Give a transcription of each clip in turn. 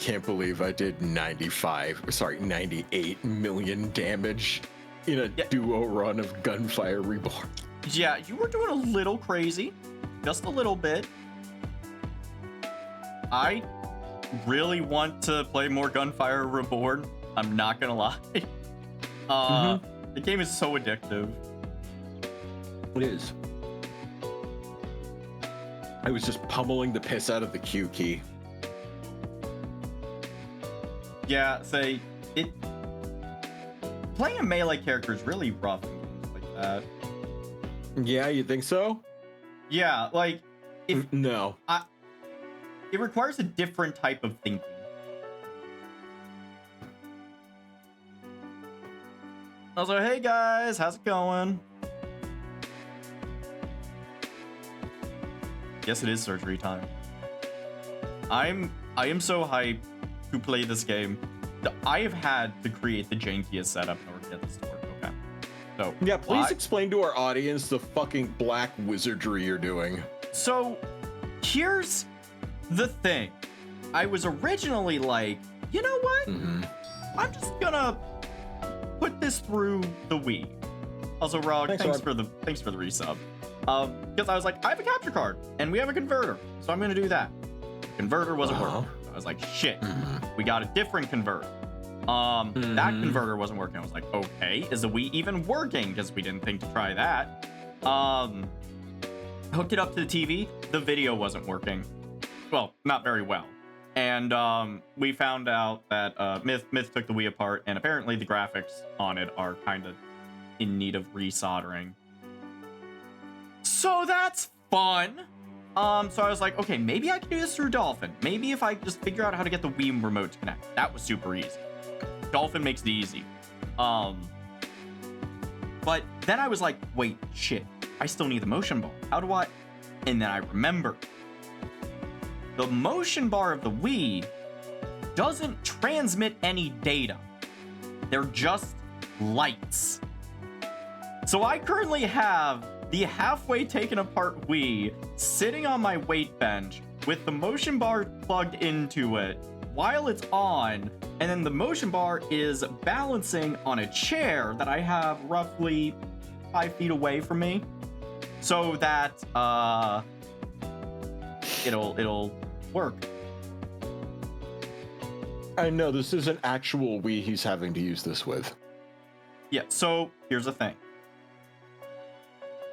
can't believe I did 98 million damage in a duo run of Gunfire Reborn. Yeah, you were doing a little crazy. Just a little bit. I really want to play more Gunfire Reborn. I'm not gonna lie. The game is so addictive. It is. I was just pummeling the piss out of the Q key. Yeah, say it. Playing a melee character is really rough in games like that. Yeah, you think so? Yeah, like if no, it requires a different type of thinking. Also, hey guys, how's it going? Guess it is surgery time. I am so hyped to play this game. I have had to create the jankiest setup in order to get this to work. Okay. So yeah, please explain to our audience the fucking black wizardry you're doing. So here's the thing. I was originally like, you know what? I'm just gonna put this through the Wii. Also, Rog, thanks for the resub. Because I was like, I have a capture card and we have a converter, so I'm gonna do that. The converter wasn't working. I was like, shit, we got a different converter. That converter wasn't working. I was like, okay, is the Wii even working? Because we didn't think to try that. Hooked it up to the TV. The video wasn't working. Well, not very well. And we found out that Myth took the Wii apart, and apparently the graphics on it are kind of in need of resoldering. So that's fun. So I was like, okay, maybe I can do this through Dolphin. Maybe if I just figure out how to get the Wii remote to connect. That was super easy. Dolphin makes it easy. But then I was like, wait, shit. I still need the motion bar. How do I? And then I remember. The motion bar of the Wii doesn't transmit any data. They're just lights. So I currently have the halfway taken apart Wii sitting on my weight bench with the motion bar plugged into it while it's on, and then the motion bar is balancing on a chair that I have roughly 5 feet away from me, so that it'll work. I know this is an actual Wii he's having to use this with. Yeah, so here's the thing.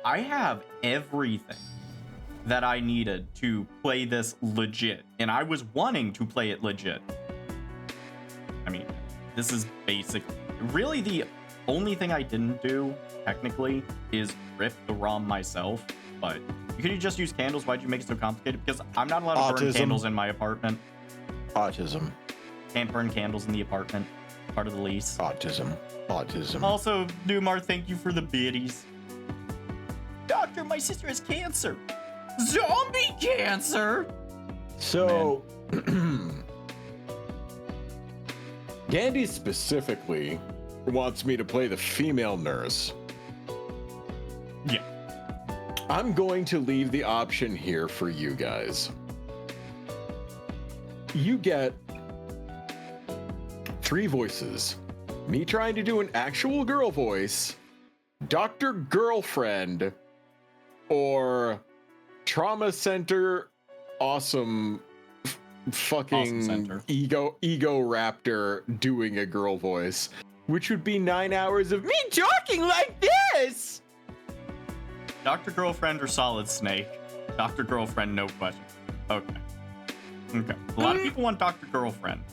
I have everything that I needed to play this legit, and I was wanting to play it legit. I mean, this is basically really the only thing I didn't do technically is rip the ROM myself, but you could just use candles. Why'd you make it so complicated? Because I'm not allowed to burn candles in my apartment. Autism. Can't burn candles in the apartment. Part of the lease. Autism. Also, Numar, thank you for the biddies. Doctor, my sister has cancer. Zombie cancer. So, Gandhi specifically wants me to play the female nurse. Yeah. I'm going to leave the option here for you guys. You get 3 voices. Me trying to do an actual girl voice, Dr. Girlfriend, or Trauma Center awesome fucking ego raptor doing a girl voice, which would be 9 hours of me talking like this. Dr. Girlfriend or Solid Snake? Dr. Girlfriend, no question. Okay. A lot of people want Dr. Girlfriend.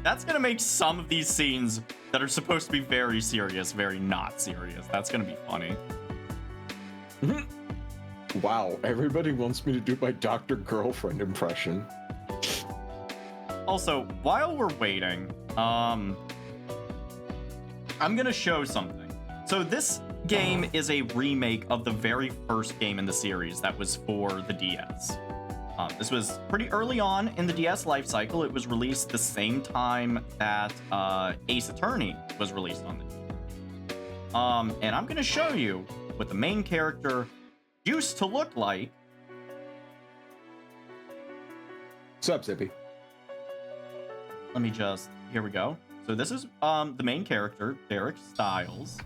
That's gonna make some of these scenes that are supposed to be very serious, very not serious. That's gonna be funny. Wow, everybody wants me to do my Dr. Girlfriend impression. Also, while we're waiting, I'm gonna show something. So this game is a remake of the very first game in the series that was for the DS. This was pretty early on in the DS life cycle. It was released the same time that Ace Attorney was released on the DS. And I'm gonna show you what the main character used to look like. What's up, Zippy? Let me just, here we go. So this is the main character, Derek Styles.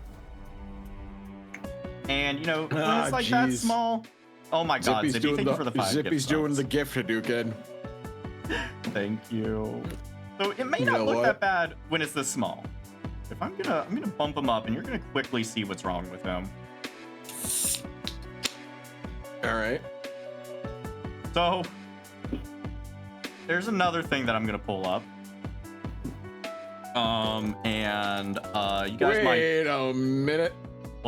And, you know, when it's like that small... Oh my god, Zippy, thank you for the 5 Zippy's doing the gift Hadouken. Thank you. So it may not look that bad when it's this small. If I'm gonna bump him up, and you're gonna quickly see what's wrong with him. All right. So there's another thing that I'm gonna pull up. You guys Wait a minute.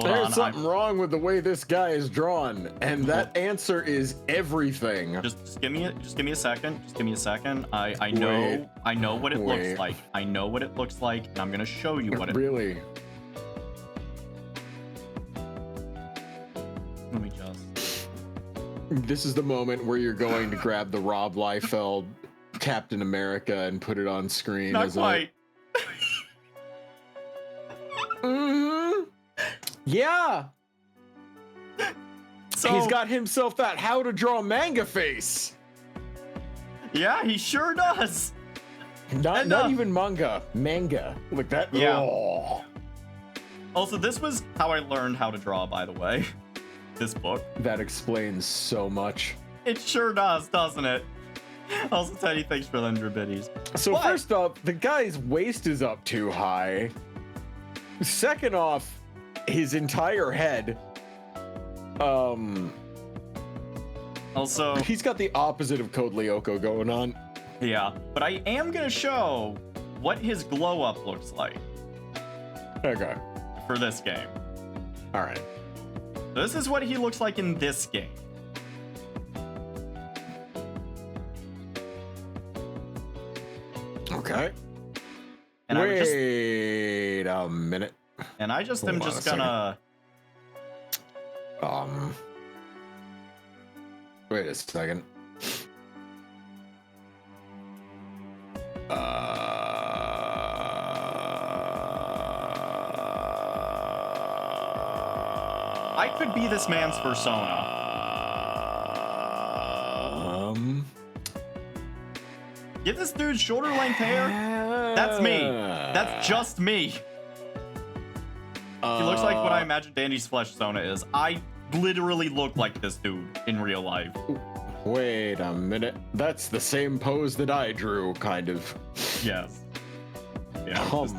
There's something wrong with the way this guy is drawn, and that answer is everything. Just give me a second. Just give me a second. I know what it looks like. I know what it looks like, and I'm gonna show you what it really. Let me just. This is the moment where you're going to grab the Rob Liefeld Captain America and put it on screen. Not quite. Yeah. So he's got himself that how to draw manga face. Yeah, he sure does. Not even manga like that. Yeah. Oh. Also, this was how I learned how to draw, by the way. This book. That explains so much. It sure does, doesn't it? Also, Teddy, thanks for the 100 biddies. So first off, the guy's waist is up too high. Second off, his entire head. Also, he's got the opposite of Code Lyoko going on. Yeah, but I am gonna show what his glow up looks like. Okay. For this game. All right. So this is what he looks like in this game. Okay. And wait a minute. And I just am just gonna. Wait a second. I could be this man's persona. Give this dude shoulder length hair. That's me. That's just me. He looks like what I imagine Dandy's flesh persona is. I literally look like this dude in real life. Wait a minute. That's the same pose that I drew, kind of. Yes. Yeah. I was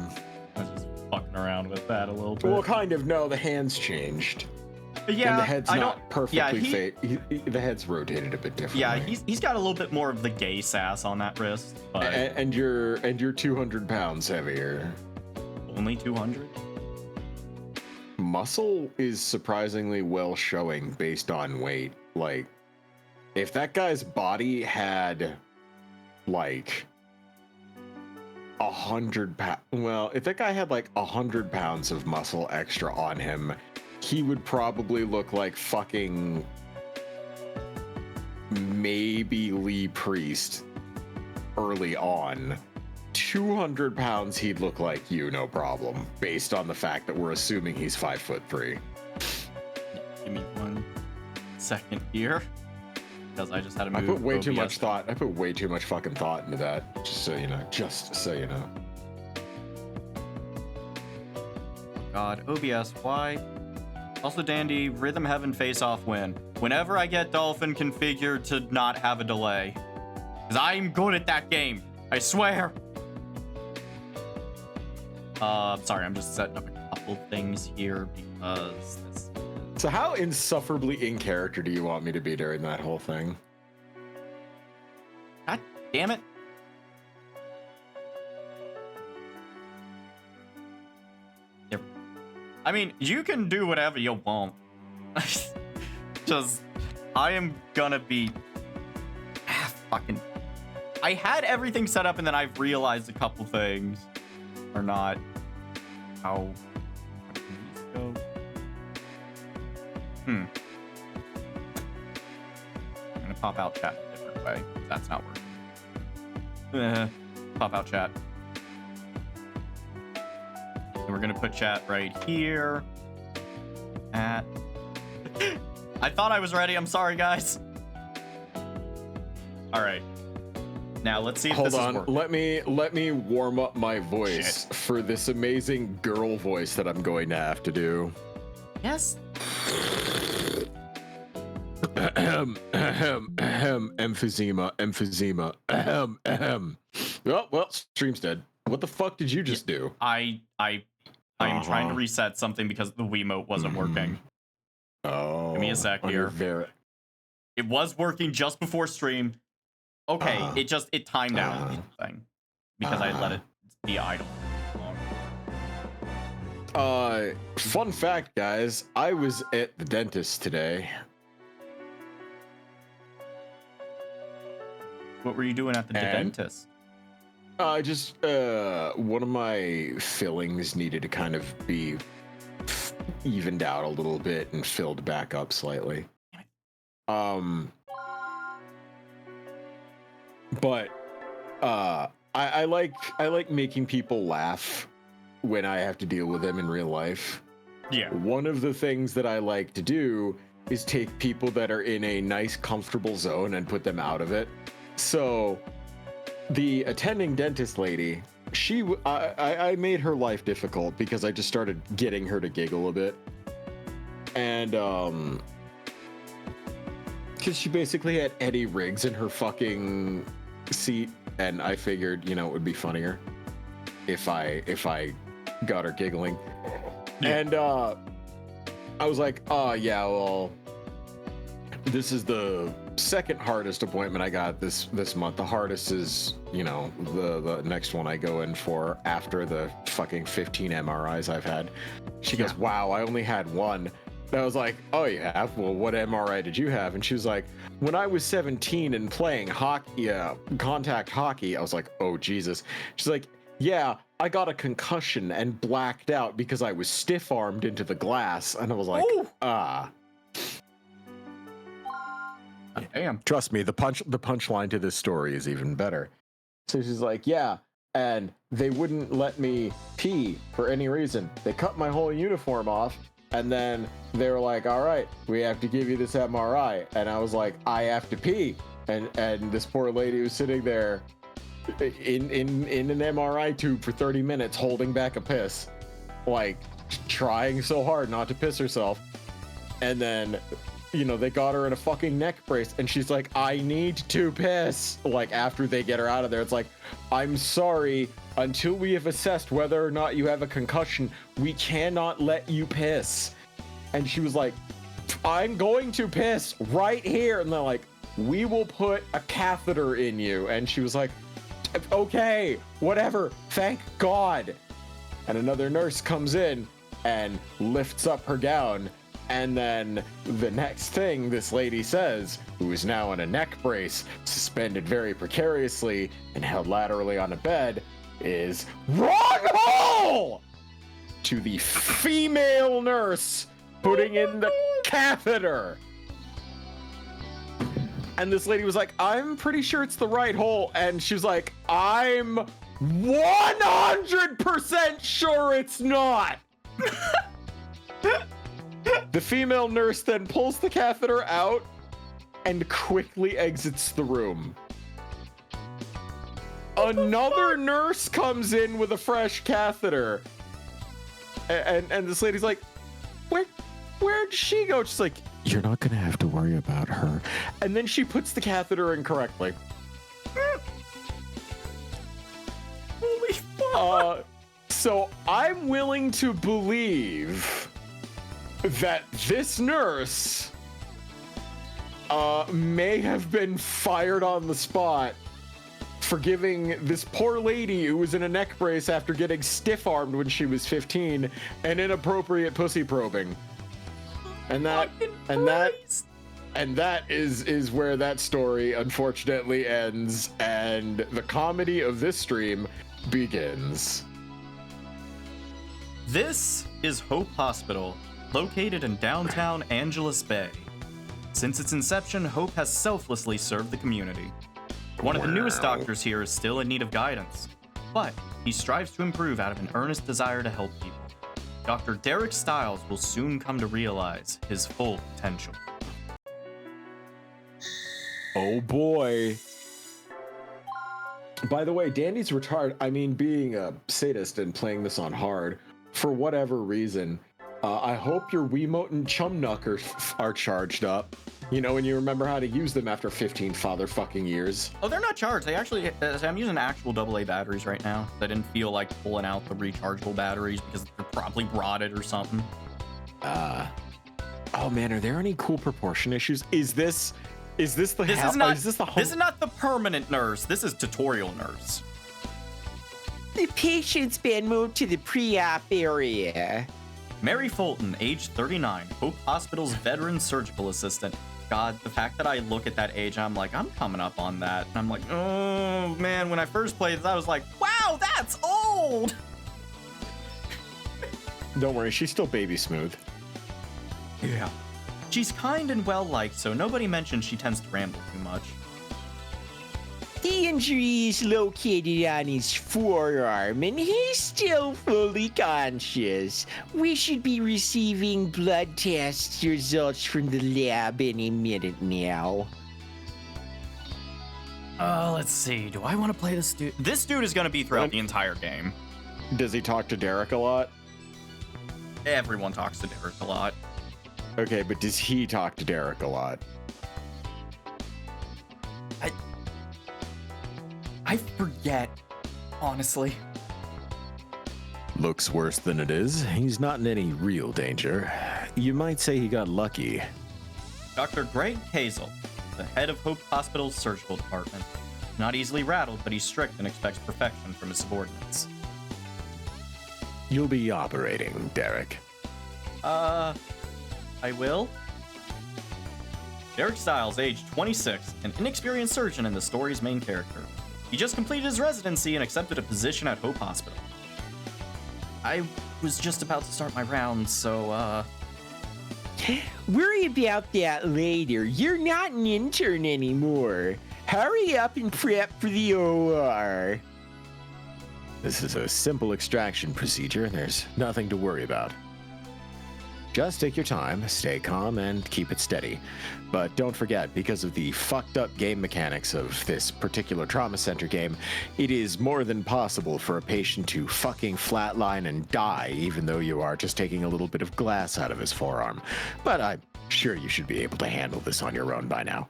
just fucking around with that a little bit. Well, kind of. No, the hands changed. Yeah, and the head's not perfectly the head's rotated a bit differently. Yeah, he's got a little bit more of the gay sass on that wrist. But and you're 200 pounds heavier. Only 200? Muscle is surprisingly well showing based on weight. Like, if that guy's body had like 100 pounds, well, if that guy had like 100 pounds of muscle extra on him, he would probably look like fucking maybe Lee Priest early on. 200 pounds, he'd look like you, no problem, based on the fact that we're assuming he's 5'3". Give me 1 second here, because I just had to move. I put way OBS. too much thought. I put way too much fucking thought into that. Just so you know. Just so you know. God, OBS, why? Also, Dandy, Rhythm Heaven face-off win. Whenever I get Dolphin configured to not have a delay. Because I'm good at that game. I swear. Sorry, I'm just setting up a couple things here because this... So how insufferably in character do you want me to be during that whole thing? God damn it. I mean, you can do whatever you want. Just, I am gonna be... fucking... I had everything set up and then I've realized a couple things are not how these go. I'm gonna pop out chat a different way. That's not working. Pop out chat. And we're gonna put chat right here. I thought I was ready. I'm sorry, guys. All right. Now let's see if Hold this is on, working. let me warm up my voice for this amazing girl voice that I'm going to have to do. Yes. Emphysema. Well, stream's dead. What the fuck did you just do? I am trying to reset something because the Wiimote wasn't working. Oh. Give me a sec here. It was working just before stream. Okay, it timed out thing because I let it be idle. Fun fact, guys, I was at the dentist today. What were you doing at the dentist? Just one of my fillings needed to kind of be evened out a little bit and filled back up slightly. But I like making people laugh when I have to deal with them in real life. Yeah. One of the things that I like to do is take people that are in a nice, comfortable zone and put them out of it. So the attending dentist lady, I made her life difficult because I just started getting her to giggle a bit. And because she basically had Eddie Riggs in her fucking seat, and I figured, it would be funnier if I got her giggling. Yeah. And I was like, yeah, well, this is the second hardest appointment I got this month. The hardest is, the next one I go in for after the fucking 15 MRIs I've had. She goes, wow, I only had one. And I was like, oh, you have? Well, what MRI did you have? And she was like, when I was 17 and playing hockey, contact hockey, I was like, oh, Jesus. She's like, yeah, I got a concussion and blacked out because I was stiff-armed into the glass. And I was like, Damn. Trust me, the punchline to this story is even better. So she's like, yeah, and they wouldn't let me pee for any reason. They cut my whole uniform off, and then they were like, all right, we have to give you this MRI. And I was like, I have to pee. And this poor lady was sitting there in an MRI tube for 30 minutes holding back a piss, like trying so hard not to piss herself. And then they got her in a fucking neck brace, and she's like, I need to piss. Like, after they get her out of there, it's like, I'm sorry, until we have assessed whether or not you have a concussion, we cannot let you piss. And she was like, I'm going to piss right here. And they're like, we will put a catheter in you. And she was like, okay, whatever, thank God. And another nurse comes in and lifts up her gown. And then the next thing this lady says, who is now in a neck brace, suspended very precariously and held laterally on a bed, is wrong hole to the female nurse putting in the catheter. And this lady was like, I'm pretty sure it's the right hole. And she was like, I'm 100% sure it's not. The female nurse then pulls the catheter out and quickly exits the room. Another nurse comes in with a fresh catheter. And this lady's like, where'd she go? She's like, you're not gonna have to worry about her. And then she puts the catheter in correctly. Holy fuck. So I'm willing to believe that this nurse may have been fired on the spot for giving this poor lady who was in a neck brace after getting stiff-armed when she was 15 an inappropriate pussy probing. And that is where that story unfortunately ends, and the comedy of this stream begins. This is Hope Hospital, located in downtown Angeles Bay. Since its inception, Hope has selflessly served the community. One of the newest doctors here is still in need of guidance, but he strives to improve out of an earnest desire to help people. Dr. Derek Stiles will soon come to realize his full potential. Oh boy. By the way, Dandy's retarded. I mean, being a sadist and playing this on hard, for whatever reason, I hope your Wiimote and Chumnuck are charged up. You know, and you remember how to use them after 15 father fucking years. Oh, they're not charged. They actually, I'm using actual AA batteries right now. I didn't feel like pulling out the rechargeable batteries because they're probably rotted or something. Oh man, are there any cool proportion issues? Is this the This is not the permanent nurse. This is tutorial nurse. The patient's been moved to the pre-op area. Mary Fulton, age 39, Hope Hospital's veteran surgical assistant. God, the fact that I look at that age, I'm like, I'm coming up on that. And I'm like, oh man, when I first played this, I was like, wow, that's old. Don't worry, she's still baby smooth. Yeah. She's kind and well-liked, so nobody mentions she tends to ramble too much. The injury is located on his forearm, and he's still fully conscious. We should be receiving blood test results from the lab any minute now. Let's see. Do I want to play this dude? This dude is going to be throughout the entire game. Does he talk to Derek a lot? Everyone talks to Derek a lot. Okay, but does he talk to Derek a lot? I forget, honestly. Looks worse than it is. He's not in any real danger. You might say he got lucky. Dr. Greg Hazel, the head of Hope Hospital's surgical department. Not easily rattled, but he's strict and expects perfection from his subordinates. You'll be operating, Derek. I will? Derek Stiles, age 26, an inexperienced surgeon and the story's main character. He just completed his residency and accepted a position at Hope Hospital. I was just about to start my round, so, Worry about that later. You're not an intern anymore. Hurry up and prep for the OR. This is a simple extraction procedure. There's nothing to worry about. Just take your time, stay calm, and keep it steady. But don't forget, because of the fucked up game mechanics of this particular trauma center game, it is more than possible for a patient to fucking flatline and die, even though you are just taking a little bit of glass out of his forearm. But I'm sure you should be able to handle this on your own by now.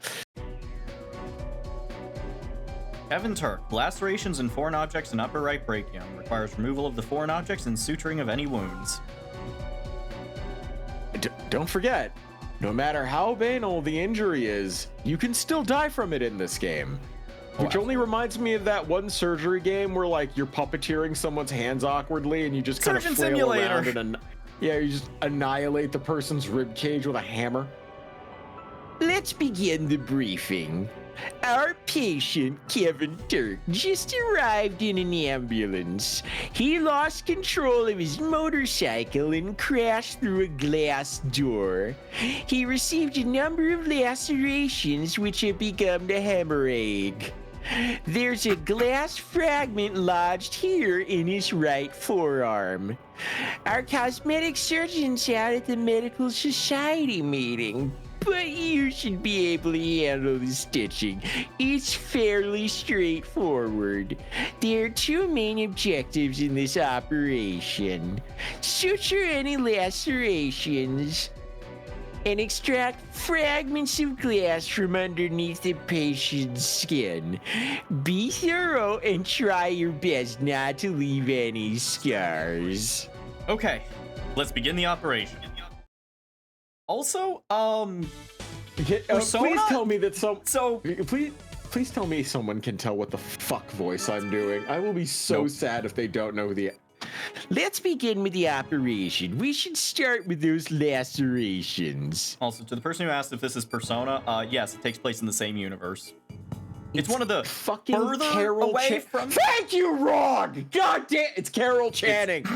Kevin Turk, lacerations in foreign objects in upper right brachium. Requires removal of the foreign objects and suturing of any wounds. Don't forget, no matter how banal the injury is, you can still die from it in this game. Which only reminds me of that one surgery game where, like, you're puppeteering someone's hands awkwardly and you just kind of flail around and you just annihilate the person's rib cage with a hammer. Let's begin the briefing. Our patient, Kevin Turk, just arrived in an ambulance. He lost control of his motorcycle and crashed through a glass door. He received a number of lacerations which have become the hemorrhage. There's a glass fragment lodged here in his right forearm. Our cosmetic surgeon's out at the medical society meeting, but you should be able to handle the stitching. It's fairly straightforward. There are two main objectives in this operation: suture any lacerations and extract fragments of glass from underneath the patient's skin. Be thorough and try your best not to leave any scars. Okay, let's begin the operation. Also, please tell me that please tell me someone can tell what the fuck voice I'm doing. I will be so sad if they don't know the. Let's begin with the operation. We should start with those lacerations. Also, to the person who asked if this is Persona, yes, it takes place in the same universe. It's one of the fucking further Carol away from. Thank you, Rog. God damn, it's Carol Channing.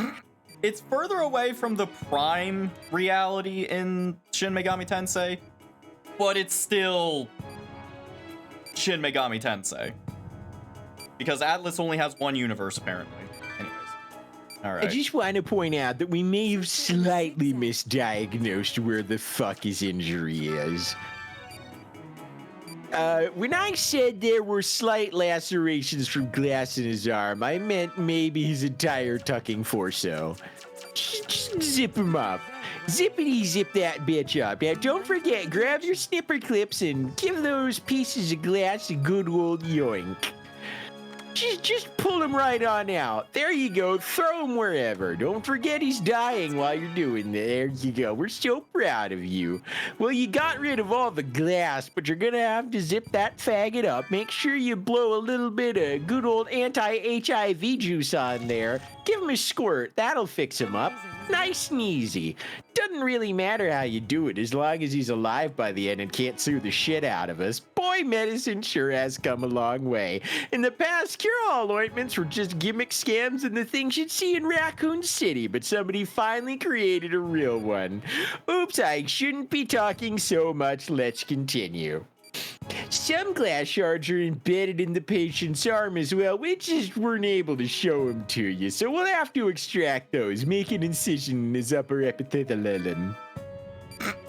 It's further away from the prime reality in Shin Megami Tensei, but it's still Shin Megami Tensei. Because Atlas only has one universe, apparently. Anyways. Alright. I just want to point out that we may have slightly misdiagnosed where the fuck his injury is. When I said there were slight lacerations from glass in his arm, I meant maybe his entire tucking torso. Just zip him up. Zippity zip that bitch up. Now, don't forget, grab your snipper clips and give those pieces of glass a good old yoink. Just pull him right on out. There you go. Throw him wherever. Don't forget he's dying while you're doing that. There you go. We're so proud of you. Well, you got rid of all the glass, but you're going to have to zip that faggot up. Make sure you blow a little bit of good old anti-HIV juice on there. Give him a squirt. That'll fix him up. Nice and easy. Doesn't really matter how you do it as long as he's alive by the end and can't sue the shit out of us. Boy, medicine sure has come a long way. In the past, cure-all ointments were just gimmick scams and the things you'd see in Raccoon City, but somebody finally created a real one. Oops, I shouldn't be talking so much. Let's continue. Some glass shards are embedded in the patient's arm as well. We just weren't able to show them to you, so we'll have to extract those. Make an incision in his upper epithelum.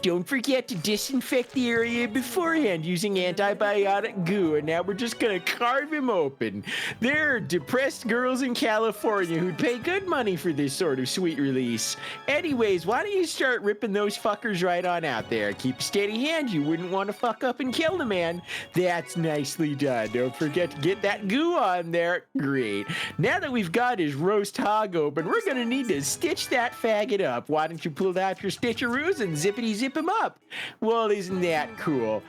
Don't forget to disinfect the area beforehand using antibiotic goo, and now we're just gonna carve him open. There are depressed girls in California who'd pay good money for this sort of sweet release. Anyways, why don't you start ripping those fuckers right on out there? Keep a steady hand, you wouldn't want to fuck up and kill the man. That's nicely done. Don't forget to get that goo on there. Great. Now that we've got his roast hog open, we're gonna need to stitch that faggot up. Why don't you pull out your stitcheroos and zippity zip him up? Well, isn't that cool?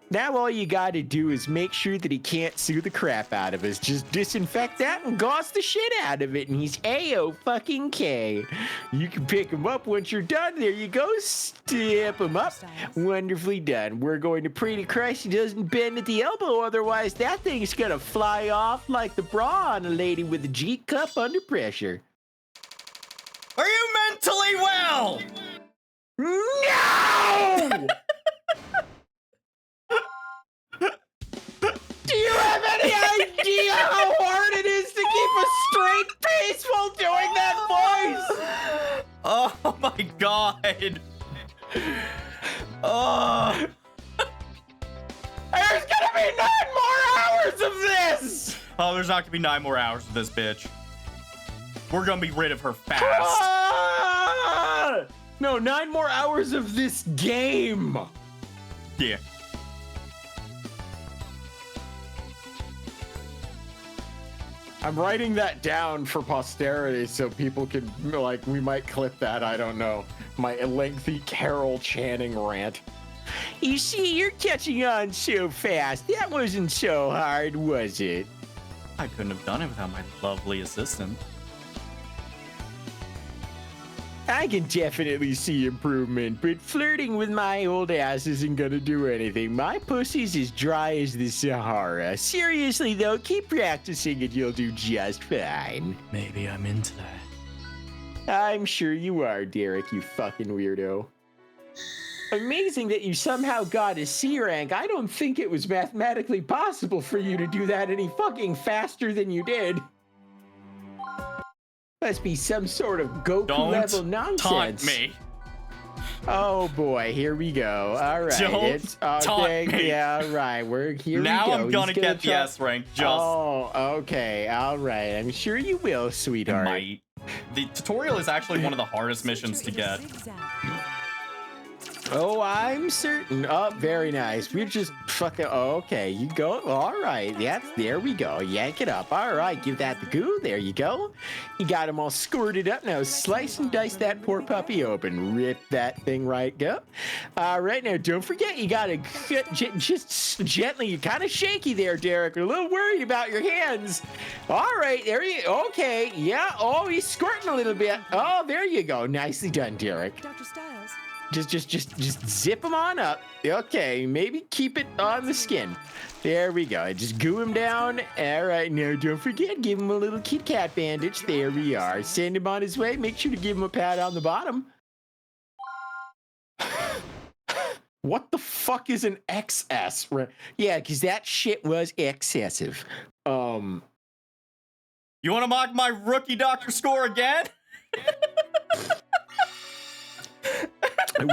Now all you gotta do is make sure that he can't sue the crap out of us. Just disinfect that and gauze the shit out of it, and he's A-O-fucking-K. You can pick him up once you're done. There you go. Step him up. Wonderfully done. We're going to pray to Christ he doesn't bend at the elbow, otherwise that thing's gonna fly off like the bra on a lady with a G cup under pressure. Are you mentally well? No! Do you have any idea how hard it is to keep a straight face while doing that voice? Oh my god. Oh. There's gonna be 9 more hours of this! Oh, there's not gonna be 9 more hours of this bitch. We're gonna be rid of her fast. Ah! No, 9 more hours of this game. Yeah. I'm writing that down for posterity so people can, like, we might clip that, I don't know. My lengthy Carol Channing rant. You see, you're catching on so fast. That wasn't so hard, was it? I couldn't have done it without my lovely assistant. I can definitely see improvement, but flirting with my old ass isn't gonna do anything. My pussy's as dry as the Sahara. Seriously though, keep practicing and you'll do just fine. Maybe I'm into that. I'm sure you are, Derek, you fucking weirdo. Amazing that you somehow got a C rank. I don't think it was mathematically possible for you to do that any fucking faster than you did. Must be some sort of Goku level nonsense. Taunt me. Oh boy, here we go. All right, Don't taunt me. Yeah, all right. We're here. Now we go. I'm gonna get the S rank. Just. Oh, okay. All right. I'm sure you will, sweetheart. Might. The tutorial is actually one of the hardest missions to get. Oh, I'm certain. Oh, very nice. We're just fucking. Oh, okay, you go. All right. There we go. Yank it up. All right. Give that the goo. There you go. You got him all squirted up. Now slice and dice that poor puppy open. Rip that thing right up. All right. Now don't forget, you gotta just gently. You're kind of shaky there, Derek. We're a little worried about your hands. All right. There you. Okay. Yeah. Oh, he's squirting a little bit. Oh, there you go. Nicely done, Derek. Dr. Styles. Just zip him on up. Okay, maybe keep it on the skin. There we go. Just goo him down. All right, now don't forget, give him a little Kit Kat bandage. There we are. Send him on his way. Make sure to give him a pat on the bottom. What the fuck is an XS? Yeah, because that shit was excessive. You want to mock my rookie doctor score again? I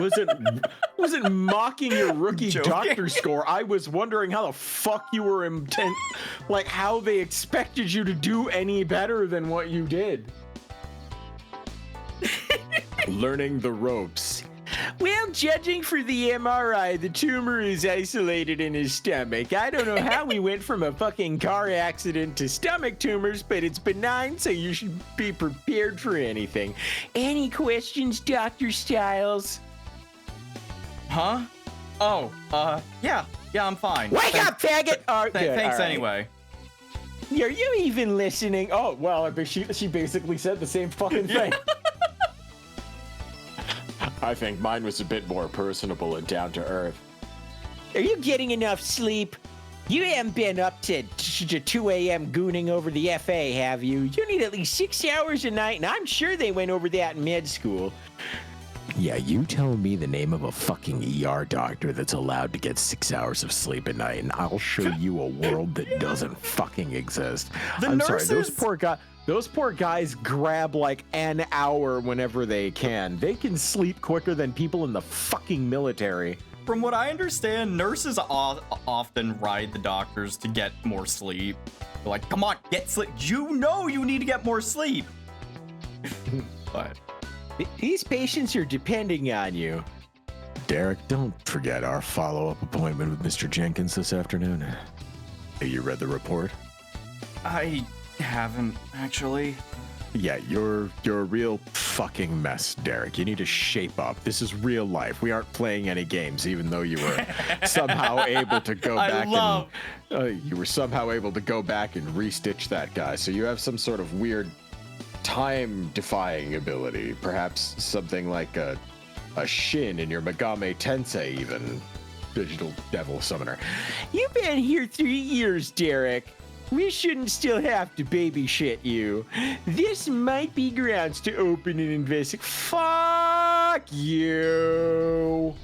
wasn't mocking your rookie Joking. doctor score. I was wondering how the fuck you were intent, like how they expected you to do any better than what you did. Learning the ropes. Well, judging for the MRI, the tumor is isolated in his stomach. I don't know how we went from a fucking car accident to stomach tumors, but it's benign, so you should be prepared for anything. Any questions, Dr. Styles? Huh? Oh, yeah, I'm fine. Wake up, faggot! Oh, good, Thanks all right. anyway. Are you even listening? Oh, well, she basically said the same fucking thing. I think mine was a bit more personable and down to earth. Are you getting enough sleep? You haven't been up to 2 a.m. gooning over the FA, have you? You need at least 6 hours a night, and I'm sure they went over that in med school. Yeah, you tell me the name of a fucking ER doctor that's allowed to get 6 hours of sleep a night, and I'll show you a world that doesn't fucking exist. The Sorry, those nurses- poor guys grab like an hour whenever they can. They can sleep quicker than people in the fucking military. From what I understand, nurses often ride the doctors to get more sleep. They're like, come on, get sleep. You know you need to get more sleep. But These patients are depending on you. Derek, don't forget our follow-up appointment with Mr. Jenkins this afternoon. You read the report? I haven't, actually. Yeah, you're a real fucking mess, Derek. You need to shape up. This is real life. We aren't playing any games, even though you were somehow able to go back you were somehow able to go back and restitch that guy. So you have some sort of weird time-defying ability. Perhaps something like a shin in your Megame Tensei, even. Digital Devil Summoner. You've been here 3 years, Derek. We shouldn't still have to baby shit you. This might be grounds to open an investigation. Fuck you.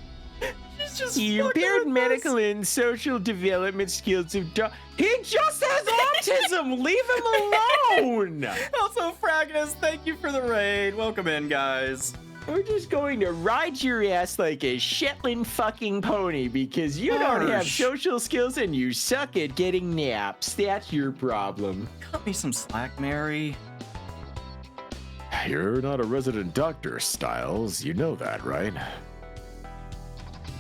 He's just You fucking impaired with medical us. and social development skills of He just has autism. Leave him alone. Also, Fragnus, thank you for the raid. Welcome in, guys. We're just going to ride your ass like a Shetland fucking pony because you don't have Harsh. social skills and you suck at getting naps. That's your problem. Cut me some slack, Mary. You're not a resident doctor, Styles. You know that, right?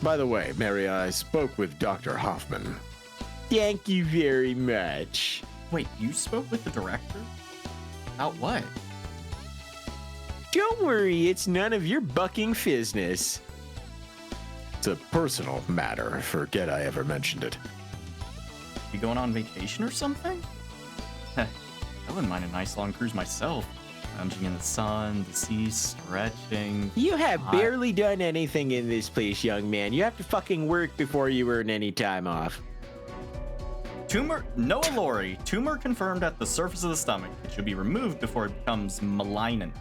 By the way, Mary, I spoke with Dr. Hoffman. Thank you very much. Wait, you spoke with the director? About what? Don't worry, it's none of your bucking business. It's a personal matter. Forget I ever mentioned it. You going on vacation or something? Heh, I wouldn't mind a nice long cruise myself. Lounging in the sun, the sea, stretching. You have Hot. barely done anything in this place, young man. You have to fucking work before you earn any time off. Tumor, Noah Lori, tumor confirmed at the surface of the stomach. It should be removed before it becomes malignant.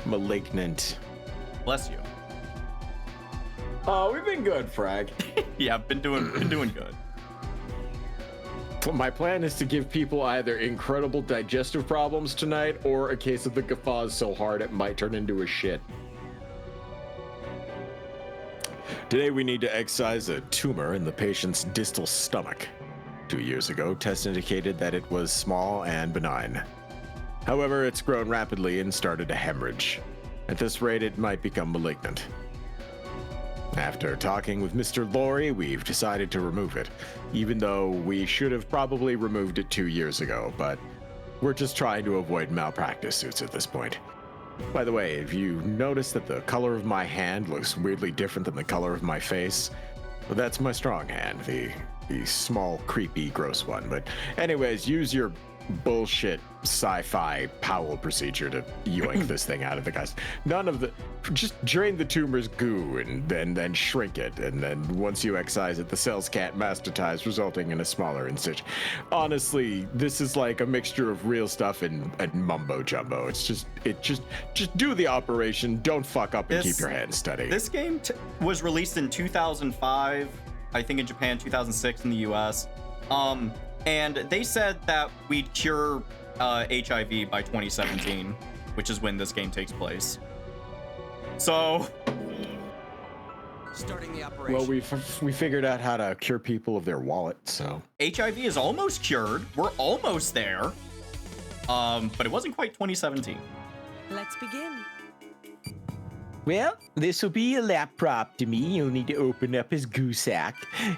Malignant. Bless you. Oh, we've been good, Frag. Yeah, been doing good. My plan is to give people either incredible digestive problems tonight or a case of the guffaws so hard it might turn into a shit. Today we need to excise a tumor in the patient's distal stomach. 2 years ago, tests indicated that it was small and benign. However, it's grown rapidly and started to hemorrhage. At this rate, it might become malignant. After talking with Mr. Lorry, we've decided to remove it, even though we should have probably removed it 2 years ago, but we're just trying to avoid malpractice suits at this point. By the way, have you noticed that the color of my hand looks weirdly different than the color of my face? Well, that's my strong hand, the small, creepy, gross one. But anyways, use your bullshit sci-fi Powell procedure to yoink this thing out of the guys. Just drain the tumor's goo and then shrink it, and then once you excise it, the cells can't mastatize, resulting in a smaller incision. Honestly, this is like a mixture of real stuff and mumbo jumbo. It's just do the operation, don't fuck up, and keep your hands steady. This game was released in 2005, I think in Japan, 2006 in the US. And they said that we'd cure HIV by 2017, which is when this game takes place. So, Starting the operation. Well, we figured out how to cure people of their wallet, so. HIV is almost cured. We're almost there. But it wasn't quite 2017. Let's begin. Well, this will be a lap prop to me. You'll need to open up his goo sack.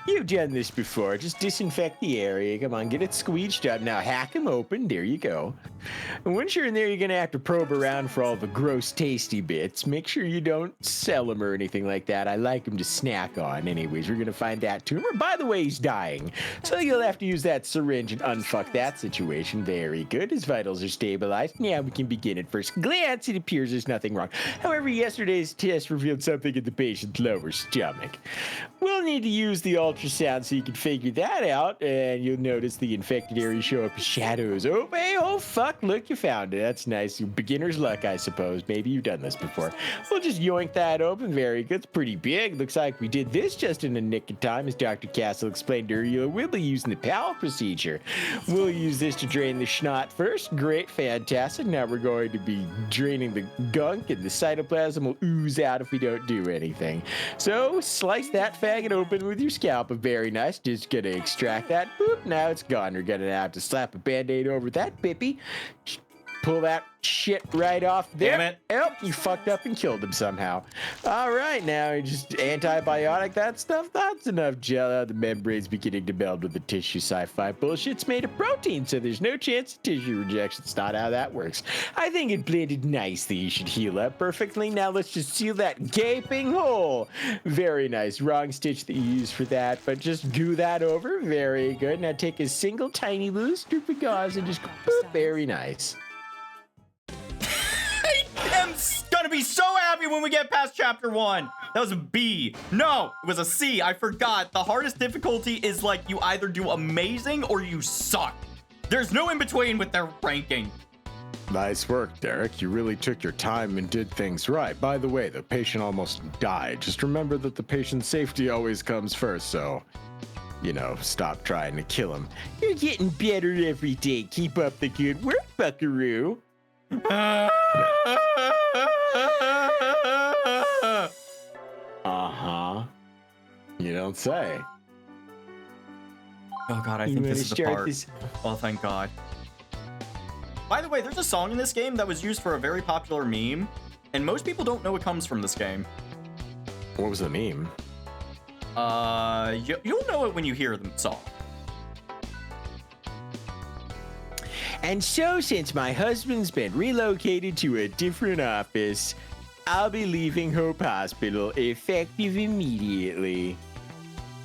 You've done this before. Just disinfect the area. Come on, get it squeeged up. Now hack him open. There you go. And once you're in there, you're going to have to probe around for all the gross, tasty bits. Make sure you don't sell them or anything like that. I like them to snack on. Anyways, we're going to find that tumor. By the way, he's dying. So you'll have to use that syringe and unfuck that situation. Very good. His vitals are stabilized. Now we can begin. At first glance, it appears there's nothing wrong. However, yesterday's test revealed something in the patient's lower stomach. We'll need to use the ultrasound so you can figure that out, and you'll notice the infected area show up as shadows. Oh, hey, oh, fuck, look, you found it. That's nice. Beginner's luck, I suppose. Maybe you've done this before. We'll just yoink that open. Very good. It's pretty big. Looks like we did this just in the nick of time, as Dr. Castle explained earlier. We'll be using the PAL procedure. We'll use this to drain the schnout first. Great, fantastic. Now we're going to be draining the gunk, and the cytoplasm will ooze out if we don't do anything. So slice that faggot open with your scalpel. Very nice. Just gonna extract that. Boop. Now it's gone. You're gonna have to slap a band-aid over that pippy. Pull that shit right off there. Damn it. Oh, you fucked up and killed him somehow. All right, now just antibiotic that stuff. That's enough gel. The membrane's beginning to meld with the tissue. Sci-fi bullshit's made of protein, so there's no chance of tissue rejection. It's not how that works. I think it blended nicely. You should heal up perfectly. Now let's just seal that gaping hole. Very nice. Wrong stitch that you used for that, but just goo that over. Very good. Now take a single tiny little strip of gauze and just boop. Very nice. I'm gonna be so happy when we get past chapter 1. That was a B. No, it was a C. I forgot. The hardest difficulty is like you either do amazing or you suck. There's no in between with their ranking. Nice work, Derek. You really took your time and did things right. By the way, the patient almost died. Just remember that the patient's safety always comes first, so, you know, stop trying to kill him. You're getting better every day. Keep up the good work, buckaroo. Uh-huh. You don't say. Oh god, I think this is the part. Oh, thank god. By the way, there's a song in this game that was used for a very popular meme, and most people don't know it comes from this game. What was the meme? You'll know it when you hear the song. And so, since my husband's been relocated to a different office, I'll be leaving Hope Hospital effective immediately.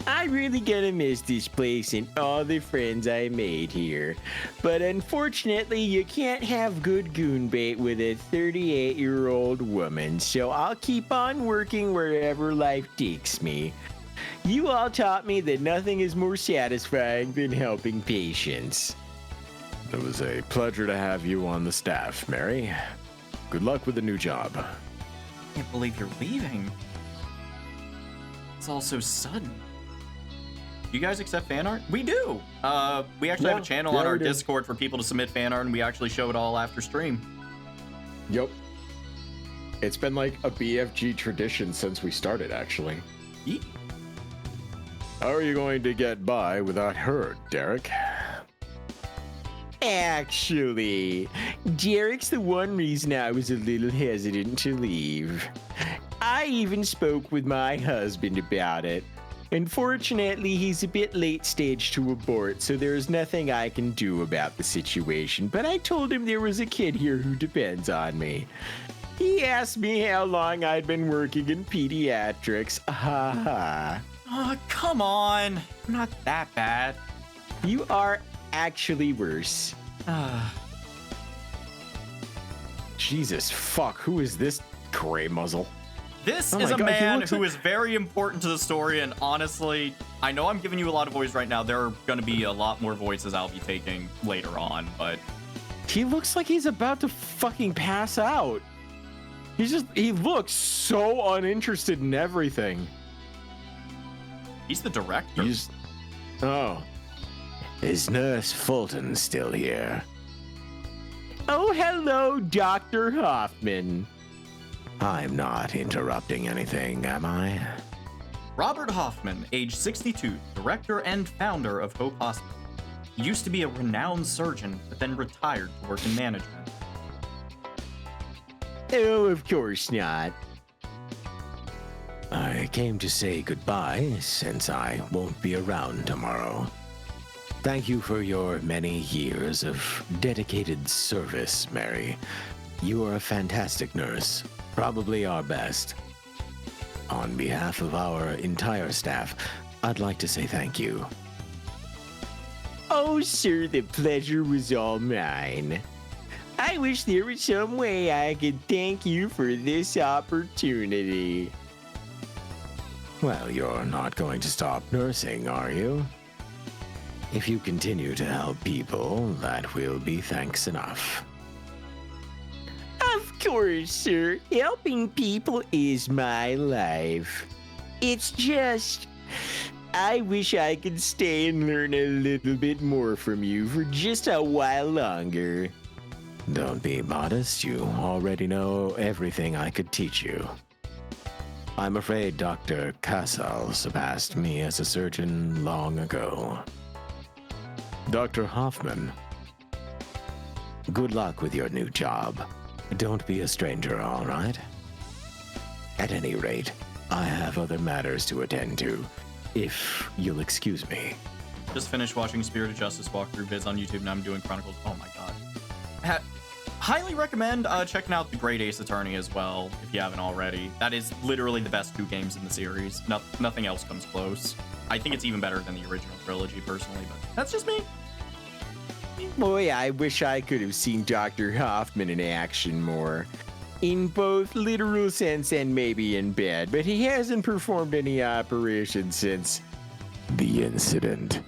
I'm really gonna miss this place and all the friends I made here. But unfortunately, you can't have good goon bait with a 38-year-old woman, so I'll keep on working wherever life takes me. You all taught me that nothing is more satisfying than helping patients. It was a pleasure to have you on the staff, Mary. Good luck with the new job. I can't believe you're leaving. It's all so sudden. You guys accept fan art? We do. We actually have a channel on our Discord for people to submit fan art, and we actually show it all after stream. Yep. It's been like a BFG tradition since we started, actually. Yeet. How are you going to get by without her, Derek? Actually, Derek's the one reason I was a little hesitant to leave. I even spoke with my husband about it. Unfortunately, he's a bit late stage to abort, so there's nothing I can do about the situation, but I told him there was a kid here who depends on me. He asked me how long I'd been working in pediatrics. Ha ha. Oh, come on. I'm not that bad. You are actually worse. Jesus fuck, who is this gray muzzle? This Oh is my a God, he man looks who like- is very important to the story, and honestly, I know I'm giving you a lot of voice right now. There are going to be a lot more voices I'll be taking later on, but He looks like he's about to fucking pass out. He looks so uninterested in everything. he's the director. Oh. Is Nurse Fulton still here? Oh, hello, Dr. Hoffman. I'm not interrupting anything, am I? Robert Hoffman, age 62, director and founder of Hope Hospital. He used to be a renowned surgeon, but then retired to work in management. Oh, of course not. I came to say goodbye since I won't be around tomorrow. Thank you for your many years of dedicated service, Mary. You are a fantastic nurse, probably our best. On behalf of our entire staff, I'd like to say thank you. Oh, sir, the pleasure was all mine. I wish there was some way I could thank you for this opportunity. Well, you're not going to stop nursing, are you? If you continue to help people, that will be thanks enough. Of course, sir. Helping people is my life. It's just, I wish I could stay and learn a little bit more from you for just a while longer. Don't be modest. You already know everything I could teach you. I'm afraid Dr. Casal surpassed me as a surgeon long ago. Dr. Hoffman, good luck with your new job. Don't be a stranger, all right? At any rate, I have other matters to attend to, if you'll excuse me. Just finished watching Spirit of Justice walkthrough vids on YouTube, and I'm doing Chronicles. Oh my god. Highly recommend checking out The Great Ace Attorney as well, if you haven't already. That is literally the best 2 games in the series. Nothing else comes close. I think it's even better than the original trilogy, personally, but that's just me. Boy, I wish I could have seen Dr. Hoffman in action more. In both literal sense and maybe in bed, but he hasn't performed any operations since the incident.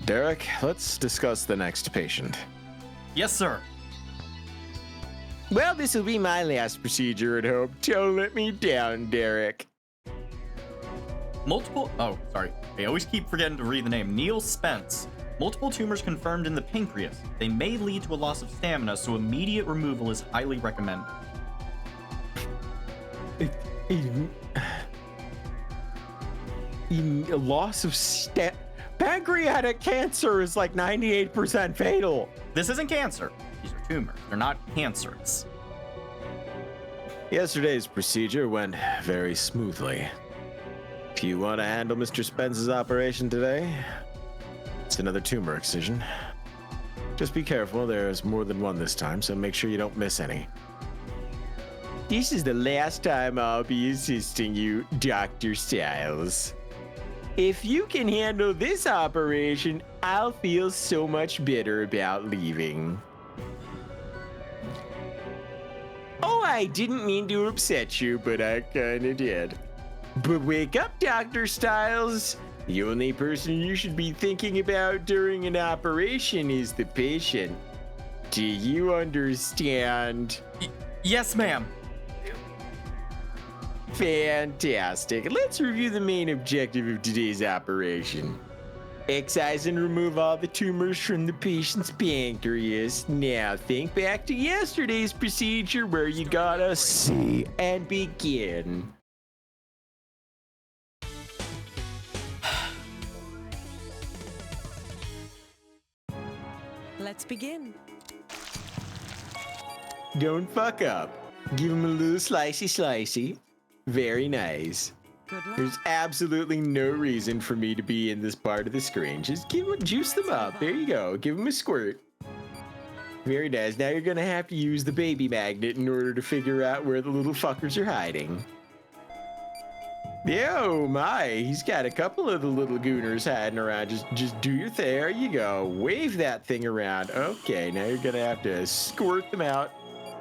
Derek, let's discuss the next patient. Yes, sir. Well, this will be my last procedure at Hope. Don't let me down, Derek. Oh, sorry. I always keep forgetting to read the name. Neil Spence. Multiple tumors confirmed in the pancreas. They may lead to a loss of stamina, so immediate removal is highly recommended. A loss of pancreatic cancer is like 98% fatal. This isn't cancer. These are tumors. They're not cancers. Yesterday's procedure went very smoothly. If you want to handle Mr. Spence's operation today, it's another tumor excision. Just be careful, there's more than one this time, so make sure you don't miss any. This is the last time I'll be assisting you, Dr. Styles. If you can handle this operation, I'll feel so much better about leaving. Oh, I didn't mean to upset you, but I kinda did. But wake up, Dr. Styles. The only person you should be thinking about during an operation is the patient. Do you understand? Yes, ma'am. Fantastic. Let's review the main objective of today's operation. Excise and remove all the tumors from the patient's pancreas. Now think back to yesterday's procedure where you gotta see and begin. Let's begin. Don't fuck up. Give him a little slicey. Very nice. Good luck. There's absolutely no reason for me to be in this part of the screen. Just juice them up. There you go. Give them a squirt. Very nice. Now you're gonna have to use the baby magnet in order to figure out where the little fuckers are hiding. Oh my, he's got a couple of the little gooners hiding around. Just do your thing. There you go. Wave that thing around. Okay, now you're gonna have to squirt them out.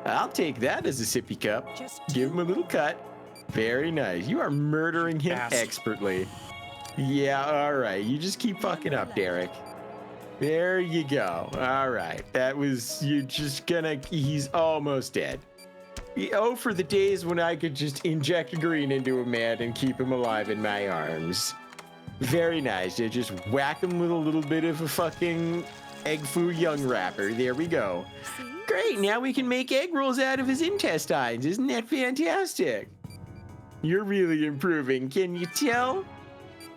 I'll take that as a sippy cup. Give him a little cut. Very nice. You are murdering him expertly. Yeah, all right. You just keep fucking up, Derek. There you go. All right. He's almost dead. Oh, for the days when I could just inject green into a man and keep him alive in my arms. Very nice. You just whack him with a little bit of a fucking egg foo young wrapper. There we go. See? Great. Now we can make egg rolls out of his intestines. Isn't that fantastic? You're really improving, can you tell?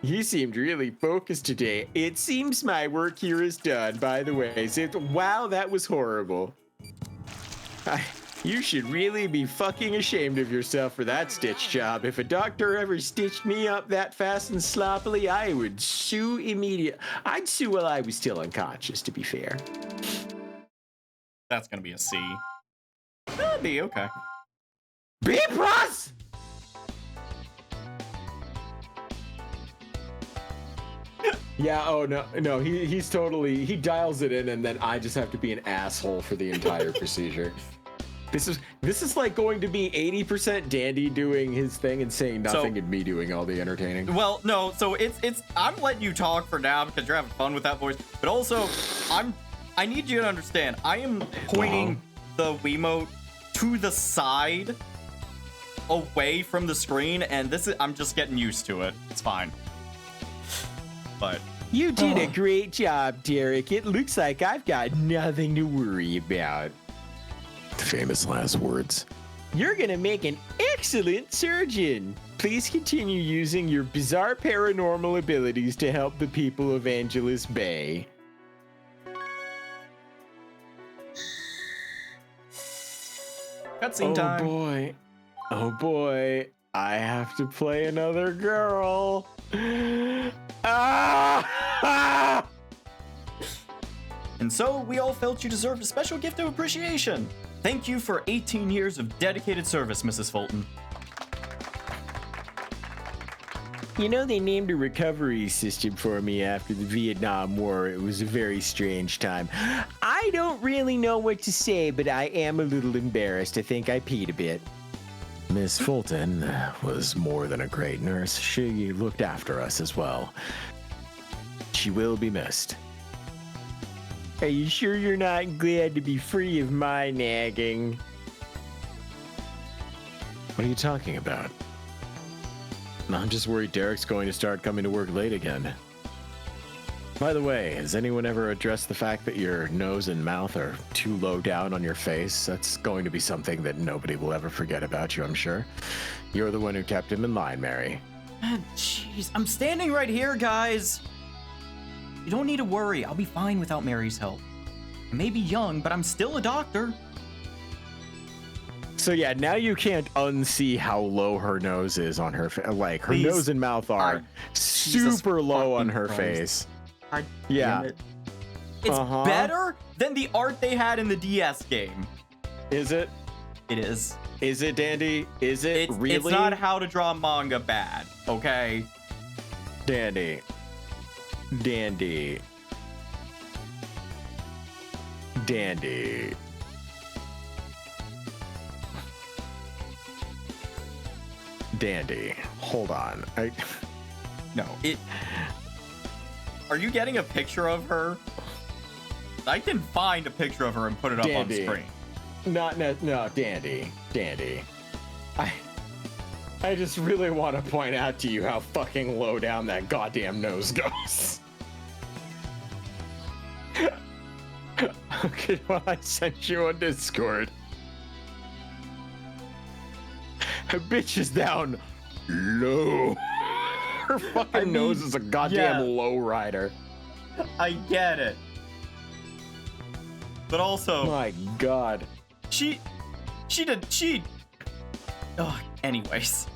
You seemed really focused today. It seems my work here is done, by the way. Wow, that was horrible. You should really be fucking ashamed of yourself for that stitch job. If a doctor ever stitched me up that fast and sloppily, I would sue immediately. I'd sue while I was still unconscious, to be fair. That's gonna be a C. That'd be okay. B plus! Yeah, oh no, he's totally, he dials it in and then I just have to be an asshole for the entire procedure. This is like going to be 80% Dandy doing his thing and saying nothing and me doing all the entertaining. Well, no, so it's I'm letting you talk for now because you're having fun with that voice, but also I need you to understand, I am pointing the Wiimote to the side away from the screen, and I'm just getting used to it. It's fine. But you did a great job, Derek. It looks like I've got nothing to worry about. The famous last words. You're gonna make an excellent surgeon. Please continue using your bizarre paranormal abilities to help the people of Angeles Bay. cutscene time. Oh boy, I have to play another girl. Ah! And so we all felt you deserved a special gift of appreciation. Thank you for 18 years of dedicated service, Mrs. Fulton. You know, they named a recovery system for me after the Vietnam War. It was a very strange time. I don't really know what to say, but I am a little embarrassed. I think I peed a bit. Miss Fulton was more than a great nurse. She looked after us as well. She will be missed. Are you sure you're not glad to be free of my nagging? What are you talking about? I'm just worried Derek's going to start coming to work late again. By the way, has anyone ever addressed the fact that your nose and mouth are too low down on your face? That's going to be something that nobody will ever forget about you, I'm sure. You're the one who kept him in line, Mary. Jeez, I'm standing right here, guys. You don't need to worry. I'll be fine without Mary's help. I may be young, but I'm still a doctor. So yeah, now you can't unsee how low her nose is on her face. Like, her nose and mouth are super low on her face. Yeah. It's better than the art they had in the DS game. Is it? It is. Is it, Dandy? Is it really? It's not how to draw manga bad, okay? Dandy. Dandy, hold on. No. Are you getting a picture of her? I can find a picture of her and put it up on screen. No, Dandy. I just really want to point out to you how fucking low down that goddamn nose goes. Okay, well, I sent you on Discord. Her bitch is down low. Her fucking nose is a goddamn low rider. I get it. But also, my God. Oh, anyways.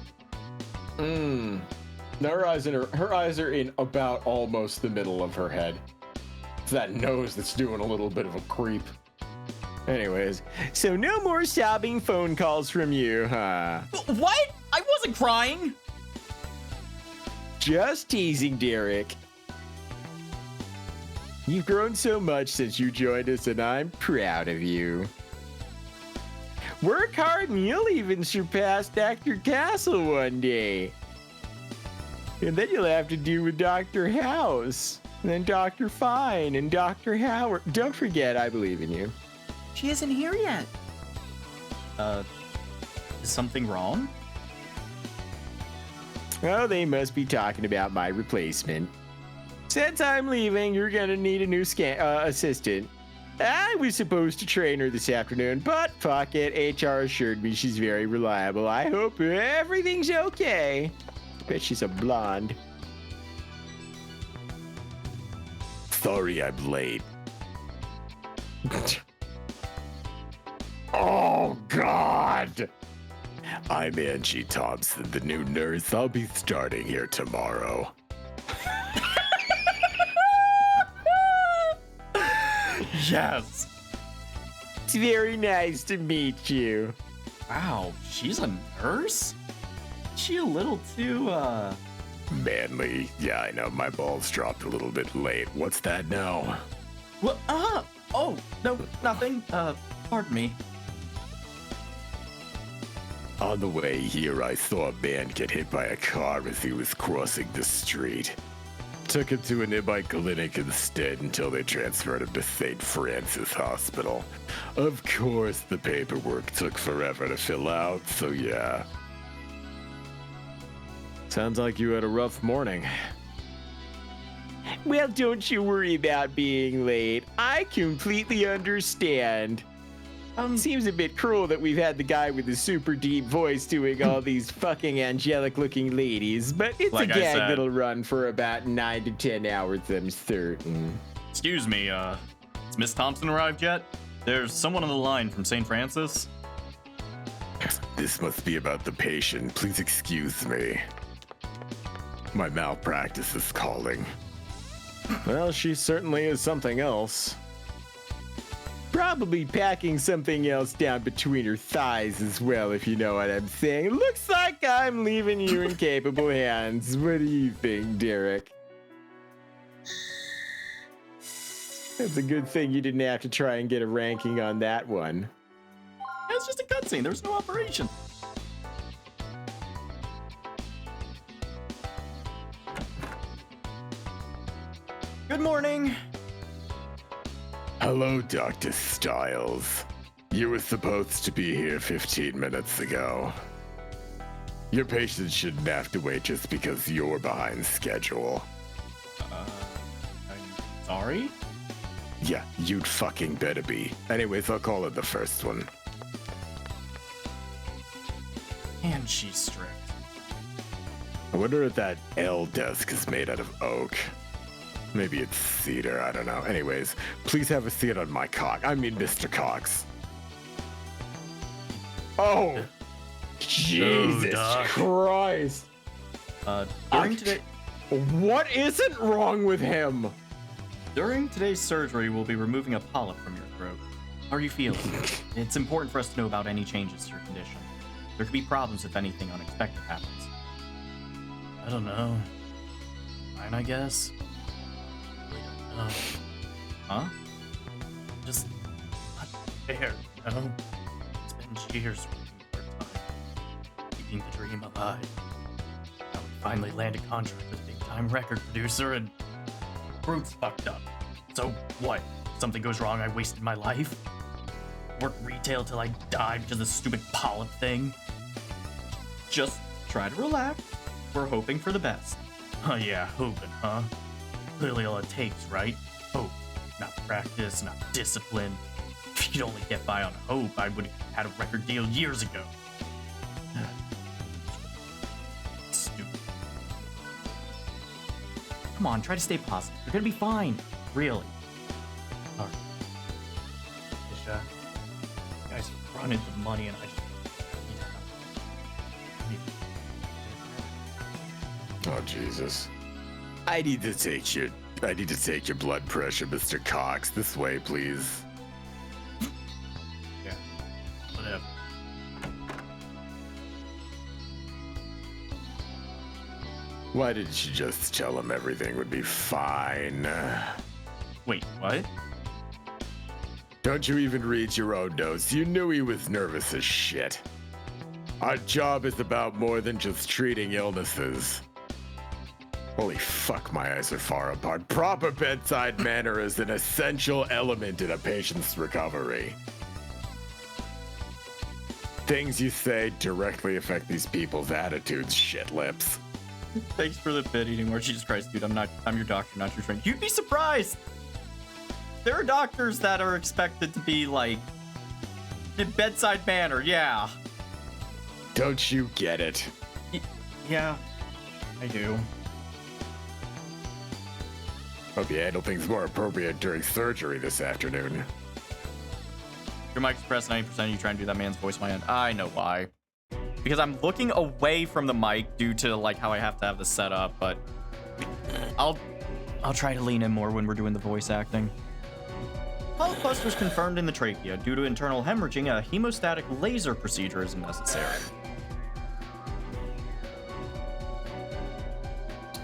Her eyes are in about almost the middle of her head. It's that nose that's doing a little bit of a creep. Anyways, so no more sobbing phone calls from you, huh? What? I wasn't crying. Just teasing, Derek. You've grown so much since you joined us, and I'm proud of you. Work hard and you'll even surpass Dr. Castle one day. And then you'll have to do with Dr. House, and then Dr. Fine, and Dr. Howard. Don't forget, I believe in you. She isn't here yet. Is something wrong? Oh, they must be talking about my replacement. Since I'm leaving, you're gonna need a new assistant. I was supposed to train her this afternoon, but fuck it. HR assured me she's very reliable. I hope everything's okay. Bet she's a blonde. Sorry I'm late. Oh, God! I'm Angie Thompson, the new nurse. I'll be starting here tomorrow. Yes. It's very nice to meet you. Wow, she's a nurse? She a little too, Manly. Yeah, I know, my balls dropped a little bit late. What's that now? What? Oh, no, nothing. Pardon me. On the way here, I saw a man get hit by a car as he was crossing the street. Took him to a nearby clinic instead until they transferred him to St. Francis Hospital. Of course, the paperwork took forever to fill out, so yeah. Sounds like you had a rough morning. Well, don't you worry about being late. I completely understand. Seems a bit cruel that we've had the guy with the super deep voice doing all these fucking angelic looking ladies, but it's Like a I gag said. that'll run for about 9 to 10 hours, I'm certain. Excuse me, has Miss Thompson arrived yet? There's someone on the line from St. Francis. This must be about the patient. Please excuse me. My malpractice is calling. Well, she certainly is something else. Probably packing something else down between her thighs as well, if you know what I'm saying. Looks like I'm leaving you in capable hands. What do you think, Derek? It's a good thing you didn't have to try and get a ranking on that one. It's just a cutscene. There's no operation. Good morning. Hello, Dr. Stiles. You were supposed to be here 15 minutes ago. Your patient shouldn't have to wait just because you're behind schedule. I'm sorry? Yeah, you'd fucking better be. Anyways, I'll call it the first one. And she's strict. I wonder if that L desk is made out of oak. Maybe it's cedar, I don't know. Anyways, please have a seat on my cock. I mean, Mr. Cox. Oh, Jesus Doc. Christ. During today... What isn't wrong with him? During today's surgery, we'll be removing a polyp from your throat. How are you feeling? It's important for us to know about any changes to your condition. There could be problems if anything unexpected happens. I don't know. Fine, I guess. Really don't know. Huh? Just not fair, you know? It's been years working part-time, keeping the dream alive. Now we finally land a contract with a big-time record producer and Brute's fucked up. So what? Something goes wrong, I wasted my life? Work retail till I die because of this stupid polyp thing? Just try to relax. We're hoping for the best. Oh yeah, hoping, huh? Clearly all it takes, right? Hope. Not practice, not discipline. If you'd only get by on hope, I would have had a record deal years ago. Stupid. Come on, try to stay positive. You're gonna be fine. Really. Alright. Isha, you guys have run into money and I just need to Oh, Jesus. I need to take your blood pressure, Mr. Cox. This way, please. Yeah. Whatever. Why didn't you just tell him everything would be fine? Wait, what? Don't you even read your own notes? You knew he was nervous as shit. Our job is about more than just treating illnesses. Holy fuck, my eyes are far apart. Proper bedside manner is an essential element in a patient's recovery. Things you say directly affect these people's attitudes, shit lips. Thanks for the bit eating, Lord Jesus Christ, dude. I'm your doctor, not your friend. You'd be surprised! there are doctors that are expected to be like in bedside manner, yeah. Don't you get it? Yeah, I do. Hope you handle things more appropriate during surgery this afternoon. Your mic's pressed 90%. You try and do that man's voice on my end. I know why. Because I'm looking away from the mic due to like how I have to have this set up, but I'll try to lean in more when we're doing the voice acting. Polyp clusters confirmed in the trachea. Due to internal hemorrhaging, a hemostatic laser procedure is necessary.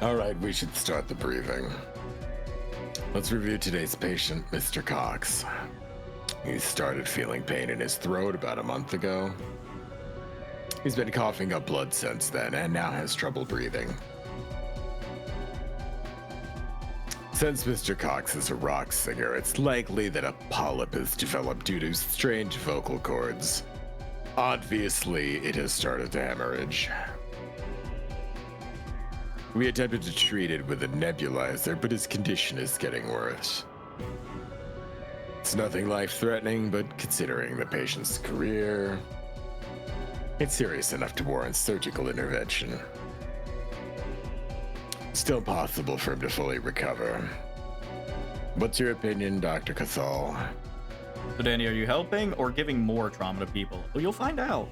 All right, we should start the briefing. Let's review today's patient, Mr. Cox. He started feeling pain in his throat about a month ago. He's been coughing up blood since then and now has trouble breathing. Since Mr. Cox is a rock singer, it's likely that a polyp has developed due to strained vocal cords. Obviously, it has started to hemorrhage. We attempted to treat it with a nebulizer, but his condition is getting worse. It's nothing life-threatening, but considering the patient's career, it's serious enough to warrant surgical intervention. Still possible for him to fully recover. What's your opinion, Dr. Cathal? So Danny, are you helping or giving more trauma to people? Well, you'll find out.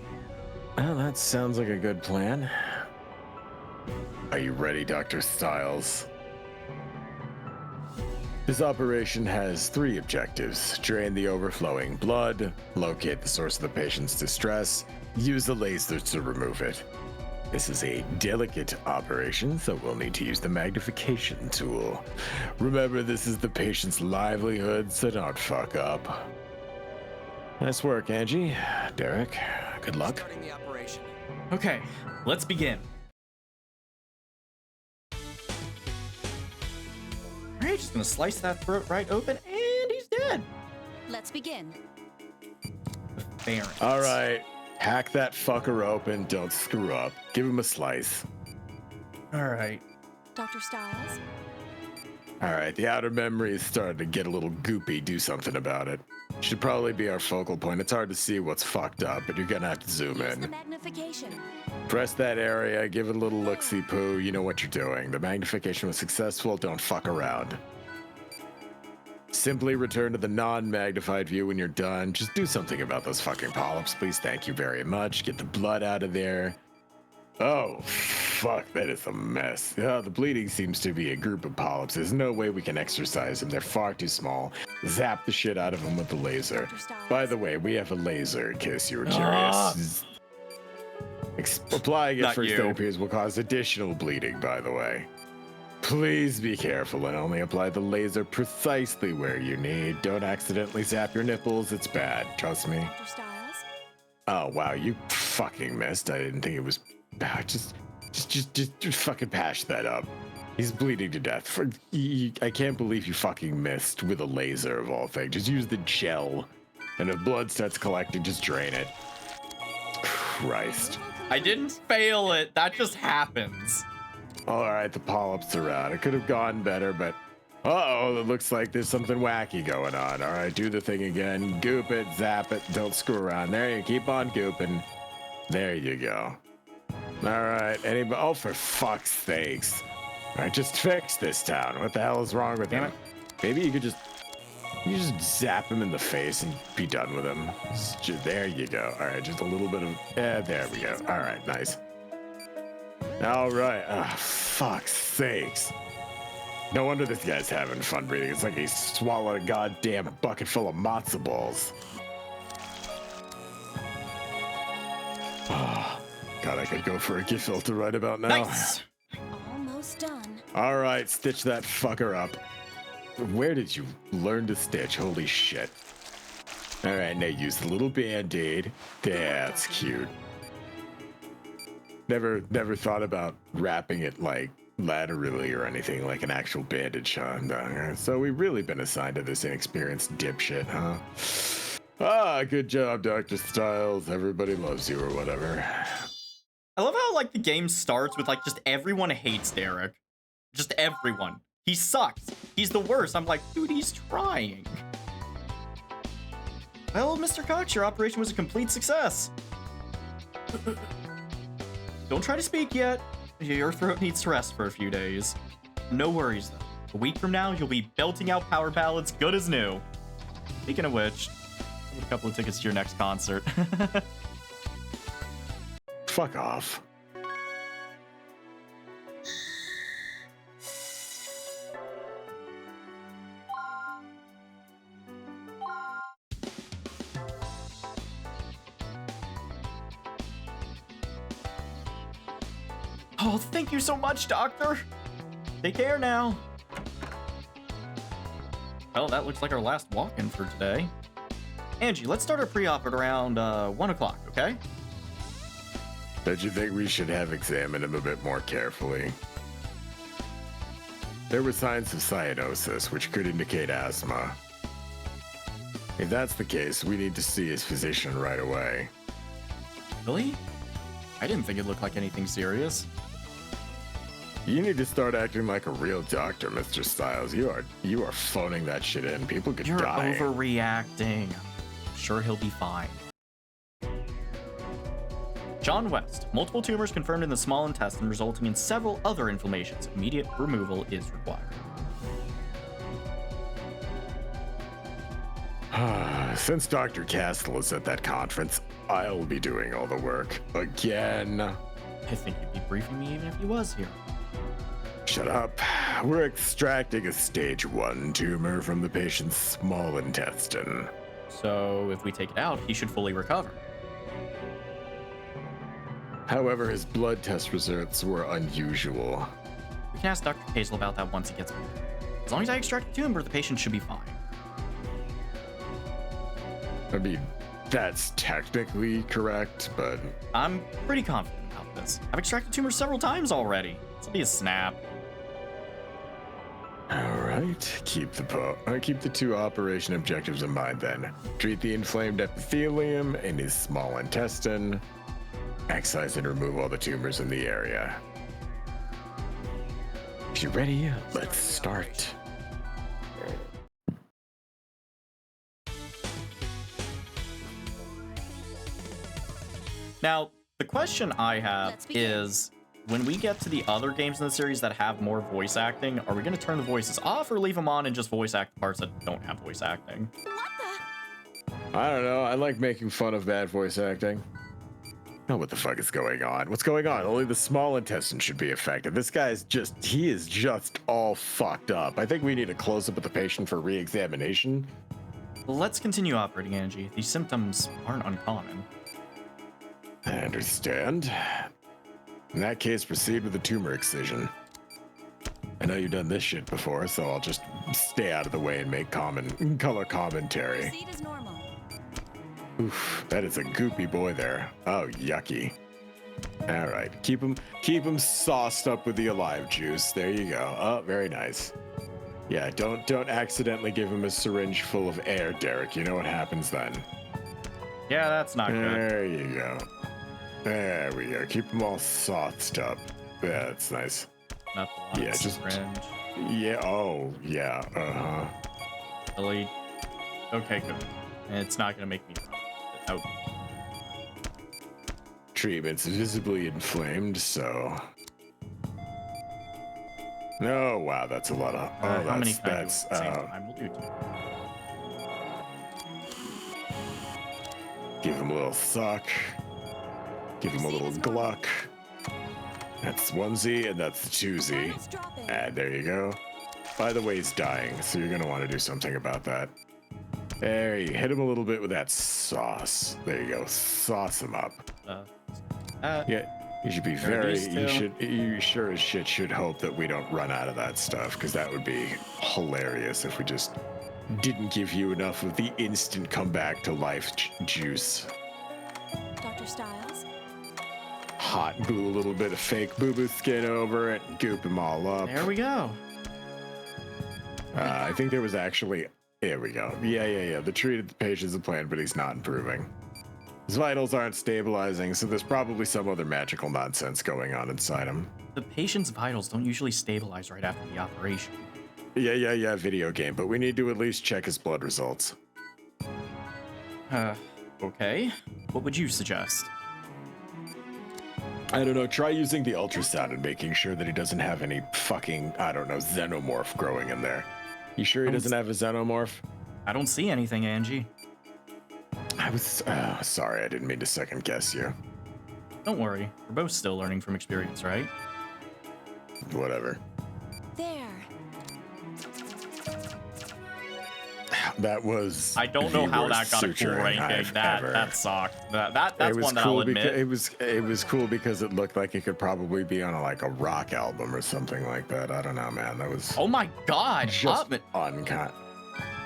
Well, that sounds like a good plan. Are you ready, Dr. Stiles? This operation has 3 objectives: drain the overflowing blood, locate the source of the patient's distress, use the laser to remove it. This is a delicate operation, so we'll need to use the magnification tool. Remember, this is the patient's livelihood, so don't fuck up. Nice work, Angie. Derek, good luck. Starting the operation. Okay, let's begin. Alright, just gonna slice that throat right open, and he's dead. Let's begin. Pharynx. All right, hack that fucker open. Don't screw up. Give him a slice. Alright. Dr. Stiles? All right, the outer memory is starting to get a little goopy. Do something about it. Should probably be our focal point. It's hard to see what's fucked up, but you're gonna have to zoom Use the in. magnification. Press that area, give it a little look-see-poo. You know what you're doing. The magnification was successful. Don't fuck around. Simply return to the non-magnified view when you're done. Just do something about those fucking polyps, please. Thank you very much. Get the blood out of there. Oh, fuck, that is a mess. Yeah, the bleeding seems to be a group of polyps. There's no way we can exorcise them. They're far too small. Zap the shit out of them with the laser. Dr. Stiles? By the way, we have a laser in case you were curious. Applying it Not first you. aid appears will cause additional bleeding, by the way. Please be careful and only apply the laser precisely where you need. Don't accidentally zap your nipples. It's bad. Trust me. Dr. Stiles? Oh, wow. You fucking missed. I didn't think it was bad. Just fucking patch that up. He's bleeding to death. I can't believe you fucking missed with a laser of all things. Just use the gel. And if blood starts collecting, just drain it. Christ. I didn't fail it. That just happens. All right, the polyps are out. It could have gone better, but uh-oh, it looks like there's something wacky going on. All right, do the thing again. Goop it, zap it. Don't screw around. There you keep on gooping. There you go. All right, anybody? Oh, for fuck's sakes. All right, just fix this town. What the hell is wrong with him? Maybe you could just zap him in the face and be done with him. There you go. All right, just a little bit of, there we go. All right, nice. All right, fuck's sakes. No wonder this guy's having fun breathing. It's like he swallowed a goddamn bucket full of matzo balls. Oh, God, I could go for a gefilte right about now. Nice. Almost done. All right, stitch that fucker up. Where did you learn to stitch? Holy shit. All right, now use the little band-aid. That's cute. Never thought about wrapping it like laterally or anything like an actual bandage, huh? No. So we've really been assigned to this inexperienced dipshit, huh? Ah, good job, Dr. Stiles. Everybody loves you or whatever. I love how like the game starts with like just everyone hates Derek. Just everyone. He sucks. He's the worst. I'm like, dude, he's trying. Well, Mr. Cox, your operation was a complete success. Don't try to speak yet. Your throat needs to rest for a few days. No worries, though. A week from now, you'll be belting out power ballads good as new. Speaking of which, I have a couple of tickets to your next concert. Fuck off. Oh, thank you so much, Doctor. Take care now. Well, that looks like our last walk-in for today. Angie, let's start our pre-op at around 1 o'clock, okay? Don't you think we should have examined him a bit more carefully? There were signs of cyanosis, which could indicate asthma. If that's the case, we need to see his physician right away. Really? I didn't think it looked like anything serious. You need to start acting like a real doctor, Mr. Styles. You are phoning that shit in. People could You're die. overreacting. Sure, he'll be fine. John West. Multiple tumors confirmed in the small intestine, resulting in several other inflammations. Immediate removal is required. Since Dr. Castle is at that conference, I'll be doing all the work. Again. I think you'd be briefing me even if he was here. Shut up. We're extracting a stage 1 tumor from the patient's small intestine. So if we take it out, he should fully recover. However, his blood test results were unusual. We can ask Dr. Hazel about that once he gets back. As long as I extract the tumor, the patient should be fine. I mean, that's technically correct, but I'm pretty confident about this. I've extracted tumors several times already. This will be a snap. all right. Keep the 2 operation objectives in mind then. Treat the inflamed epithelium in his small intestine. Excise and remove all the tumors in the area. If you're ready, let's start. Now, the question I have Let's begin. is, when we get to the other games in the series that have more voice acting, are we going to turn the voices off or leave them on and just voice act the parts that don't have voice acting? What the? I don't know. I like making fun of bad voice acting. Oh, what the fuck is going on? What's going on? Only the small intestine should be affected. This guy's he is just all fucked up. I think we need a close-up of the patient for re-examination. Let's continue operating, Angie. These symptoms aren't uncommon. I understand. In that case, proceed with the tumor excision. I know you've done this shit before, so I'll just stay out of the way and make color commentary. Proceed as normal. Oof, that is a goopy boy there. Oh, yucky. All right, keep him sauced up with the alive juice. There you go. Oh, very nice. Yeah, don't accidentally give him a syringe full of air, Derek. You know what happens then. Yeah, that's not good. There you go. There we go. Keep them all sauced up. Yeah, that's nice. Not the Yeah, just- syringe. Yeah, oh, yeah, uh-huh. Really? Okay, good. It's not gonna make me. Oh, Treatment's visibly inflamed, so... Oh, wow, that's a lot of... Oh, how many that's, can I do that's, at the same time? We'll do 2. give him a little suck. Give him a little gluck. That's 1Z, and that's 2Z. Vitals dropping. And there you go. By the way, he's dying, so you're gonna want to do something about that. There, you hit him a little bit with that sauce. There you go, sauce him up. Yeah, you should be you sure as shit should hope that we don't run out of that stuff, because that would be hilarious if we just didn't give you enough of the instant comeback to life juice. Dr. Styles. Hot glue a little bit of fake boo-boo skin over it, goop him all up. There we go. I think there was actually... There we go. Yeah. The treated the patient's a plan, but he's not improving. His vitals aren't stabilizing, so there's probably some other magical nonsense going on inside him. The patient's vitals don't usually stabilize right after the operation. Yeah, video game, but we need to at least check his blood results. Okay. What would you suggest? I don't know, try using the ultrasound and making sure that he doesn't have any fucking, I don't know, xenomorph growing in there. You sure he doesn't have a xenomorph? I don't see anything, Angie. I was, sorry, I didn't mean to second guess you. Don't worry. We're both still learning from experience, right? Whatever. There. That was. I don't know the how that worst got a cool suturing ranking. I've That ever- sucked. That's it was one that cool I'll admit. it was cool because it looked like it could probably be on a rock album or something like that. I don't know, man. That was Oh my god! just Upman. uncut.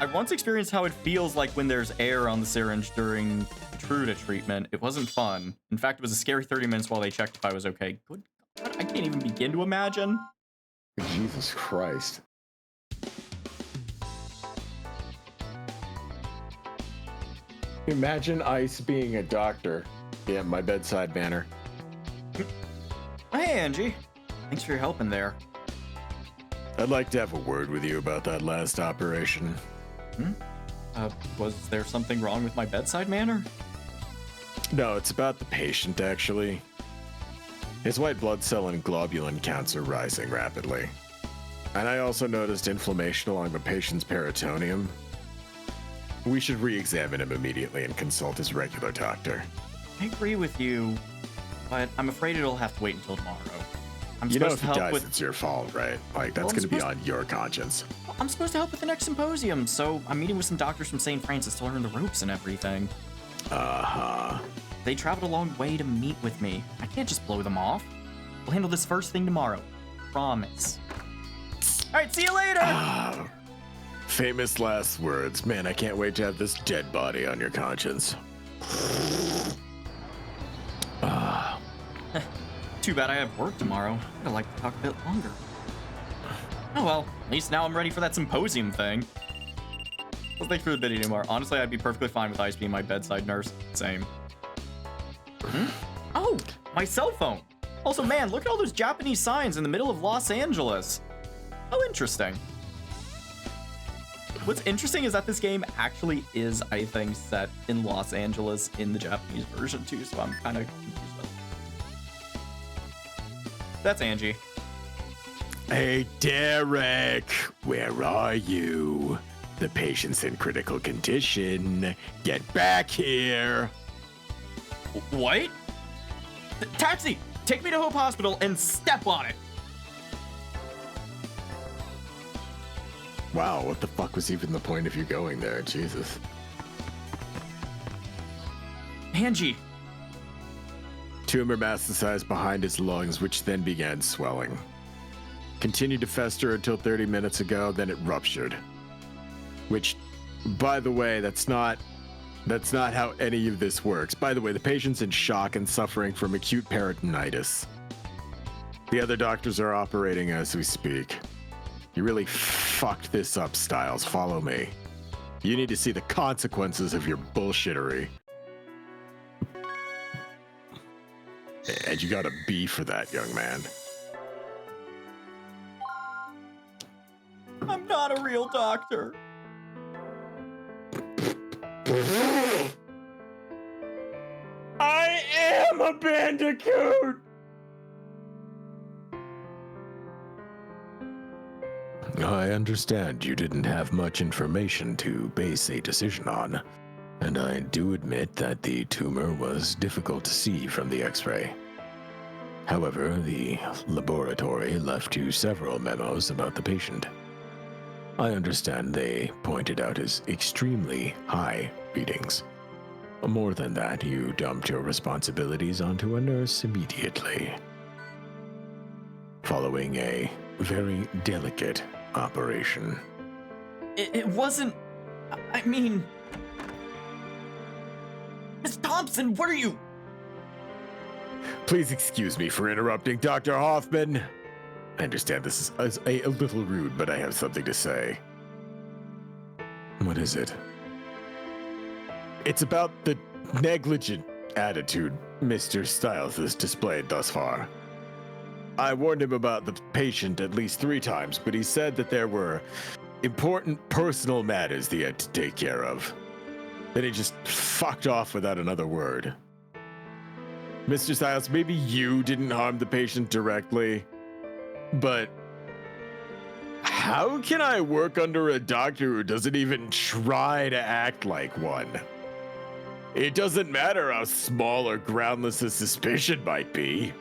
I once experienced how it feels like when there's air on the syringe during Truda treatment. It wasn't fun. In fact, it was a scary 30 minutes while they checked if I was okay. Good God, I can't even begin to imagine. Jesus Christ. Imagine Ice being a doctor. Yeah, my bedside manner. Hey, Angie. Thanks for your help in there. I'd like to have a word with you about that last operation. Was there something wrong with my bedside manner? No, it's about the patient, actually. His white blood cell and globulin counts are rising rapidly. And I also noticed inflammation along the patient's peritoneum. We should re-examine him immediately and consult his regular doctor. I agree with you, but I'm afraid it'll have to wait until tomorrow. I'm You know, supposed if to he help dies, with. it's your fault, right? Like, that's Well, I'm going to be supposed- on your conscience. I'm supposed to help with the next symposium, so I'm meeting with some doctors from St. Francis to learn the ropes and everything. Uh-huh. They traveled a long way to meet with me. I can't just blow them off. We'll handle this first thing tomorrow. Promise. All right, see you later. Ah, famous last words. Man, I can't wait to have this dead body on your conscience. Too bad I have work tomorrow. I'd like to talk a bit longer. Oh well, at least now I'm ready for that symposium thing. Well, thanks for the bidding anymore. Honestly, I'd be perfectly fine with Ice being my bedside nurse. Same. Oh, my cell phone. Also, man, look at all those Japanese signs in the middle of Los Angeles. How interesting. What's interesting is that this game actually is, I think, set in Los Angeles in the Japanese version too, so I'm kind of confused about it. That's Angie. Hey, Derek, where are you? The patient's in critical condition. Get back here. What? Taxi! Take me to Hope Hospital and step on it! Wow, what the fuck was even the point of you going there? Jesus. Angie! Tumor metastasized behind his lungs, which then began swelling. Continued to fester until 30 minutes ago, then it ruptured. Which, by the way, that's not how any of this works. By the way, the patient's in shock and suffering from acute peritonitis. The other doctors are operating as we speak. You really fucked this up, Styles. Follow me. You need to see the consequences of your bullshittery. And you got a B for that, young man. I'm not a real doctor. I am a bandicoot! I understand you didn't have much information to base a decision on, and I do admit that the tumor was difficult to see from the X-ray. However, the laboratory left you several memos about the patient. I understand they pointed out his extremely high readings. More than that, you dumped your responsibilities onto a nurse immediately. Following a very delicate operation. It wasn't. I mean. Miss Thompson, what are you? Please excuse me for interrupting, Dr. Hoffman. I understand this is a little rude, but I have something to say. What is it? It's about the negligent attitude Mr. Styles has displayed thus far. I warned him about the patient at least 3 times, but he said that there were important personal matters he had to take care of. Then he just fucked off without another word. Mr. Styles, maybe you didn't harm the patient directly, but how can I work under a doctor who doesn't even try to act like one? It doesn't matter how small or groundless a suspicion might be.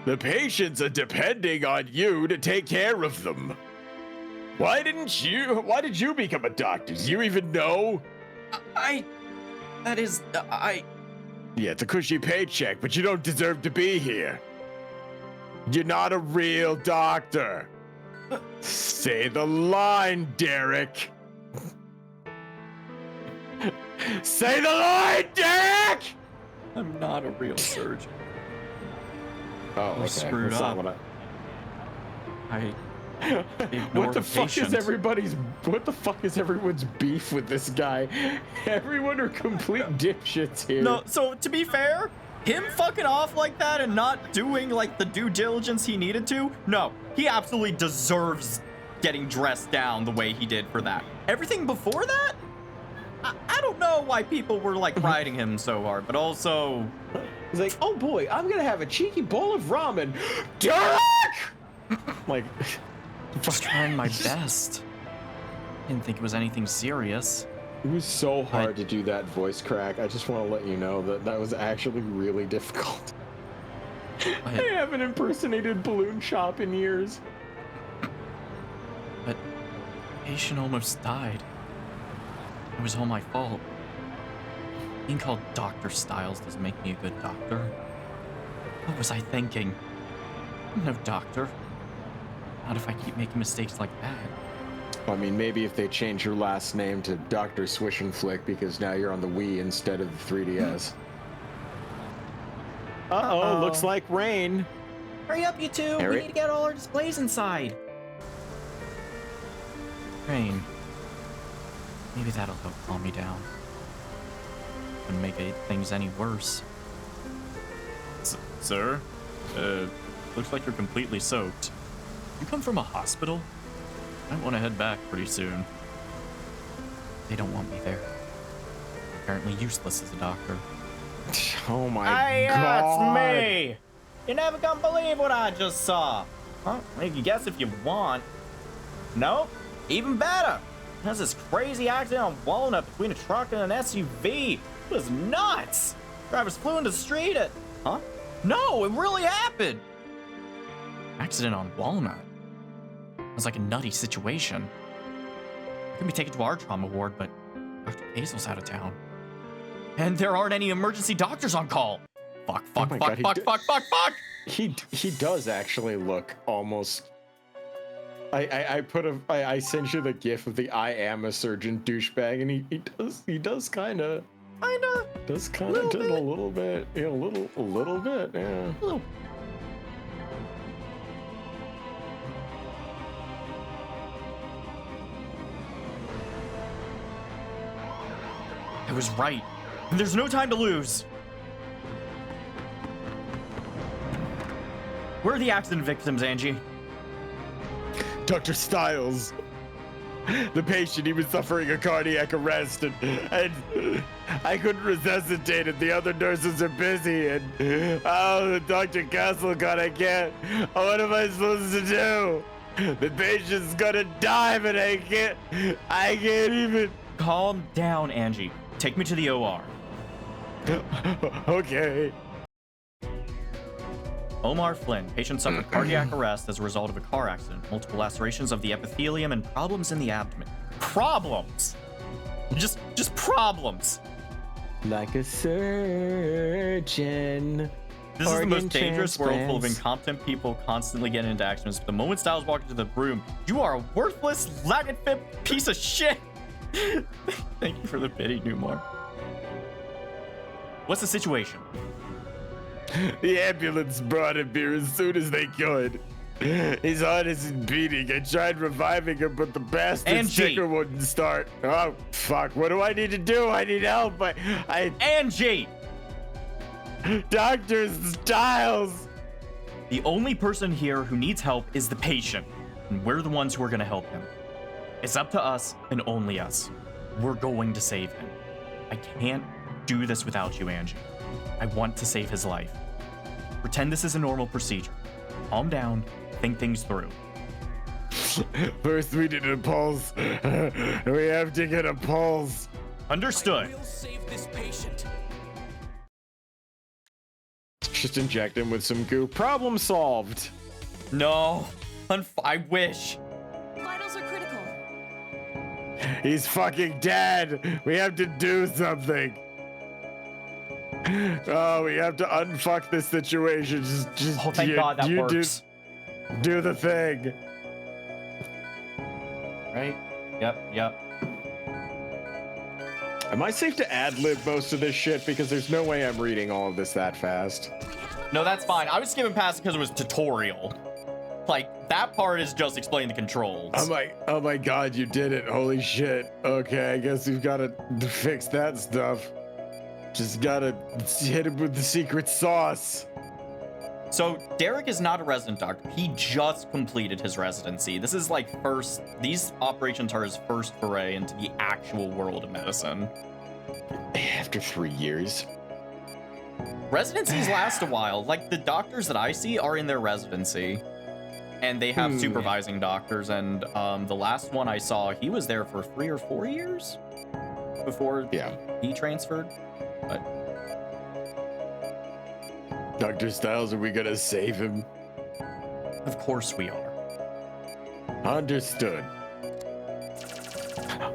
The patients are depending on you to take care of them. Why did you become a doctor? Do you even know? Yeah, it's a cushy paycheck, but you don't deserve to be here. You're not a real doctor. Say the line, Derek. Say the line, Derek! I'm not a real surgeon. Oh, okay. Screwed That's up. not what I What the fuck is everyone's beef with this guy? Everyone are complete dipshits here. No, so to be fair, him fucking off like that and not doing like the due diligence he needed to, no, he absolutely deserves getting dressed down the way he did for that. Everything before that, I don't know why people were like riding him so hard, but also He's like, oh boy, I'm gonna have a cheeky bowl of ramen. Derek! Like, just trying my best. Didn't think it was anything serious. it was so hard to do that voice crack. I just want to let you know that that was actually really difficult. I haven't impersonated Balloon Shop in years. But patient almost died. It was all my fault. Being called Dr. Styles doesn't make me a good doctor. What was I thinking? I'm no doctor. Not if I keep making mistakes like that. I mean, maybe if they change your last name to Dr. Swish and Flick because now you're on the Wii instead of the 3DS. Uh-oh, looks like rain. Hurry up, you two! Harry? We need to get all our displays inside. Rain. Maybe that'll help calm me down. Wouldn't make things any worse. Sir? Looks like you're completely soaked. You come from a hospital? I want to head back pretty soon. They don't want me there. I'm apparently useless as a doctor. Oh my god. It's me! You never gonna believe what I just saw. Huh? You can guess if you want. Nope. Even better. There's this crazy accident on Walnut between a truck and an SUV. It was nuts. Drivers flew into the street at... Huh? No, it really happened. Accident on Walnut. It was like a nutty situation. I could be taken to our trauma ward, but Dr. Hazel's out of town. And there aren't any emergency doctors on call. Fuck. He does actually look almost... I sent you the gif of the I am a surgeon douchebag, and he does kind of a little bit, yeah, a little bit, yeah. I was right. There's no time to lose. Where are the accident victims, Angie? Dr. Styles. The patient, he was suffering a cardiac arrest, and I couldn't resuscitate it. The other nurses are busy, and Dr. Castlecott, I can't. What am I supposed to do? The patient's gonna die, but I can't even. Calm down, Angie. Take me to the OR. Okay. Omar Flynn, patient suffered cardiac arrest as a result of a car accident, multiple lacerations of the epithelium, and problems in the abdomen. Problems! Just problems. Like a surgeon. This is the most dangerous world full of transplants. incompetent people constantly getting into accidents. But the moment Styles walked into the room, you are a worthless, lagging-fit piece of shit. Thank you for the pity, Newmar. What's the situation? The ambulance brought him here as soon as they could. His heart isn't beating. I tried reviving him, but the bastard Angie. sticker wouldn't start. Oh, fuck. What do I need to do? I need help. Angie! Dr. Styles! The only person here who needs help is the patient, and we're the ones who are going to help him. It's up to us and only us. We're going to save him. I can't do this without you, Angie. I want to save his life. Pretend this is a normal procedure. Calm down, think things through. First, we need a pulse. We have to get a pulse. Understood. We'll save this patient. Just inject him with some goo. Problem solved. No, I wish. Vitals are critical. He's fucking dead. We have to do something. Oh, we have to unfuck this situation. Just Oh, thank God that works. Do the thing. Right? Yep. Am I safe to ad-lib most of this shit? Because there's no way I'm reading all of this that fast. No, that's fine. I was skipping past it because it was tutorial. Like, that part is just explaining the controls. Oh my God, you did it. Holy shit. Okay, I guess we've got to fix that stuff. Just gotta hit him with the secret sauce. So, Derek is not a resident doctor. He just completed his residency. This is like these operations are his first foray into the actual world of medicine. After 3 years. Residencies last a while. Like, the doctors that I see are in their residency. And they have supervising doctors. And the last one I saw, he was there for 3 or 4 years before he transferred. But Dr. Styles, are we gonna save him? of course we are. Understood.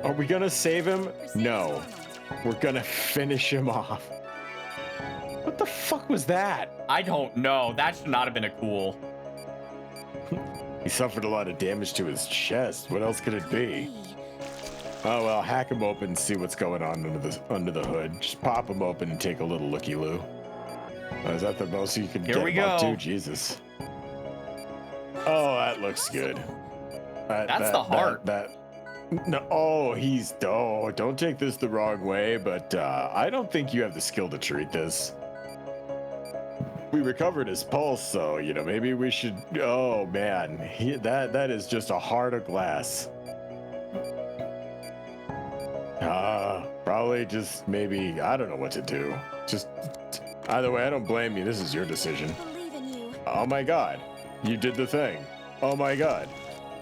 Are we gonna save him? No. We're gonna finish him off. What the fuck was that? I don't know. That should not have been a cool. He suffered a lot of damage to his chest. What else could it be? Oh well, hack him open and see what's going on under the hood. Just pop him open and take a little looky-loo. Is that the most you can Here get we him up go. to? Jesus. Oh, that looks good. That's the heart. No, oh, don't take this the wrong way, but I don't think you have the skill to treat this. We recovered his pulse, so, maybe we should, oh man, that is just a heart of glass. Probably just maybe, I don't know what to do. Just, either way, I don't blame you. This is your decision. Believe in you. Oh my God, you did the thing. Oh my God,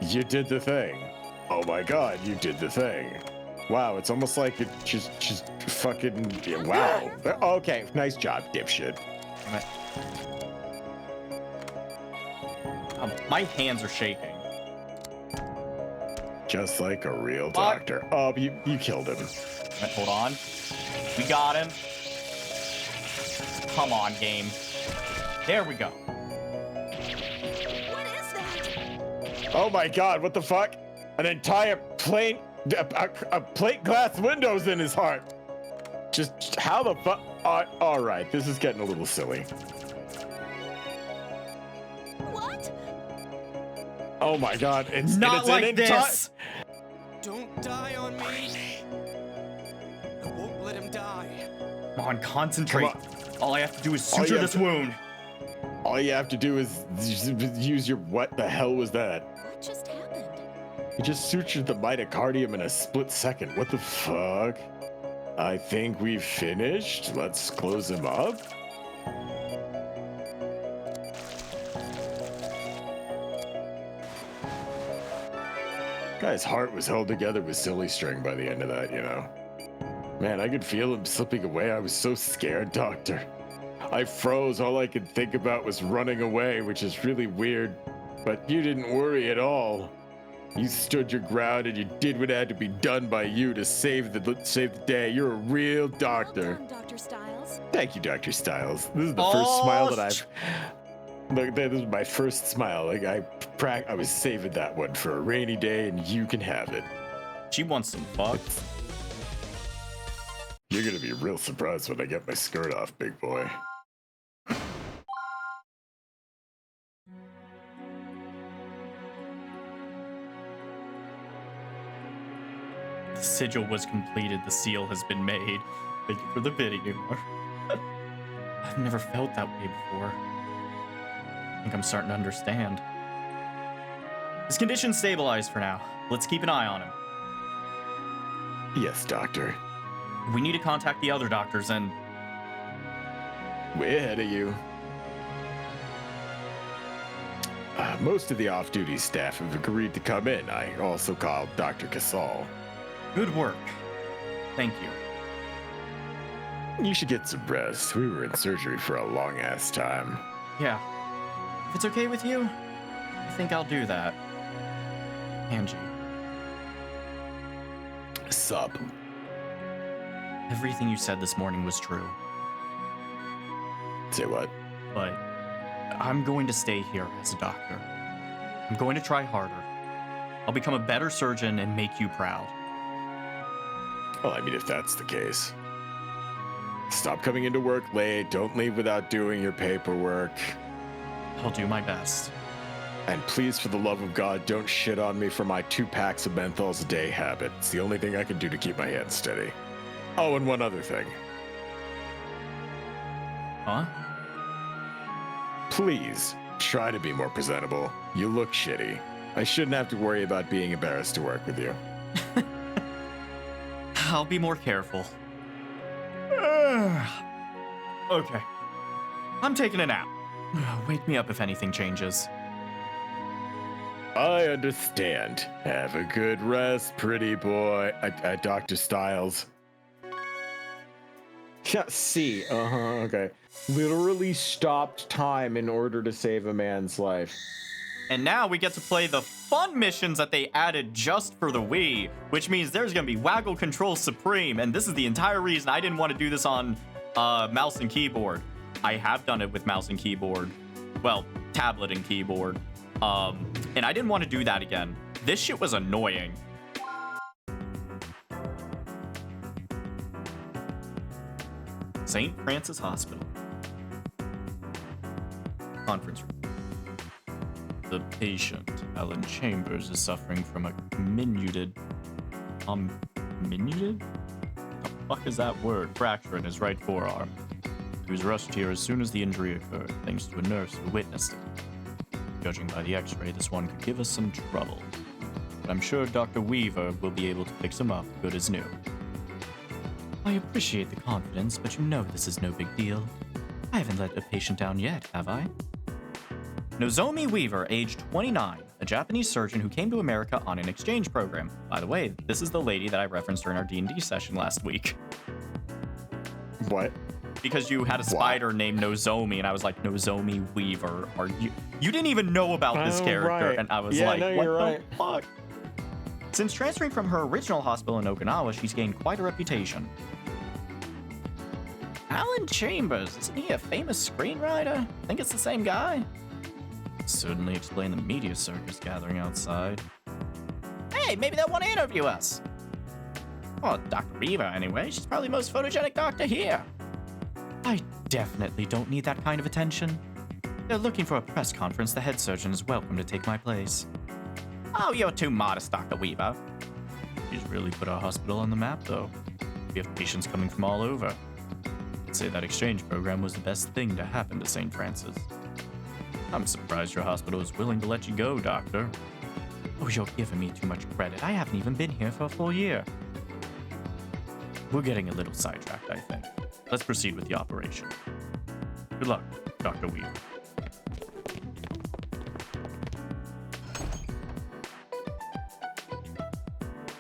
you did the thing. Oh my God, you did the thing. Wow, it's almost like it just fucking, wow. Okay, nice job, dipshit. My hands are shaking. Just like a real doctor. Oh, you killed him. Hold on. We got him. Come on, game. There we go. What is that? Oh my God, what the fuck? An entire plate glass windows in his heart. Just how the fuck? All right, this is getting a little silly. What? Oh my God, it's Not like this. Don't die on me. I won't let him die. Come on, concentrate. Come All I have to do is All you suture have this to- wound. All you have to do is use your, what the hell was that? What just happened? You just sutured the myocardium in a split second. What the fuck? I think we've finished. Let's close him up. Guy's heart was held together with silly string by the end of that, Man, I could feel him slipping away. I was so scared, Doctor. I froze. All I could think about was running away, which is really weird. But you didn't worry at all. You stood your ground and you did what had to be done by you to save the day. You're a real doctor. Well done, Dr. Styles. Thank you, Dr. Styles. This is the first smile that I've. Look, this is my first smile. Like I was saving that one for a rainy day, and you can have it. She wants some fuck. You're gonna be real surprised when I get my skirt off, big boy. The sigil was completed. The seal has been made. Thank you for the video. I've never felt that way before. think I'm starting to understand. His condition's stabilized for now. Let's keep an eye on him. Yes, Doctor. We need to contact the other doctors and... Way ahead of you. Most of the off-duty staff have agreed to come in. I also called Dr. Casal. Good work. Thank you. You should get some rest. We were in surgery for a long-ass time. Yeah. If it's okay with you, I think I'll do that. Angie, Sup? everything you said this morning was true, Say what? but I'm going to stay here as a doctor. I'm going to try harder. I'll become a better surgeon and make you proud. Well, I mean, if that's the case. Stop coming into work late. Don't leave without doing your paperwork. I'll do my best. And please, for the love of God, don't shit on me for my 2 packs of menthols a day habit. It's the only thing I can do to keep my head steady. Oh, and one other thing. Huh? Please, try to be more presentable. You look shitty. I shouldn't have to worry about being embarrassed to work with you. I'll be more careful. Okay. I'm taking a nap. Wake me up if anything changes. I understand. Have a good rest, pretty boy. Dr. Styles. Yeah, see. Okay. Literally stopped time in order to save a man's life. And now we get to play the fun missions that they added just for the Wii, which means there's gonna be Waggle Control Supreme, and this is the entire reason I didn't want to do this on mouse and keyboard. I have done it with mouse and keyboard. Well, tablet and keyboard. And I didn't want to do that again. This shit was annoying. St. Francis Hospital. Conference room. The patient, Alan Chambers, is suffering from a minuted... minuted? What the fuck is that word? Fracture in his right forearm. He was rushed here as soon as the injury occurred, thanks to a nurse who witnessed it. Judging by the x-ray, this one could give us some trouble. But I'm sure Dr. Weaver will be able to fix him up good as new. I appreciate the confidence, but you know this is no big deal. I haven't let a patient down yet, have I? Nozomi Weaver, age 29, a Japanese surgeon who came to America on an exchange program. By the way, this is the lady that I referenced during our D&D session last week. What? Because you had a spider named Nozomi, and I was like, Nozomi Weaver, are you... You didn't even know about this character, right. and I was Yeah, like, no, what you're the right. fuck? Since transferring from her original hospital in Okinawa, she's gained quite a reputation. Alan Chambers, isn't he a famous screenwriter? I think it's the same guy. Certainly explain the media circus gathering outside. Hey, maybe they'll want to interview us. Well, Dr. Weaver, anyway. She's probably the most photogenic doctor here. I definitely don't need that kind of attention. They're looking for a press conference. The head surgeon is welcome to take my place. Oh, you're too modest, Dr. Weaver. She's really put our hospital on the map, though. We have patients coming from all over. I'd say that exchange program was the best thing to happen to St. Francis. I'm surprised your hospital is willing to let you go, Doctor. Oh, you're giving me too much credit. I haven't even been here for a full year. We're getting a little sidetracked, I think. Let's proceed with the operation. Good luck, Dr. Weaver.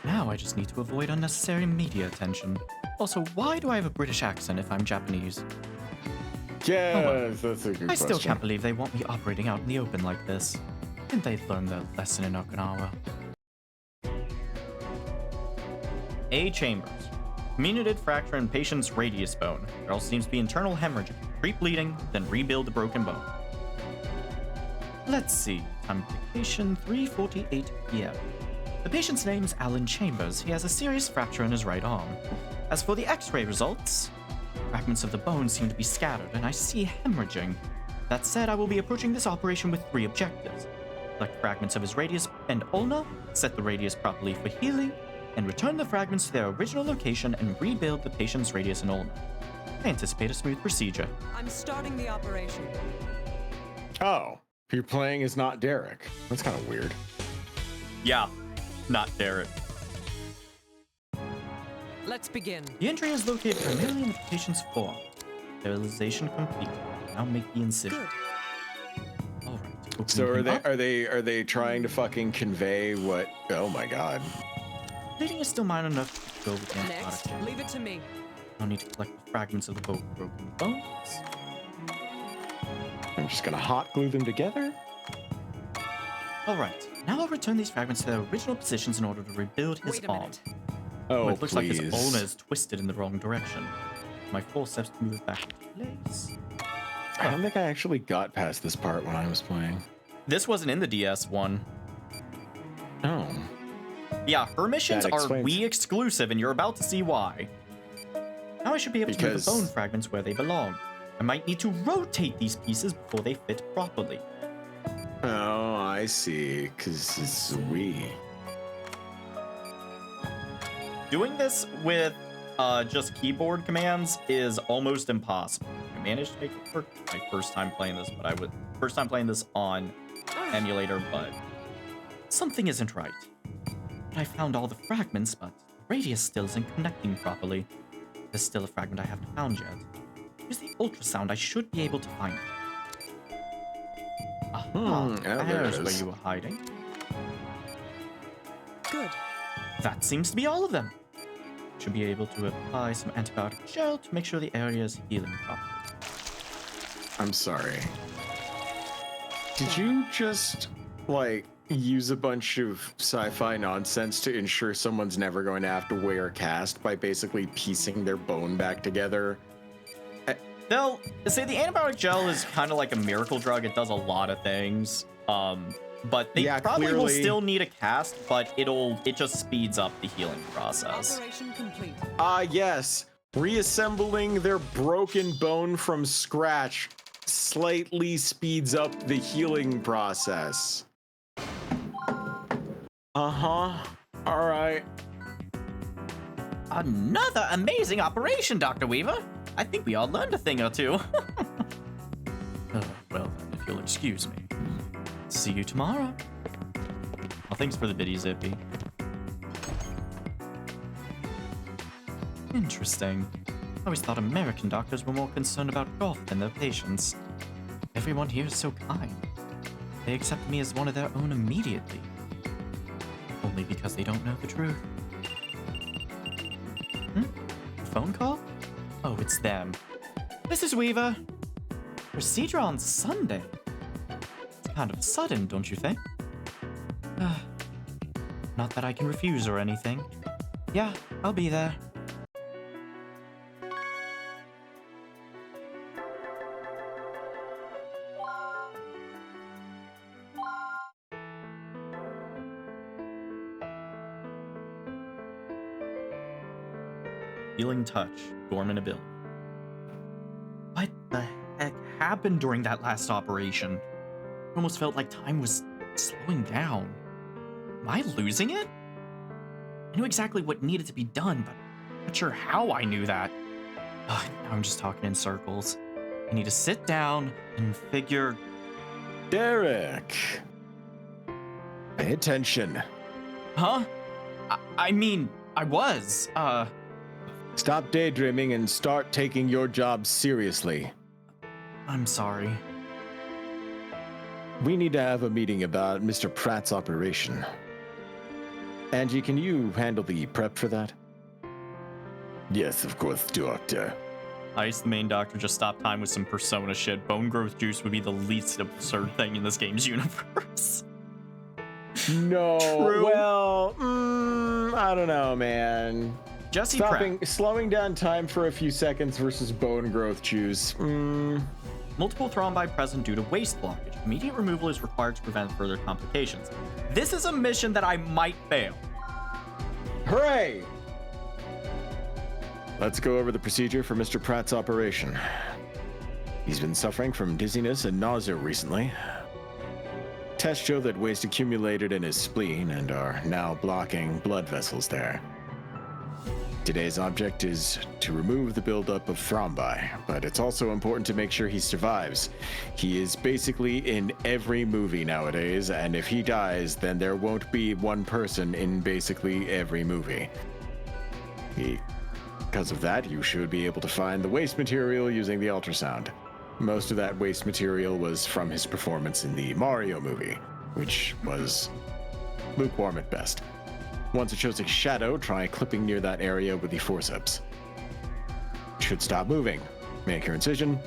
Now I just need to avoid unnecessary media attention. Also, why do I have a British accent if I'm Japanese? Yes, that's a good question. I still can't believe they want me operating out in the open like this. Didn't they learn their lesson in Okinawa? A. Chambers. Comminuted fracture in patient's radius bone. There also seems to be internal hemorrhaging. Treat bleeding, then rebuild the broken bone. Let's see. Time to patient 3:48 p.m. The patient's name is Alan Chambers. He has a serious fracture in his right arm. As for the x-ray results, fragments of the bone seem to be scattered, and I see hemorrhaging. That said, I will be approaching this operation with 3 objectives. Collect fragments of his radius and ulna, set the radius properly for healing, and return the fragments to their original location and rebuild the patient's radius and ulna. I anticipate a smooth procedure. I'm starting the operation. Oh, You're playing as not Derek. That's kind of weird. Yeah, not Derek. Let's begin. The injury is located primarily in the patient's forearm. Sterilization complete. Now make the incision. Good. All right. So opening him up. are they trying to fucking convey what? Oh my god. Bleeding is still minor enough to go with Next, antibiotic. leave it to me. I'll need to collect the fragments of the broken bones. I'm just gonna hot glue them together. All right. Now I'll return these fragments to their original positions in order to rebuild his Wait a arm. minute. Oh, It looks please. like his ulna is twisted in the wrong direction. My forceps to move it back into place. I don't think I actually got past this part when I was playing. This wasn't in the DS one. Oh. Yeah, her missions That are explains. Wii exclusive, and you're about to see why. Now I should be able to move Because- the bone fragments where they belong. I might need to rotate these pieces before they fit properly. Oh, I see. Because it's Wii. Doing this with just keyboard commands is almost impossible. I managed to make it work my first time playing this, first time playing this on emulator, but something isn't right. I found all the fragments, but the radius still isn't connecting properly. There's still a fragment I haven't found yet. Use the ultrasound, I should be able to find it. Aha, there it there's where is. you were hiding. Good. That seems to be all of them. Should be able to apply some antibiotic gel to make sure the area is healing properly. I'm sorry. Did you just, like, use a bunch of sci-fi nonsense to ensure someone's never going to have to wear a cast by basically piecing their bone back together? They'll say the antibiotic gel is kind of like a miracle drug. It does a lot of things. But they Yeah, probably will clearly. still need a cast, but it just speeds up the healing process. Operation complete. Yes. Reassembling their broken bone from scratch slightly speeds up the healing process. Uh-huh. All right. Another amazing operation, Dr. Weaver. I think we all learned a thing or two. Well, then, if you'll excuse me. See you tomorrow. Well, thanks for the biddy, Zippy. Interesting. I always thought American doctors were more concerned about golf than their patients. Everyone here is so kind. They accept me as one of their own immediately. Only because they don't know the truth. A phone call? Oh, it's them. Mrs. Weaver. Procedure on Sunday. It's kind of sudden, don't you think? Not that I can refuse or anything. Yeah, I'll be there. Healing touch, dormant ability. What the heck happened during that last operation? It almost felt like time was slowing down. Am I losing it? I knew exactly what needed to be done, but I'm not sure how I knew that. Now I'm just talking in circles. I need to sit down and figure. Derek. Pay attention. Huh? I mean, I was. Stop daydreaming and start taking your job seriously. I'm sorry. We need to have a meeting about Mr. Pratt's operation. Angie, can you handle the prep for that? Yes, of course, Doctor. Ice, the main doctor, just stopped time with some Persona shit. Bone growth juice would be the least absurd thing in this game's universe. No. True. Well, I don't know, man. Jesse Pratt. Slowing down time for a few seconds versus bone growth juice. Multiple thrombi present due to waste blockage. Immediate removal is required to prevent further complications. This is a mission that I might fail. Hooray! Let's go over the procedure for Mr. Pratt's operation. He's been suffering from dizziness and nausea recently. Tests show that waste accumulated in his spleen and are now blocking blood vessels there. Today's object is to remove the buildup of thrombi, but it's also important to make sure he survives. He is basically in every movie nowadays, and if he dies, then there won't be one person in basically every movie. Because of that, you should be able to find the waste material using the ultrasound. Most of that waste material was from his performance in the Mario movie, which was lukewarm at best. Once it shows a shadow, try clipping near that area with the forceps. Should stop moving. Make your incision,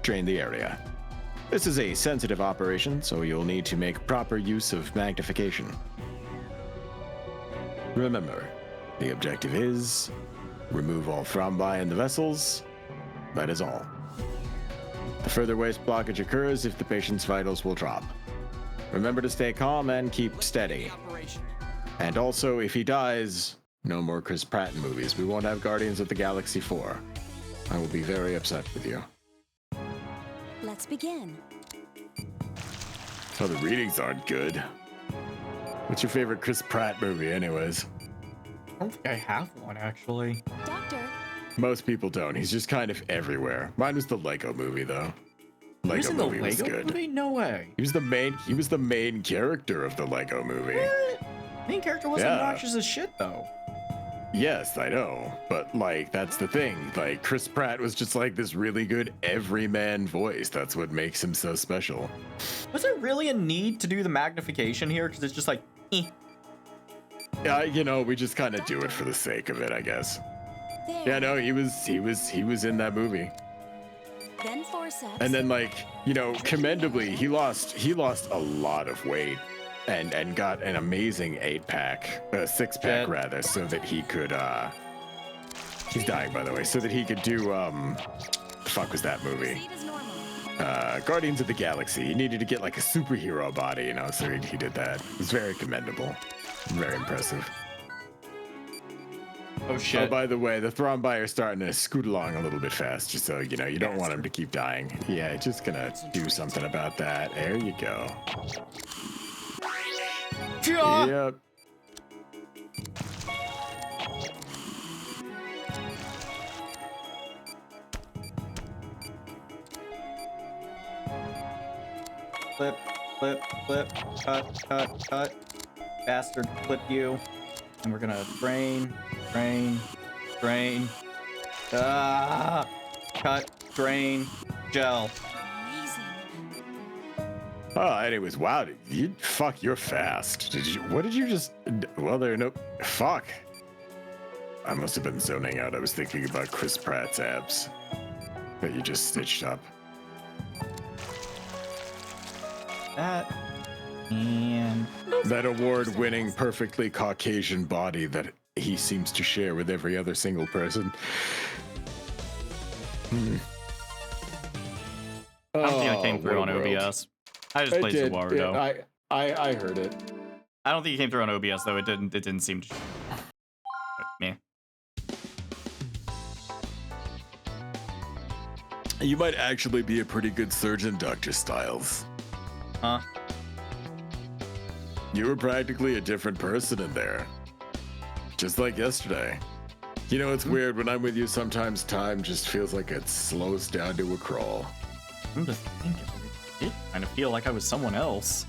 drain the area. This is a sensitive operation, so you'll need to make proper use of magnification. Remember, the objective is remove all thrombi in the vessels. That is all. The further waste blockage occurs if the patient's vitals will drop. Remember to stay calm and keep steady. Operation. And also, if he dies, no more Chris Pratt movies. We won't have Guardians of the Galaxy 4. I will be very upset with you. Let's begin. Oh, the readings aren't good. What's your favorite Chris Pratt movie, anyways? I don't think I have one, actually. Doctor, Most people don't. He's just kind of everywhere. Mine was the Lego movie, though. He was Lego in the movie was Lego good. movie? No way. He was the main character of the Lego movie. What? Main character wasn't Yeah. obnoxious as shit, though. Yes, I know. But, like, that's the thing. Like, Chris Pratt was just, like, this really good everyman voice. That's what makes him so special. Was there really a need to do the magnification here? Because it's just like, eh. Yeah, you know, we just kind of do it for the sake of it, I guess. there. Yeah, no, he was in that movie. Then forceps. And then, like, you know, commendably, he lost a lot of weight and got an amazing 6-pack Shit. rather, so that he could he's dying, by the way, so that he could do the fuck was that movie? Proceed as normal. Guardians of the Galaxy. He needed to get like a superhero body, you know, so he did that. It was very commendable. Very impressive. Oh, shit. Oh, by the way, the thrombi are starting to scoot along a little bit fast, just so you know, you don't want him to keep dying. Yeah, just gonna do something about that. There you go. Yeah. Yep. Clip, clip, clip, cut. Bastard, clip you. And we're gonna drain. Ah! Cut, drain, gel. Amazing. Oh, anyways, wow, you're fast. What did you just, well, there, no, fuck. I must have been zoning out. I was thinking about Chris Pratt's abs that you just stitched up. That. And. That award-winning, perfectly Caucasian body that he seems to share with every other single person. I don't think it came through on what a world. OBS. I just played Warudo. I heard it. I don't think it came through on OBS though. It didn't seem to. Meh. You might actually be a pretty good surgeon, Dr. Styles. Huh? You were practically a different person in there. Just like yesterday. You know, it's weird. When I'm with you, sometimes time just feels like it slows down to a crawl. I'm just thinking. It kind of feel like I was someone else.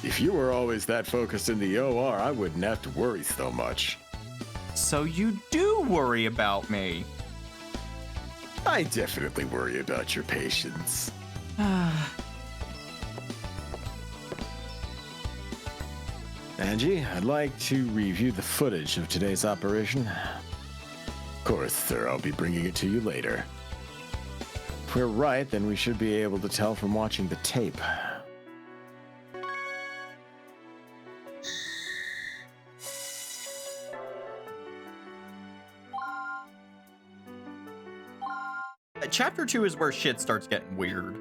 If you were always that focused in the OR, I wouldn't have to worry so much. So you do worry about me. I definitely worry about your patients. Angie, I'd like to review the footage of today's operation. Of course, sir, I'll be bringing it to you later. If we're right, then we should be able to tell from watching the tape. Chapter 2 is where shit starts getting weird.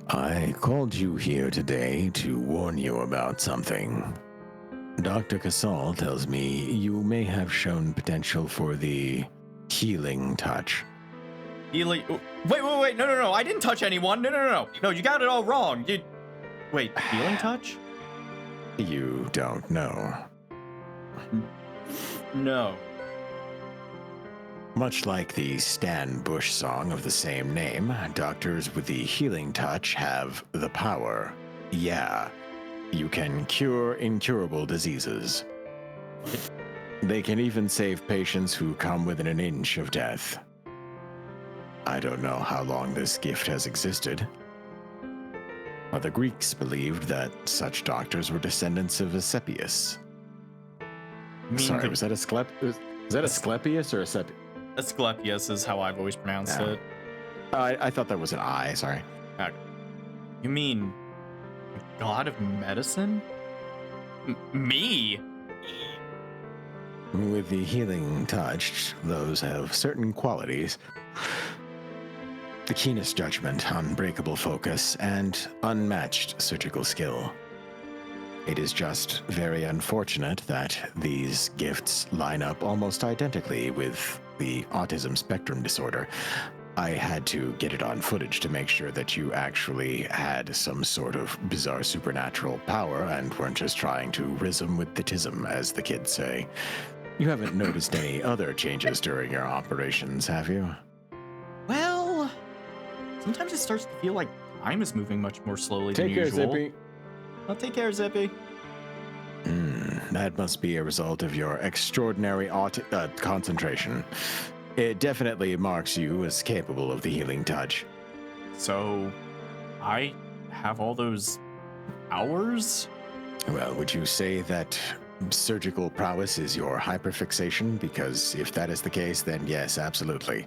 I called you here today to warn you about something. Dr. Casal tells me you may have shown potential for the healing touch. Wait, no, I didn't touch anyone. No, you got it all wrong. Wait, healing touch? You don't know. No. Much like the Stan Bush song of the same name, doctors with the healing touch have the power. Yeah, you can cure incurable diseases. They can even save patients who come within an inch of death. I don't know how long this gift has existed. But the Greeks believed that such doctors were descendants of Asclepius. Sorry, was that Asclepius or Asclepius? Asclepius is how I've always pronounced Yeah. it. I thought that was an I, sorry. You mean god of medicine? Me? With the healing touch, those have certain qualities. The keenest judgment, unbreakable focus, and unmatched surgical skill. It is just very unfortunate that these gifts line up almost identically with the autism spectrum disorder. I had to get it on footage to make sure that you actually had some sort of bizarre supernatural power and weren't just trying to rism with the tism, as the kids say. You haven't noticed any other changes during your operations, have you? Well, sometimes it starts to feel like time is moving much more slowly than Take care, usual. Zippy. Well, take care, Zippy. That must be a result of your extraordinary concentration. It definitely marks you as capable of the healing touch. So, I have all those hours? Well, would you say that surgical prowess is your hyperfixation? Because if that is the case, then yes, absolutely.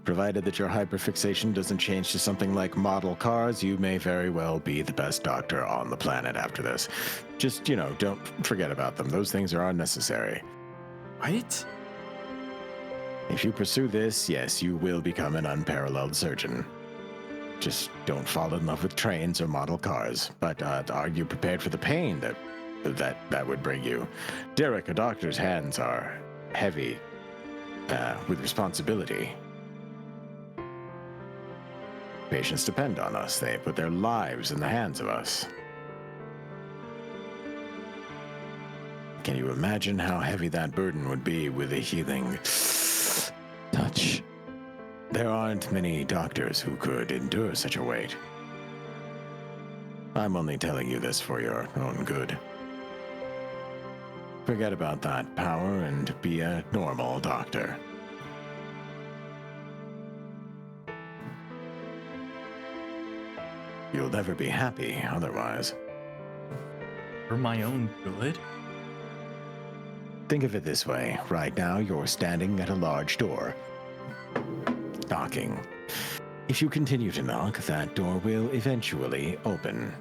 Provided that your hyperfixation doesn't change to something like model cars, you may very well be the best doctor on the planet after this. Just, don't forget about them. Those things are unnecessary. What? If you pursue this, yes, you will become an unparalleled surgeon. Just don't fall in love with trains or model cars. But are you prepared for the pain that would bring you? Derek, a doctor's hands are heavy with responsibility. Patients depend on us. They put their lives in the hands of us. Can you imagine how heavy that burden would be with a healing touch? There aren't many doctors who could endure such a weight. I'm only telling you this for your own good. Forget about that power and be a normal doctor. You'll never be happy otherwise. For my own good? Think of it this way. Right now, you're standing at a large door, knocking. If you continue to knock, that door will eventually open.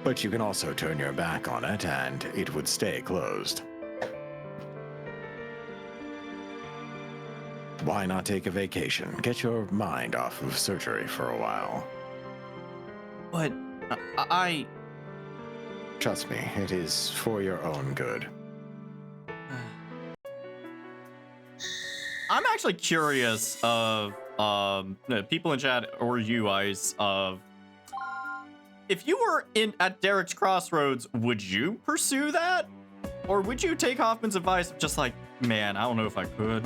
But you can also turn your back on it, and it would stay closed. Why not take a vacation? Get your mind off of surgery for a while. But I... Trust me, it is for your own good. I'm actually curious of people in chat or you guys of if you were at Derek's crossroads, would you pursue that? Or would you take Hoffman's advice of just like, man, I don't know if I could?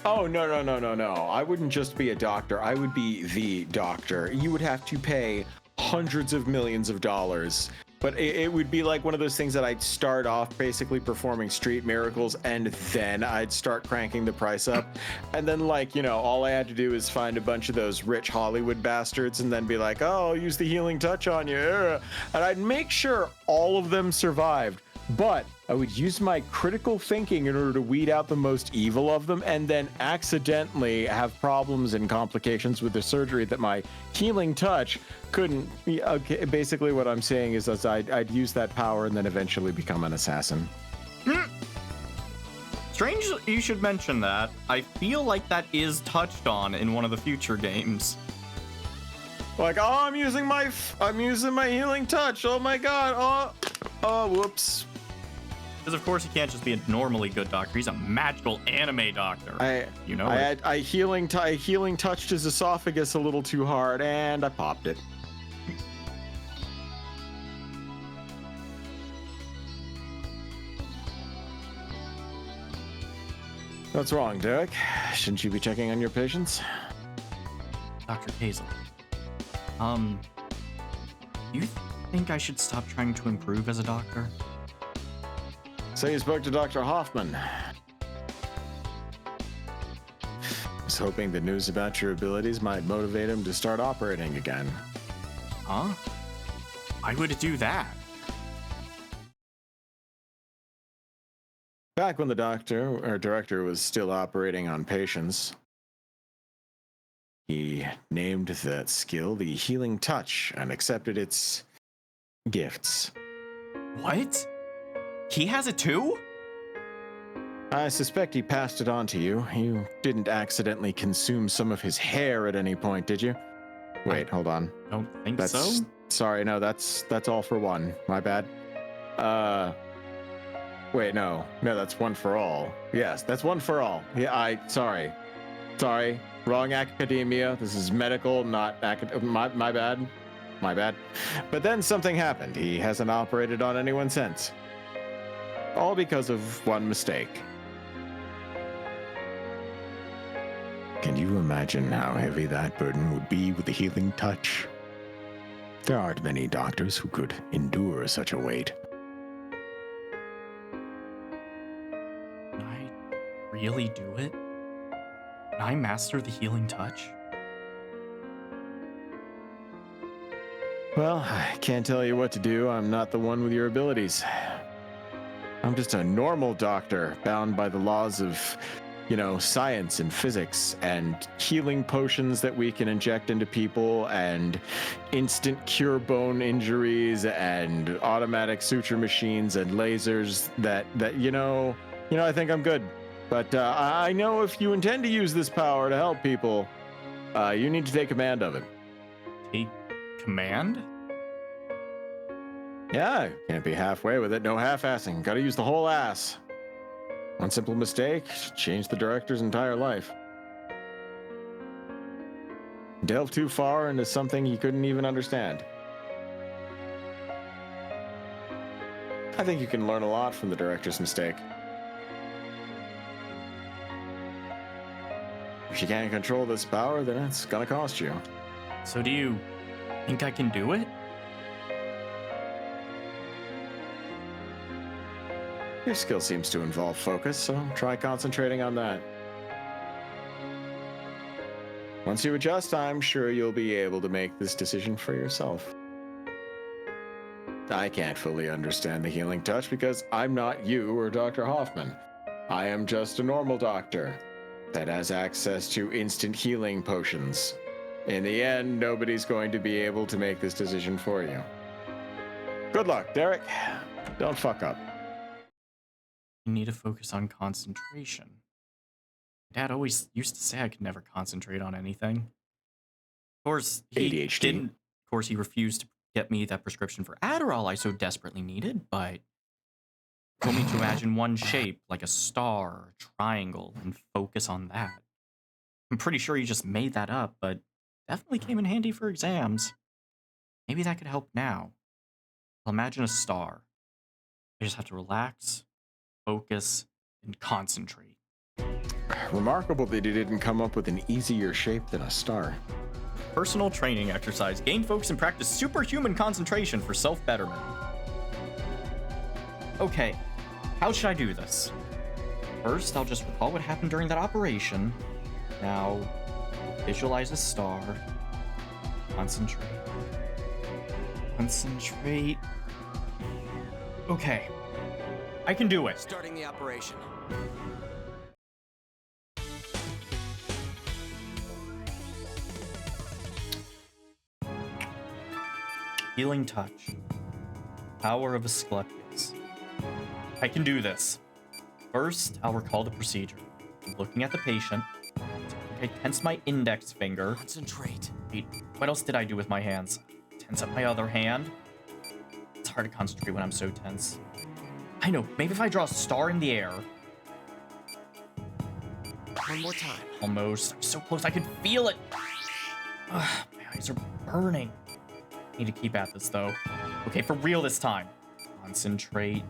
Oh, no. I wouldn't just be a doctor. I would be the doctor. You would have to pay hundreds of millions of dollars. But it would be like one of those things that I'd start off basically performing street miracles and then I'd start cranking the price up. And then all I had to do is find a bunch of those rich Hollywood bastards and then be like, oh, I'll use the healing touch on you. And I'd make sure all of them survived. But I would use my critical thinking in order to weed out the most evil of them and then accidentally have problems and complications with the surgery that my healing touch couldn't. Okay, basically what I'm saying is that I'd use that power and then eventually become an assassin. Strange you should mention that. I feel like that is touched on in one of the future games. Like, oh, I'm using my healing touch. Oh my god. Oh, whoops. Because of course he can't just be a normally good doctor. He's a magical anime doctor. I healing touched his esophagus a little too hard and I popped it. What's wrong, Derek? Shouldn't you be checking on your patients? Dr. Hazel. You think I should stop trying to improve as a doctor? So you spoke to Dr. Hoffman. Was hoping the news about your abilities might motivate him to start operating again. Huh? Why would it do that? Back when the doctor or director was still operating on patients, he named that skill the Healing Touch and accepted its gifts. What? He has it too? I suspect he passed it on to you. You didn't accidentally consume some of his hair at any point, did you? Wait, hold on. Don't think That's so. sorry, no, that's all for one. My bad. Wait, no, that's one for all. Yes, that's one for all. Yeah, sorry, wrong academia. This is medical, not my bad. But then something happened. He hasn't operated on anyone since. All because of one mistake. Can you imagine how heavy that burden would be with the Healing Touch? There aren't many doctors who could endure such a weight. Can I really do it? Can I master the Healing Touch? Well, I can't tell you what to do. I'm not the one with your abilities. I'm just a normal doctor, bound by the laws of, science and physics and healing potions that we can inject into people and instant cure bone injuries and automatic suture machines and lasers that I think I'm good. But I know if you intend to use this power to help people, you need to take command of it. Take command? Yeah, can't be halfway with it. No half-assing. Gotta use the whole ass. One simple mistake changed the director's entire life. Delve too far into something he couldn't even understand. I think you can learn a lot from the director's mistake. If you can't control this power, then it's gonna cost you. So do you think I can do it? Your skill seems to involve focus, so try concentrating on that. Once you adjust, I'm sure you'll be able to make this decision for yourself. I can't fully understand the Healing Touch because I'm not you or Dr. Hoffman. I am just a normal doctor that has access to instant healing potions. In the end, nobody's going to be able to make this decision for you. Good luck, Derek. Don't fuck up. You need to focus on concentration. Dad always used to say I could never concentrate on anything. Of course, he ADHD. didn't. Of course, he refused to get me that prescription for Adderall I so desperately needed, but told me to imagine one shape, like a star or a triangle, and focus on that. I'm pretty sure he just made that up, but definitely came in handy for exams. Maybe that could help now. I'll imagine a star. I just have to relax, focus, and concentrate. Remarkable that he didn't come up with an easier shape than a star. Personal training exercise. Gain focus and practice superhuman concentration for self-betterment. Okay, how should I do this? First, I'll just recall what happened during that operation. Now, visualize a star. Concentrate. Concentrate. Okay, I can do it. Starting the operation. Healing Touch. Power of Asclepius. I can do this. First, I'll recall the procedure. Looking at the patient, I tense my index finger. Concentrate. Wait, what else did I do with my hands? Tense up my other hand. It's hard to concentrate when I'm so tense. I know, maybe if I draw a star in the air. One more time. Almost. I'm so close, I can feel it. Ugh, my eyes are burning. Need to keep at this, though. Okay, for real this time. Concentrate.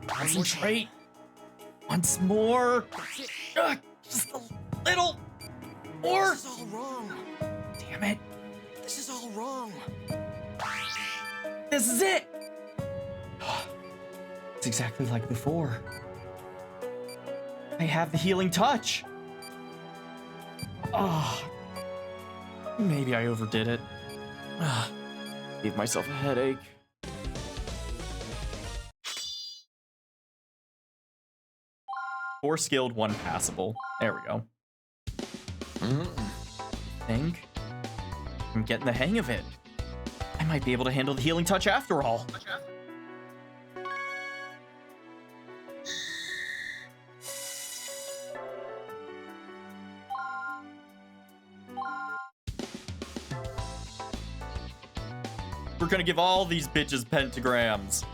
Concentrate. Once more. That's it. Just a little more. This is all wrong. Damn it. This is all wrong. This is it. It's exactly like before. I have the healing touch. Oh, maybe I overdid it. Gave myself a headache. Four skilled, one passable. There we go. Think I'm getting the hang of it. I might be able to handle the healing touch after all. We're gonna give all these bitches pentagrams.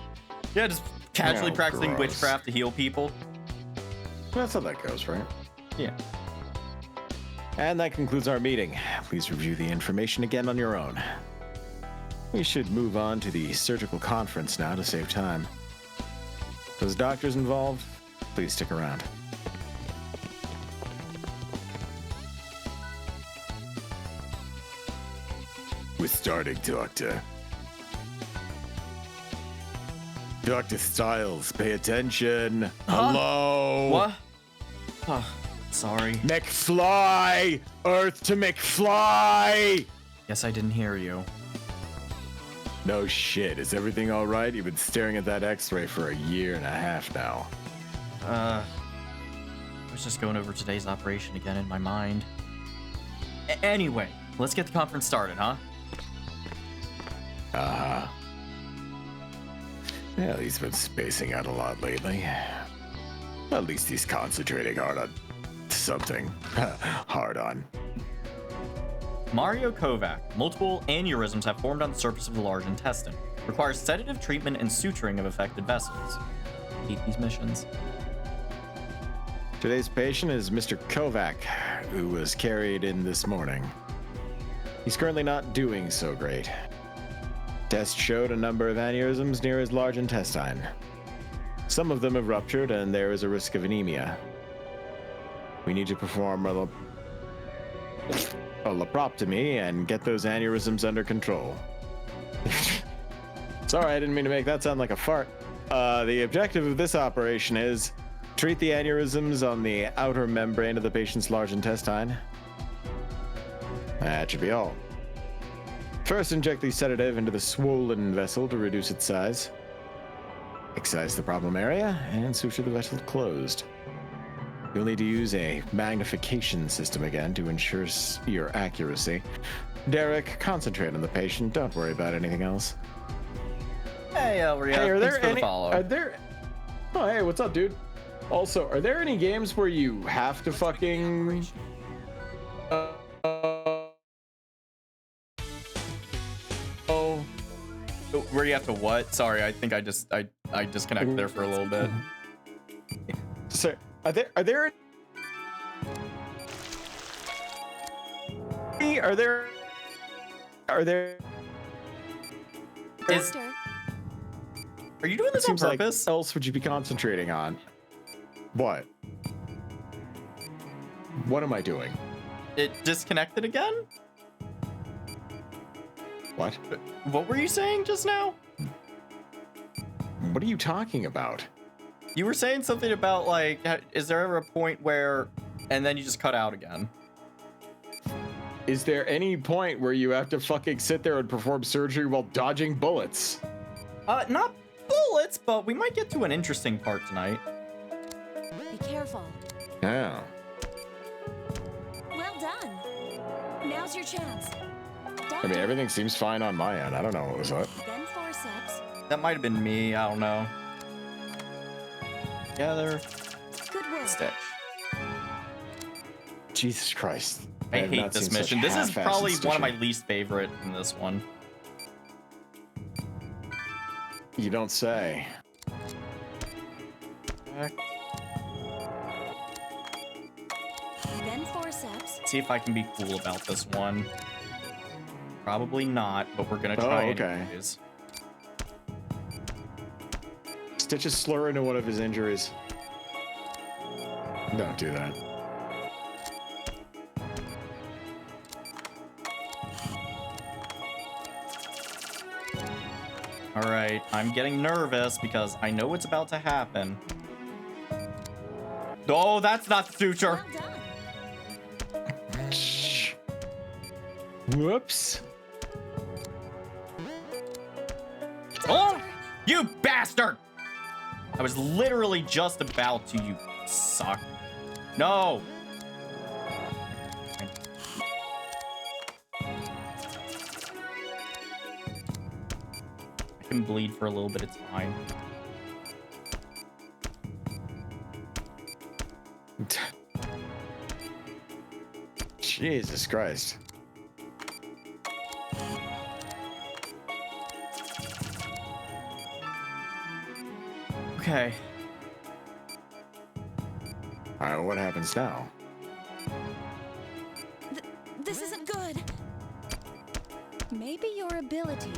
Yeah, just casually Oh, practicing gross. witchcraft to heal people. That's how that goes, right? Yeah. And that concludes our meeting. Please review the information again on your own. We should move on to the surgical conference now to save time. Those doctors involved, please stick around. We're starting, Doctor. Dr. Styles, pay attention. Hello? What? Oh, sorry. McFly! Earth to McFly! Guess I didn't hear you. No shit. Is everything all right? You've been staring at that x-ray for a year and a half now. I was just going over today's operation again in my mind. Anyway, let's get the conference started, huh? Uh-huh. Well, he's been spacing out a lot lately. At least he's concentrating hard on something. Hard on. Mario Kovac. Multiple aneurysms have formed on the surface of the large intestine. Requires sedative treatment and suturing of affected vessels. Hate these missions. Today's patient is Mr. Kovac, who was carried in this morning. He's currently not doing so great. Tests showed a number of aneurysms near his large intestine. Some of them have ruptured, and there is a risk of anemia. We need to perform a laparotomy and get those aneurysms under control. Sorry, I didn't mean to make that sound like a fart. The objective of this operation is treat the aneurysms on the outer membrane of the patient's large intestine. That should be all. First, inject the sedative into the swollen vessel to reduce its size. Excise the problem area and suture the vessel closed. You'll need to use a magnification system again to ensure your accuracy. Derek, concentrate on the patient. Don't worry about anything else. Hey, Elria. Hey, are Thanks there for any? the follow. Are there? Oh, hey, what's up, dude? Also, are there any games where you have to fucking? Oh, Where you have to what? Sorry, I think I disconnected there for a little bit. sir, are there? Are there? Doctor, Are you doing this on Seems like purpose? else would you be concentrating on? What? What am I doing? It disconnected again? What? What were you saying just now? What are you talking about? You were saying something about like, is there ever a point where, and then you just cut out again? Is there any point where you have to fucking sit there and perform surgery while dodging bullets? Not bullets, but we might get to an interesting part tonight. be careful. Oh. Well done. Now's your chance. I mean, everything seems fine on my end. I don't know what was up. Then forceps. That might have been me, I don't know. Together, Good work. stitch. Jesus Christ. I have hate not this seen such mission. This is half-assed probably one of my stitching. least favorite in this one. You don't say. Then forceps. See if I can be cool about this one. Probably not, but we're gonna Oh, try okay. anyways. Stitch a slur into one of his injuries. Don't do that. All right, I'm getting nervous because I know what's about to happen. Oh, that's not the future. Well done. Shh. Whoops. Oh, you bastard! I was literally just about to, you suck. No! I can bleed for a little bit, it's fine. Jesus Christ. Okay. All right, what happens now? This isn't good. Maybe your ability.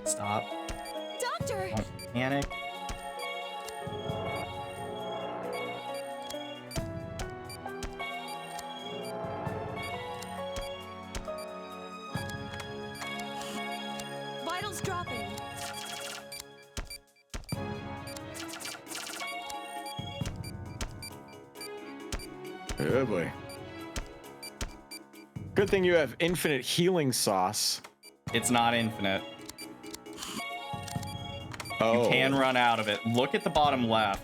Stop. Doctor! Don't panic. Vitals dropping. Oh boy. Good thing you have infinite healing sauce. It's not infinite. Oh. You can run out of it. Look at the bottom left.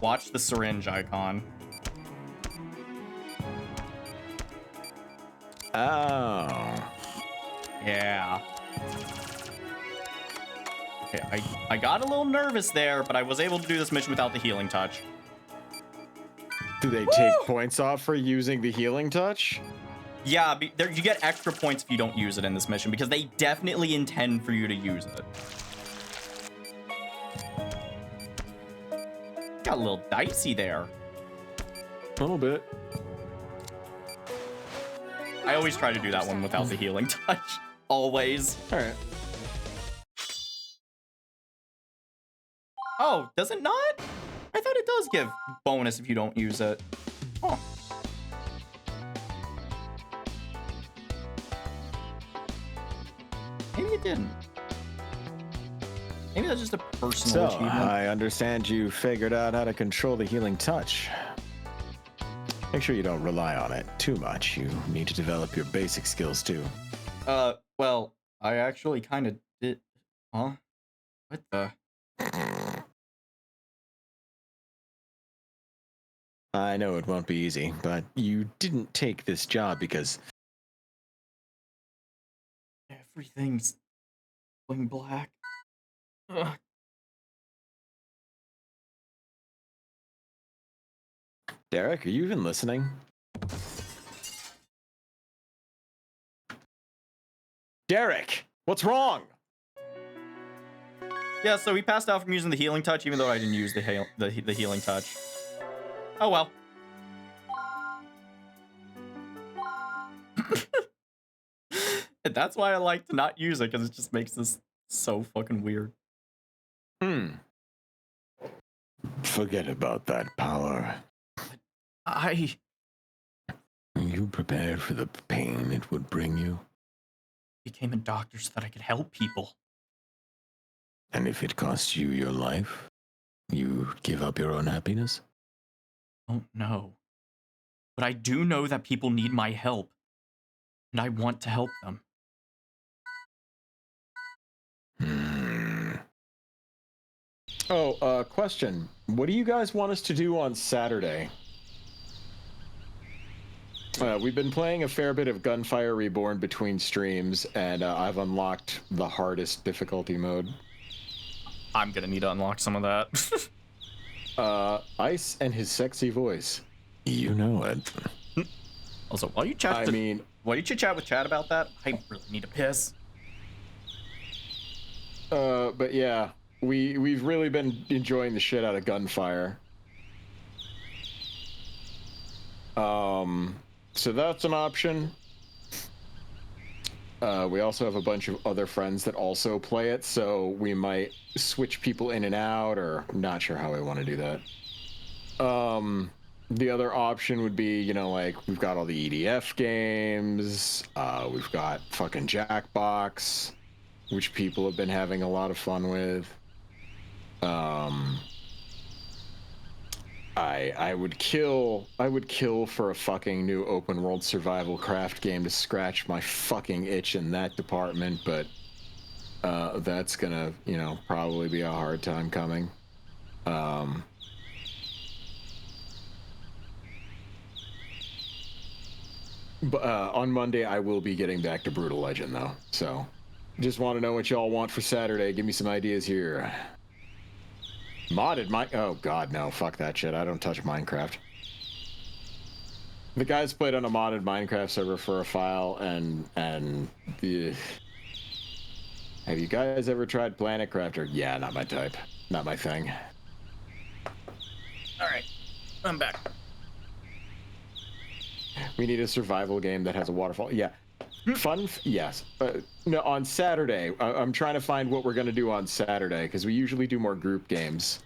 Watch the syringe icon. Oh. Yeah. Okay, I got a little nervous there, but I was able to do this mission without the healing touch. Do they take points off for using the healing touch? Yeah, you get extra points if you don't use it in this mission, because they definitely intend for you to use it. Got a little dicey there. A little bit. I always try to do that one without the healing touch. Always. All right. Oh, does it not? I thought it does give bonus if you don't use it. Oh. Maybe it didn't. Maybe that's just a personal So, achievement. I understand you figured out how to control the healing touch. Make sure you don't rely on it too much. You need to develop your basic skills too. Well, I actually kind of did. Huh? What the? I know it won't be easy, but you didn't take this job because Everything's going black. Ugh. Derek, are you even listening? Derek, what's wrong? Yeah, so he passed out from using the healing touch, even though I didn't use the healing touch. Oh well. And that's why I like to not use it, because it just makes this so fucking weird. Forget about that power. I You prepared for the pain it would bring you, became a doctor so that I could help people. and if it costs you your life, you give up your own happiness? I don't know. But I do know that people need my help. And I want to help them. Oh, question. What do you guys want us to do on Saturday? We've been playing a fair bit of Gunfire Reborn between streams, and I've unlocked the hardest difficulty mode. I'm gonna need to unlock some of that. Ice and his sexy voice. You know it. Also, while you chat, while you chit-chat with Chad about that, I really need to piss. But yeah, we've really been enjoying the shit out of Gunfire. So that's an option. We also have a bunch of other friends that also play it, so we might switch people in and out, or I'm not sure how we want to do that. The other option would be, you know, like, we've got all the EDF games, we've got fucking Jackbox, which people have been having a lot of fun with. I would kill for a fucking new open world survival craft game to scratch my fucking itch in that department, but that's gonna, you know, probably be a hard time coming. But on Monday I will be getting back to Brutal Legend though, so just want to know what y'all want for Saturday. Give me some ideas here. Modded oh god, no, fuck that shit. I don't touch Minecraft. The guys played on a modded Minecraft server for a file, and have you guys ever tried Planet Crafter? Yeah, not my type. Not my thing. Alright, I'm back. We need a survival game that has a waterfall. Yeah. Fun? Yes. No, on Saturday. I'm trying to find what we're going to do on Saturday, because we usually do more group games.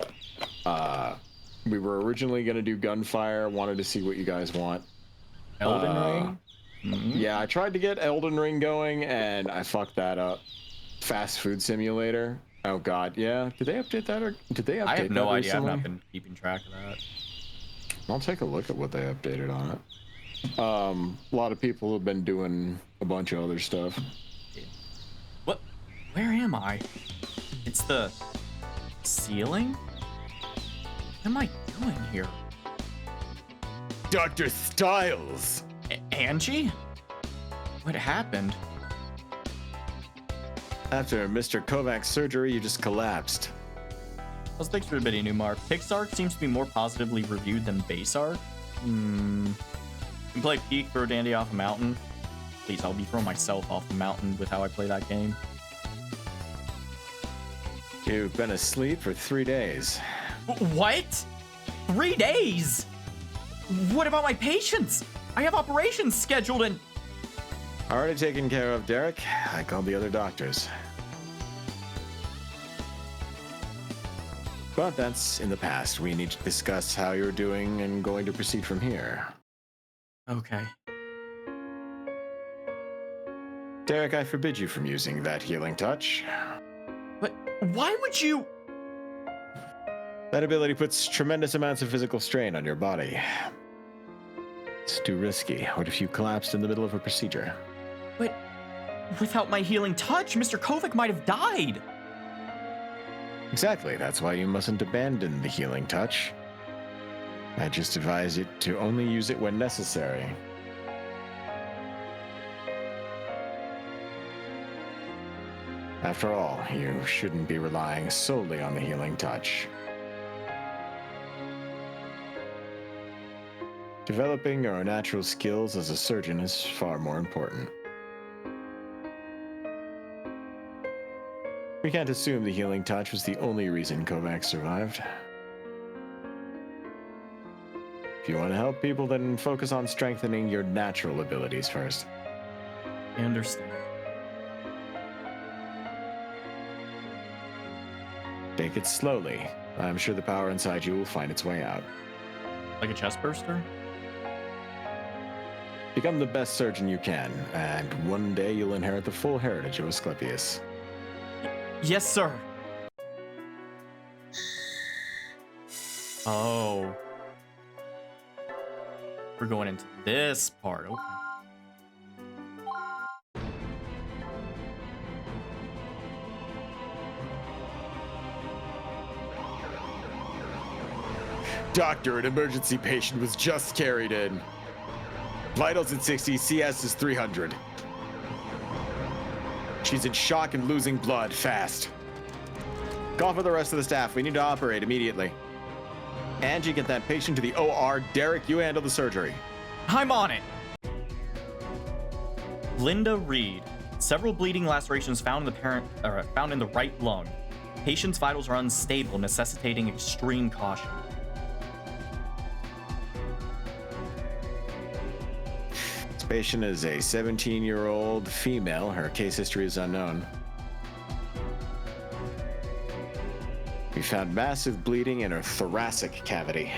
We were originally going to do Gunfire. Wanted to see what you guys want. Elden Ring? Mm-hmm. Yeah, I tried to get Elden Ring going, and I fucked that up. Fast Food Simulator. Oh, God, yeah. Did they update that, or did they update that? I have no idea. Recently? I've not been keeping track of that. I'll take a look at what they updated on it. A lot of people have been doing a bunch of other stuff. What? Where am I? It's the ceiling? What am I doing here? Dr. Styles! Angie? What happened? After Mr. Kovac's surgery, you just collapsed. Let's thanks for the video, Newmark. Pixark seems to be more positively reviewed than Baseark. You can play Peak, throw Dandy off a mountain. Please, I'll be throwing myself off the mountain with how I play that game. You've been asleep for 3 days. What? 3 days? What about my patients? I have operations scheduled and... Already taken care of, Derek. I called the other doctors. But that's in the past. We need to discuss how you're doing and going to proceed from here. Okay. Derek, I forbid you from using that healing touch. But why would you... That ability puts tremendous amounts of physical strain on your body. It's too risky. What if you collapsed in the middle of a procedure? But without my healing touch, Mr. Kovac might have died. Exactly. That's why you mustn't abandon the healing touch. I just advise you to only use it when necessary. After all, you shouldn't be relying solely on the healing touch. Developing your natural skills as a surgeon is far more important. We can't assume the healing touch was the only reason Kovac survived. If you want to help people, then focus on strengthening your natural abilities first. I understand. Take it slowly. I'm sure the power inside you will find its way out. Like a chest burster? Become the best surgeon you can, and one day you'll inherit the full heritage of Asclepius. Yes, sir. Oh. We're going into this part, okay. Doctor, an emergency patient was just carried in. Vitals at 60, CS is 300. She's in shock and losing blood fast. Call for the rest of the staff. We need to operate immediately. Angie, get that patient to the OR. Derek, you handle the surgery. I'm on it. Linda Reed. Several bleeding lacerations found in the right lung. Patient's vitals are unstable, necessitating extreme caution. Patient is a 17-year-old female. Her case history is unknown. We found massive bleeding in her thoracic cavity.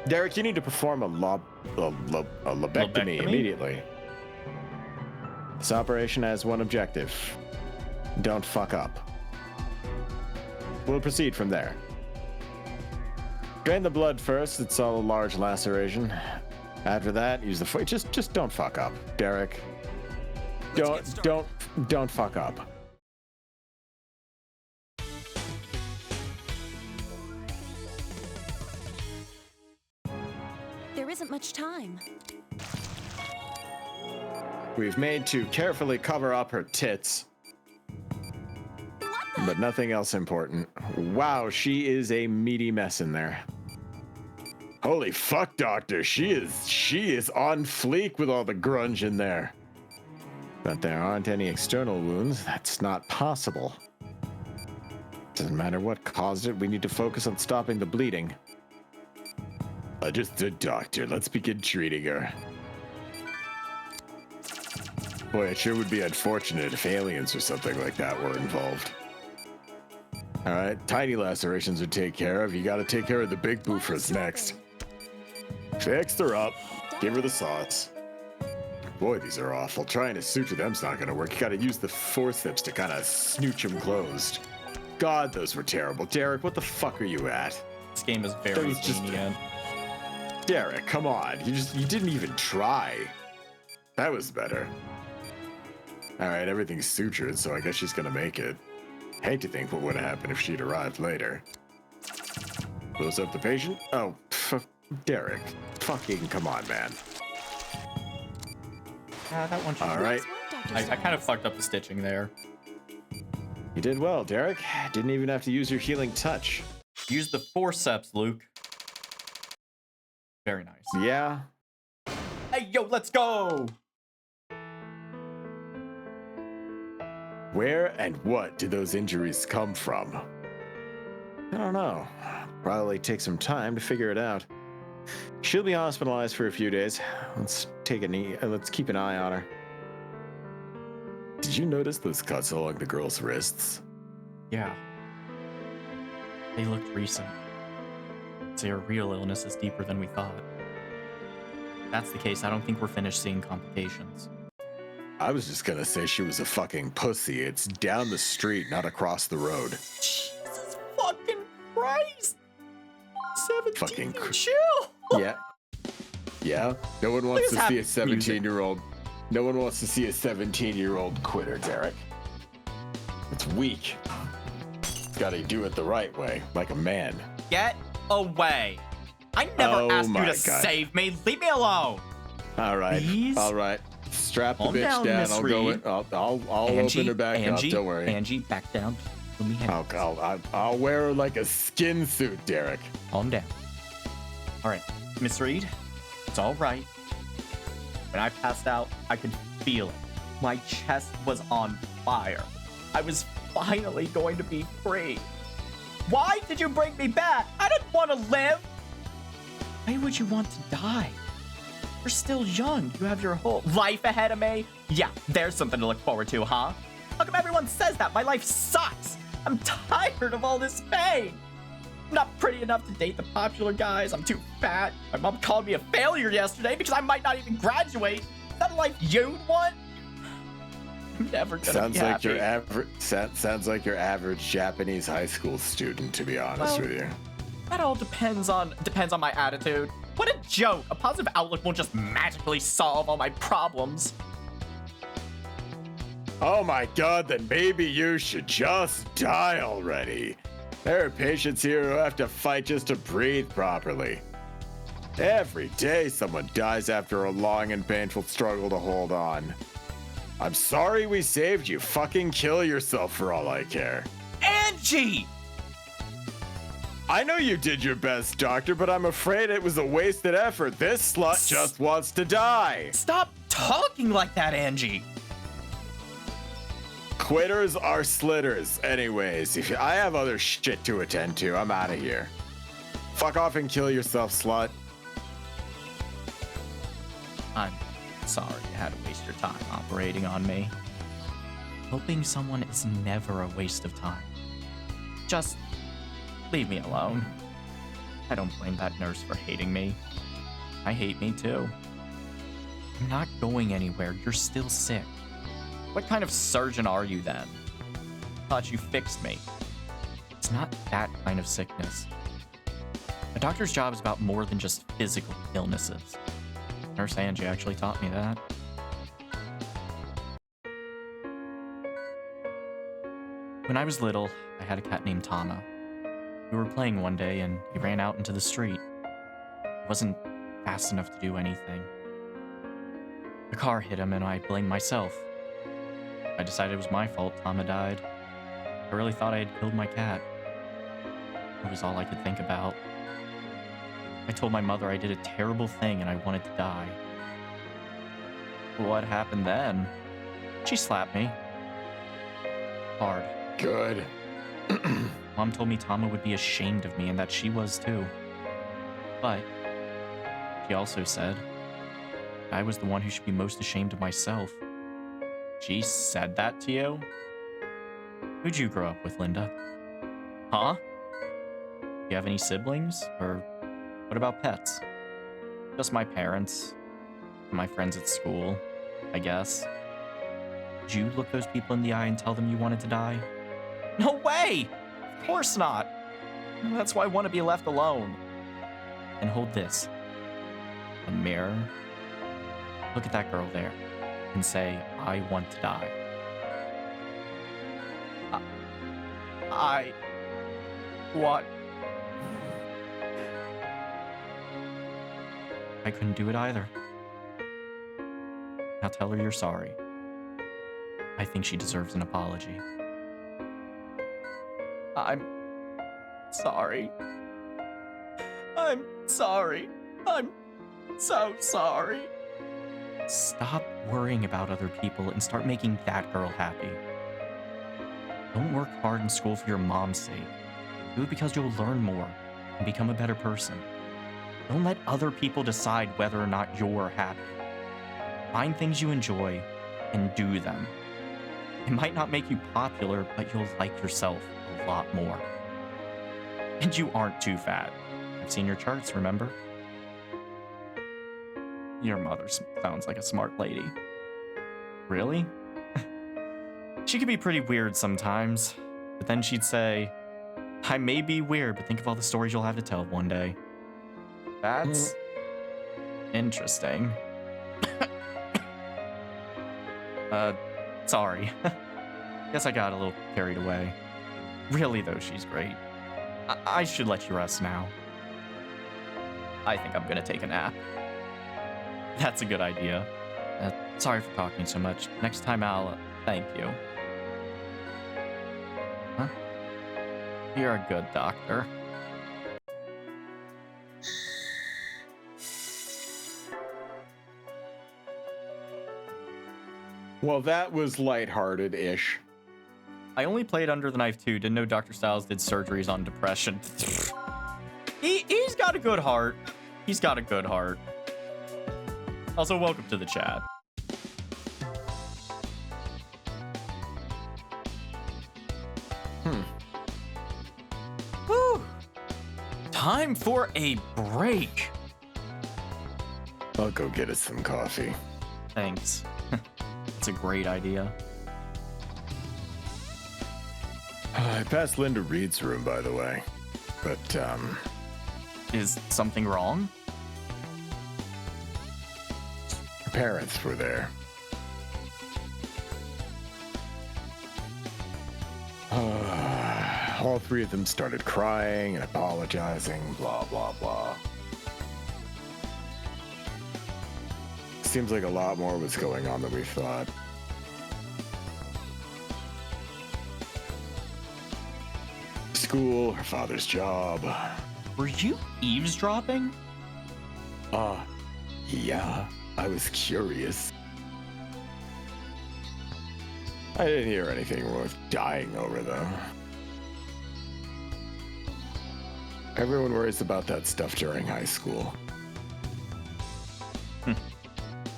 Derek, you need to perform a lobectomy immediately. This operation has one objective. Don't fuck up. We'll proceed from there. Drain the blood first. It's all a large laceration. After that, use the just don't fuck up, Derek. Don't fuck up. There isn't much time. We've made to carefully cover up her tits, but nothing else important. Wow, she is a meaty mess in there. Holy fuck, Doctor. She is on fleek with all the grunge in there. But there aren't any external wounds. That's not possible. Doesn't matter what caused it. We need to focus on stopping the bleeding. Understood, Doctor. Let's begin treating her. Boy, it sure would be unfortunate if aliens or something like that were involved. All right, tiny lacerations would take care of. You got to take care of the big boofers next. Fix her up. Give her the sauce. Boy, these are awful. Trying to suture them's not going to work. You got to use the forceps to kind of snooch them closed. God, those were terrible. Derek, what the fuck are you at? This game is very just- lenient. Derek, come on. You didn't even try. That was better. All right, everything's sutured, so I guess she's gonna make it. Hate to think what would have happened if she'd arrived later. Close up the patient? Oh, Derek. Fucking come on, man. That one should All right. I kind of fucked up the stitching there. You did well, Derek. Didn't even have to use your healing touch. Use the forceps, Luke. Very nice. Yeah. Hey, yo, let's go! Where and what did those injuries come from? I don't know. Probably take some time to figure it out. She'll be hospitalized for a few days. Let's keep an eye on her. Did you notice those cuts along the girl's wrists? Yeah. They looked recent. Say her real illness is deeper than we thought. If that's the case, I don't think we're finished seeing complications. I was just gonna say she was a fucking pussy. It's down the street, not across the road. Jesus fucking Christ! 17, Fucking chill! Yeah. Yeah. No one wants Please to see a have music. 17-year-old. No one wants to see a 17-year-old quitter, Derek. It's weak. Gotta do it the right way, like a man. Get away! I never asked you my to God. save me. Leave me alone. All right. Please? All right. Strap the Calm bitch down, down. Miss I'll go. Reed. I'll Angie, open her back Angie, up. Don't worry. Angie, back down. Let me handle I'll wear her like a skin suit, Derek. Calm down. All right, Miss Reed, it's all right. When I passed out, I could feel it. My chest was on fire. I was finally going to be free. Why did you bring me back? I didn't want to live. Why would you want to die? You're still young. You have your whole life ahead of me. Yeah, there's something to look forward to, huh? How come everyone says that? My life sucks. I'm tired of all this pain. I'm not pretty enough to date the popular guys. I'm too fat. My mom called me a failure yesterday because I might not even graduate. Is that a life you'd want? I'm never gonna Sounds be like happy. your average. Sounds like your average Japanese high school student, to be honest Well, with you. That all depends on my attitude. What a joke! A positive outlook won't just magically solve all my problems. Oh my God! Then maybe you should just die already. There are patients here who have to fight just to breathe properly. Every day, someone dies after a long and painful struggle to hold on. I'm sorry we saved you. Fucking kill yourself for all I care. Angie! I know you did your best, Doctor, but I'm afraid it was a wasted effort. This slut just wants to die. Stop talking like that, Angie! Quitters are slitters. Anyways, I have other shit to attend to. I'm out of here. Fuck off and kill yourself, slut. I'm sorry you had to waste your time operating on me. Helping someone is never a waste of time. Just leave me alone. I don't blame that nurse for hating me. I hate me too. I'm not going anywhere. You're still sick. What kind of surgeon are you then? Thought you fixed me. It's not that kind of sickness. A doctor's job is about more than just physical illnesses. Nurse Angie actually taught me that. When I was little, I had a cat named Tama. We were playing one day and he ran out into the street. He wasn't fast enough to do anything. The car hit him and I blamed myself. I decided it was my fault Tama died. I really thought I had killed my cat. It was all I could think about. I told my mother I did a terrible thing and I wanted to die. What happened then? She slapped me. Hard. Good. Mom told me Tama would be ashamed of me and that she was too. But she also said I was the one who should be most ashamed of myself. She said that to you? Who'd you grow up with, Linda? Huh? Do you have any siblings? Or what about pets? Just my parents. And my friends at school, I guess. Did you look those people in the eye and tell them you wanted to die? No way! Of course not! That's why I want to be left alone. And hold this. A mirror. Look at that girl there and say, I want to die. I want... I couldn't do it either. Now tell her you're sorry. I think she deserves an apology. I'm sorry. I'm sorry. I'm so sorry. Stop worrying about other people and start making that girl happy. Don't work hard in school for your mom's sake. Do it because you'll learn more and become a better person. Don't let other people decide whether or not you're happy. Find things you enjoy and do them. It might not make you popular, but you'll like yourself a lot more. And you aren't too fat. I've seen your charts, remember? Your mother sounds like a smart lady. Really? She could be pretty weird sometimes, but then she'd say, I may be weird, but think of all the stories you'll have to tell one day. That's interesting. Sorry. Guess I got a little carried away. Really, though, she's great. I should let you rest now. I think I'm gonna take a nap. That's a good idea. Sorry for talking so much. Next time I'll thank you. Huh? You're a good doctor. Well, that was lighthearted-ish. I only played Under the Knife 2, didn't know Dr. Styles did surgeries on depression. He's got a good heart. He's got a good heart. Also, welcome to the chat. Whew. Time for a break. I'll go get us some coffee. Thanks. It's a great idea. I passed Linda Reed's room, by the way. But, Is something wrong? her parents were there. All three of them started crying and apologizing, blah, blah, blah. Seems like a lot more was going on than we thought. School, her father's job. Were you eavesdropping? Yeah, I was curious. I didn't hear anything worth dying over, though. Everyone worries about that stuff during high school. I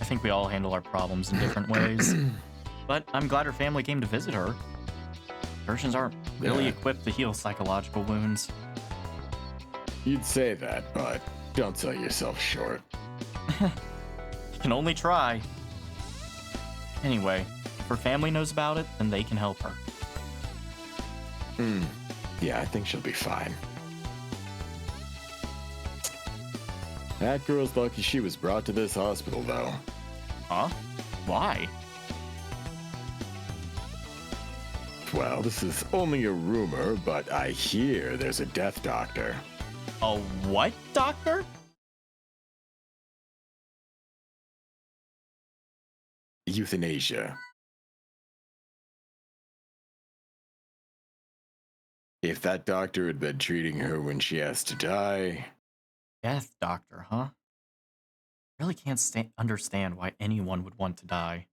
think we all handle our problems in different ways. But I'm glad her family came to visit her. Surgeons aren't really Yeah. equipped to heal psychological wounds. You'd say that, but don't sell yourself short. You can only try. Anyway, if her family knows about it, then they can help her. Yeah, I think she'll be fine. That girl's lucky she was brought to this hospital, though. Huh? Why? Well, this is only a rumor, but I hear there's a death doctor. A what, doctor? Euthanasia. If that doctor had been treating her when she has to die, Death doctor, huh? Really can't understand why anyone would want to die.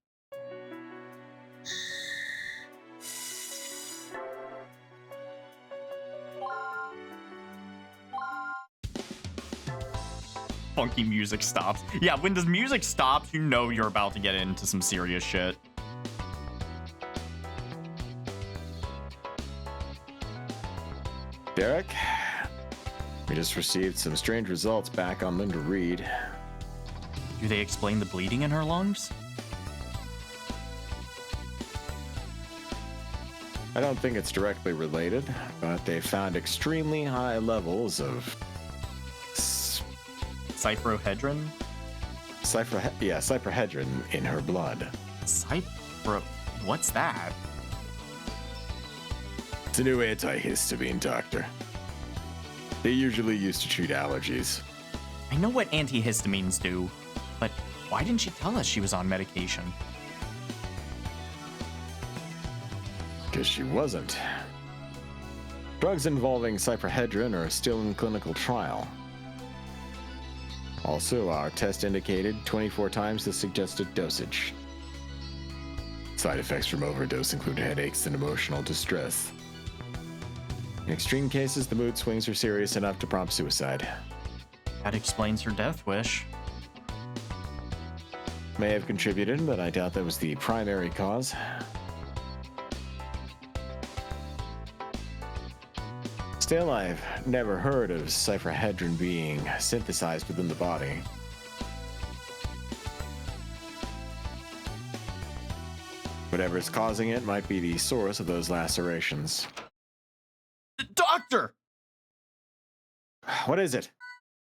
Funky music stops. Yeah, when the music stops, you know you're about to get into some serious shit. Derek, we just received some strange results back on Linda Reed. Do they explain the bleeding in her lungs? I don't think it's directly related, but they found extremely high levels of Cyprohedrin? cyprohedrin in her blood. Cypro... What's that? it's a new antihistamine, doctor. They usually used to treat allergies. I know what antihistamines do, but why didn't she tell us she was on medication? Because she wasn't. Drugs involving cyprohedrin are still in clinical trial. Also, our test indicated 24 times the suggested dosage. Side effects from overdose include headaches and emotional distress. In extreme cases, the mood swings are serious enough to prompt suicide. That explains her death wish. May have contributed, but I doubt that was the primary cause. Still, I've never heard of cyprohedrin being synthesized within the body. Whatever's causing it might be the source of those lacerations. Doctor! What is it?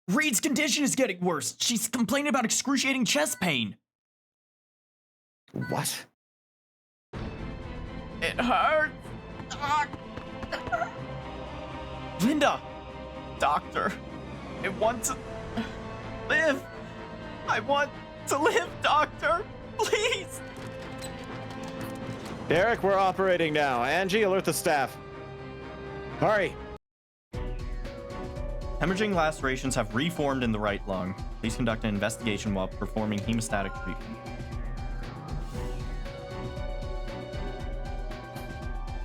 Reed's condition is getting worse. She's complaining about excruciating chest pain. What? It hurts. Linda! Doctor, I want to live. I want to live, doctor. Please. Derek, we're operating now. Angie, alert the staff. Hurry! Hemorrhaging lacerations have reformed in the right lung. Please conduct an investigation while performing hemostatic treatment.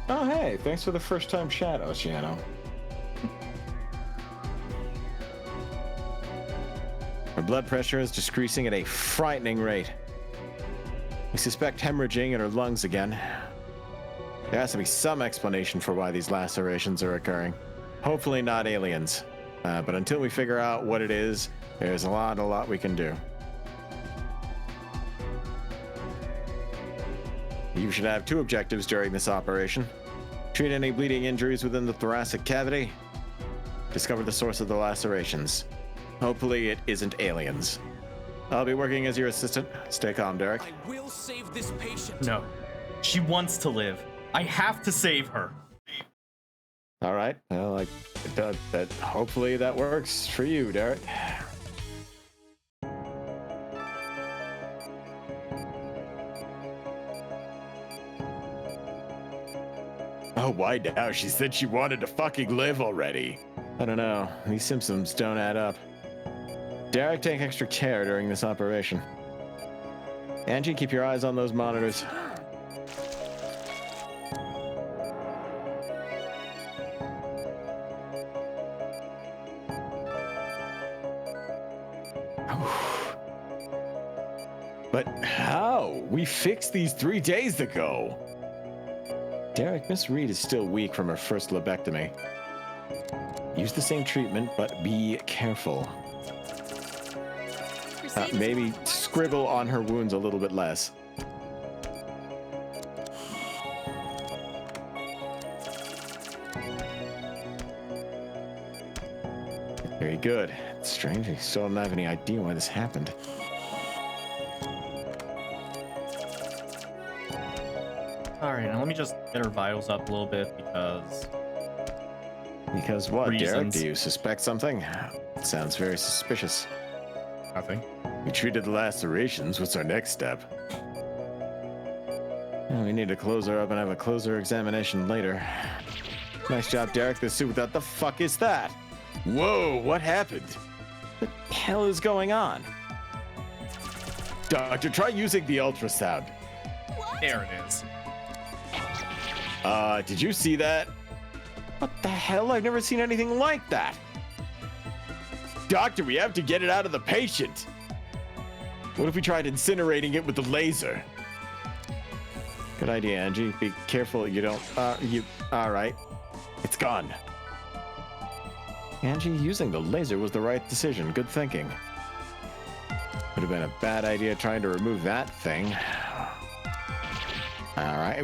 Oh, hey, thanks for the first time chat, Oceano. Her blood pressure is decreasing at a frightening rate. We suspect hemorrhaging in her lungs again. There has to be some explanation for why these lacerations are occurring. Hopefully not aliens. But until we figure out what it is, there's a lot we can do. You should have two objectives during this operation. Treat any bleeding injuries within the thoracic cavity. Discover the source of the lacerations. Hopefully it isn't aliens. I'll be working as your assistant. Stay calm, Derek. I will save this patient. No, she wants to live. I have to save her. All right. Well, that hopefully that works for you, Derek. Oh, why now? She said she wanted to fucking live already. I don't know. These symptoms don't add up. Derek, take extra care during this operation. Angie, keep your eyes on those monitors. But how? We fixed these 3 days ago. Derek, Miss Reed is still weak from her first lobectomy. Use the same treatment, but be careful. Crusade is Maybe one of the largest scribble on her wounds a little bit less. Very good. It's strange. I still don't have any idea why this happened. Alright, now let me just get her vitals up a little bit because... Because what, Derek? Reasons. Do you suspect something? It sounds very suspicious. Nothing. We treated the lacerations. What's our next step? We need to close her up and have a closer examination later. Nice job, Derek. The suit. What the fuck is that? Whoa, what happened? What the hell is going on? Doctor, try using the ultrasound. There it is. Did you see that? What the hell? I've never seen anything like that. Doctor, we have to get it out of the patient. What if we tried incinerating it with the laser? Good idea, Angie. Be careful you don't. All right. It's gone. Angie, using the laser was the right decision. Good thinking. Would have been a bad idea trying to remove that thing. All right.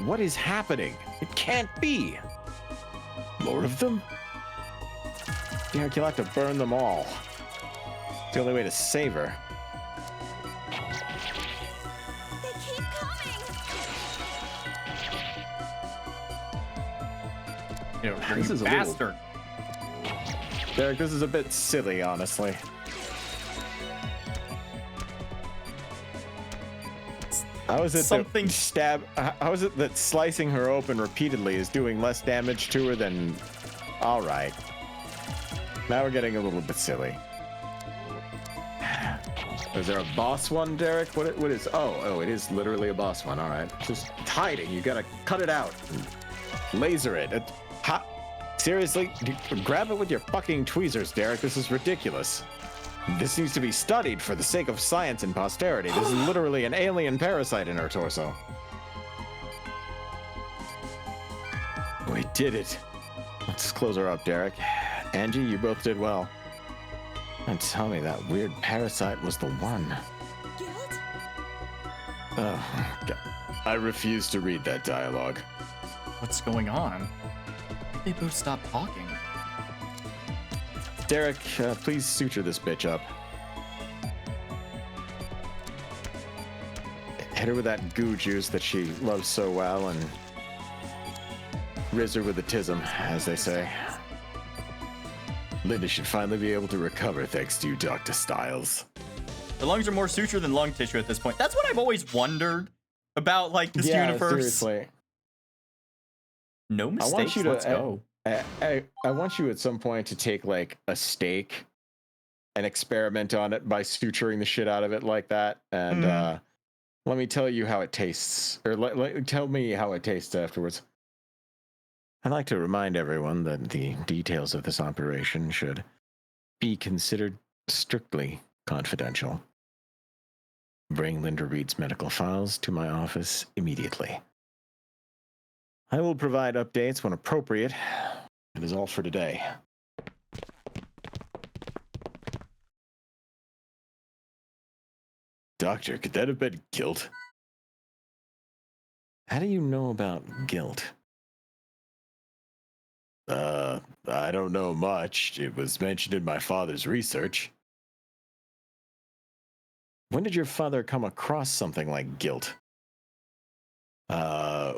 What is happening? It can't be. More of them? Derek, you'll have to burn them all. It's the only way to save her. They keep coming. You This is a little- bastard. Derek, this is a bit silly, honestly. How is it Something- How is it that slicing her open repeatedly is doing less damage to her than? All right. Now we're getting a little bit silly. Is there a boss one, Derek? What is? Oh, it is literally a boss one. All right. Just hiding. You gotta cut it out. Laser it. Seriously? Grab it with your fucking tweezers, Derek. This is ridiculous. This needs to be studied for the sake of science and posterity. This is literally an alien parasite in her torso. We did it. Let's close her up, Derek. Angie, you both did well. And tell me that weird parasite was the one. Guilt? Oh, God. I refuse to read that dialogue. What's going on? They both stopped talking. Derek, please suture this bitch up. Hit her with that goo juice that she loves so well and riz her with the tism, as they say. Linda should finally be able to recover thanks to you, Dr. Stiles. The lungs are more suture than lung tissue at this point. That's what I've always wondered about, like, this universe. Seriously. No I mistakes. want you to. Let's go. I want you at some point to take like a steak and experiment on it by suturing the shit out of it like that, and let me tell you how it tastes, or tell me how it tastes afterwards. I'd like to remind everyone that the details of this operation should be considered strictly confidential. Bring Linda Reed's medical files to my office immediately. I will provide updates when appropriate. It is all for today. Doctor, could that have been guilt? How do you know about guilt? I don't know much. It was mentioned in my father's research. When did your father come across something like guilt?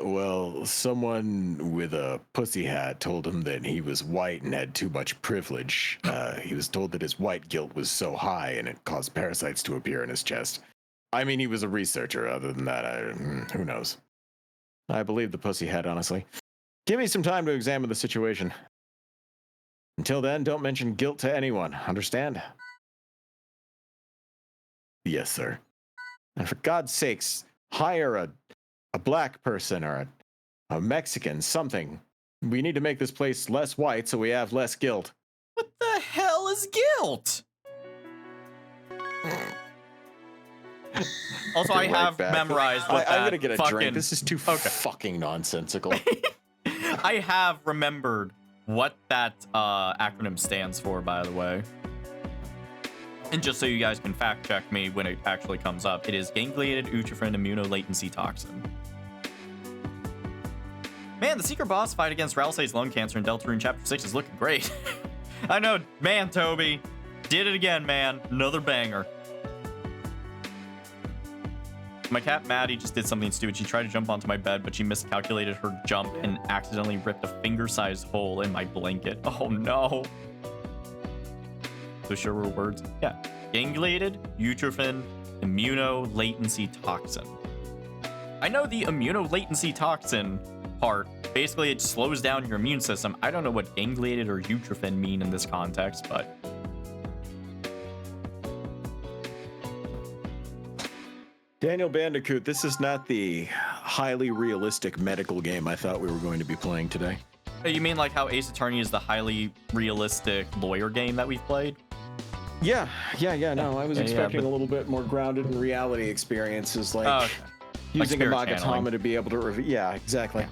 Well, someone with a pussy hat told him that he was white and had too much privilege. He was told that his white guilt was so high and it caused parasites to appear in his chest. I mean, he was a researcher. Other than that, who knows? I believe the pussy hat, honestly. Give me some time to examine the situation. Until then, don't mention guilt to anyone. Understand? Yes, sir. And for God's sakes, hire a black person or a Mexican, something. We need to make this place less white so we have less guilt. What the hell is guilt? Also, I Right have back. memorized what that I'm gonna get a fucking... drink. This is too Okay. fucking nonsensical. I have remembered what that acronym stands for, by the way. And just so you guys can fact check me when it actually comes up, it is gangliated utrophin immunolatency toxin. Man, the secret boss fight against Ralsei's lung cancer in Deltarune Chapter 6 is looking great. I know, man, Toby. Did it again, man. Another banger. My cat Maddie just did something stupid. She tried to jump onto my bed, but she miscalculated her jump and accidentally ripped a finger-sized hole in my blanket. Oh no. So sure were words. Yeah. Gangliated utrophin immunolatency toxin. I know the immunolatency toxin part. Basically, it slows down your immune system. I don't know what gangliated or utrophin mean in this context, but... Daniel Bandicoot, this is not the highly realistic medical game I thought we were going to be playing today. You mean like how Ace Attorney is the highly realistic lawyer game that we've played? Yeah. No, I was Yeah, expecting but- a little bit more grounded in reality experiences, like Oh, okay. using a spirit channeling. Magatama to be able to review. Yeah, exactly.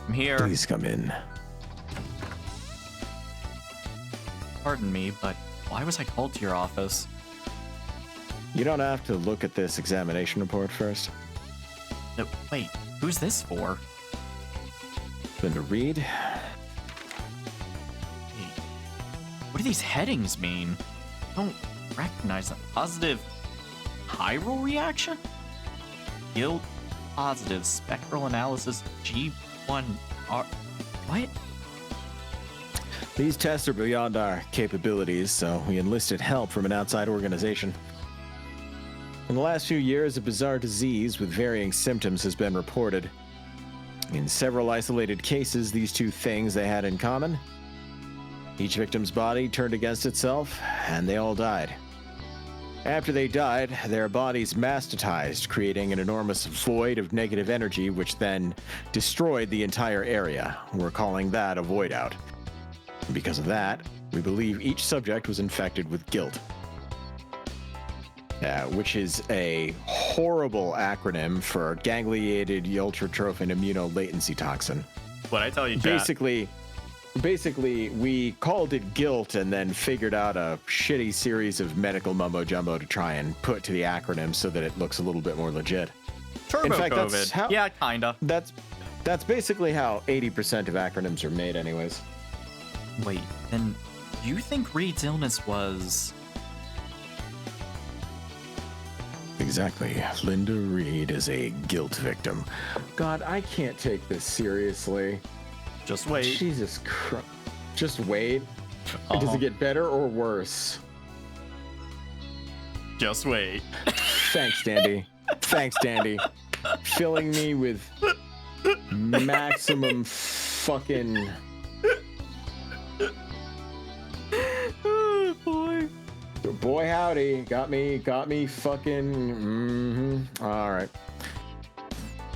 I'm here. Please come in. Pardon me, but why was I called to your office? You don't have to look at this examination report first. No, wait, who's this for? Then to read. Wait, what do these headings mean? I don't recognize them. Positive chiral reaction? Guilt positive spectral analysis G1R. What? These tests are beyond our capabilities, so we enlisted help from an outside organization. In the last few years, a bizarre disease with varying symptoms has been reported. In several isolated cases, these two things they had in common. Each victim's body turned against itself, and they all died. After they died, their bodies mastatized, creating an enormous void of negative energy, which then destroyed the entire area. We're calling that a void out. Because of that, we believe each subject was infected with guilt. Which is a horrible acronym for gangliated ultratrophin immunolatency toxin. What I tell you, chat? Basically, we called it guilt and then figured out a shitty series of medical mumbo jumbo to try and put to the acronym so that it looks a little bit more legit. Turbo in fact, COVID. that's how- Yeah, kinda. That's basically how 80% of acronyms are made, anyways. Wait, then you think Reed's illness was... Exactly. Linda Reed is a guilt victim. God, I can't take this seriously. Just wait. Jesus Christ. Just wait. Does Uh-huh. it get better or worse? Just wait. Thanks, Dandy. Thanks, Dandy. Filling me with maximum fucking... Oh, boy. Boy howdy. Got me fucking... All right.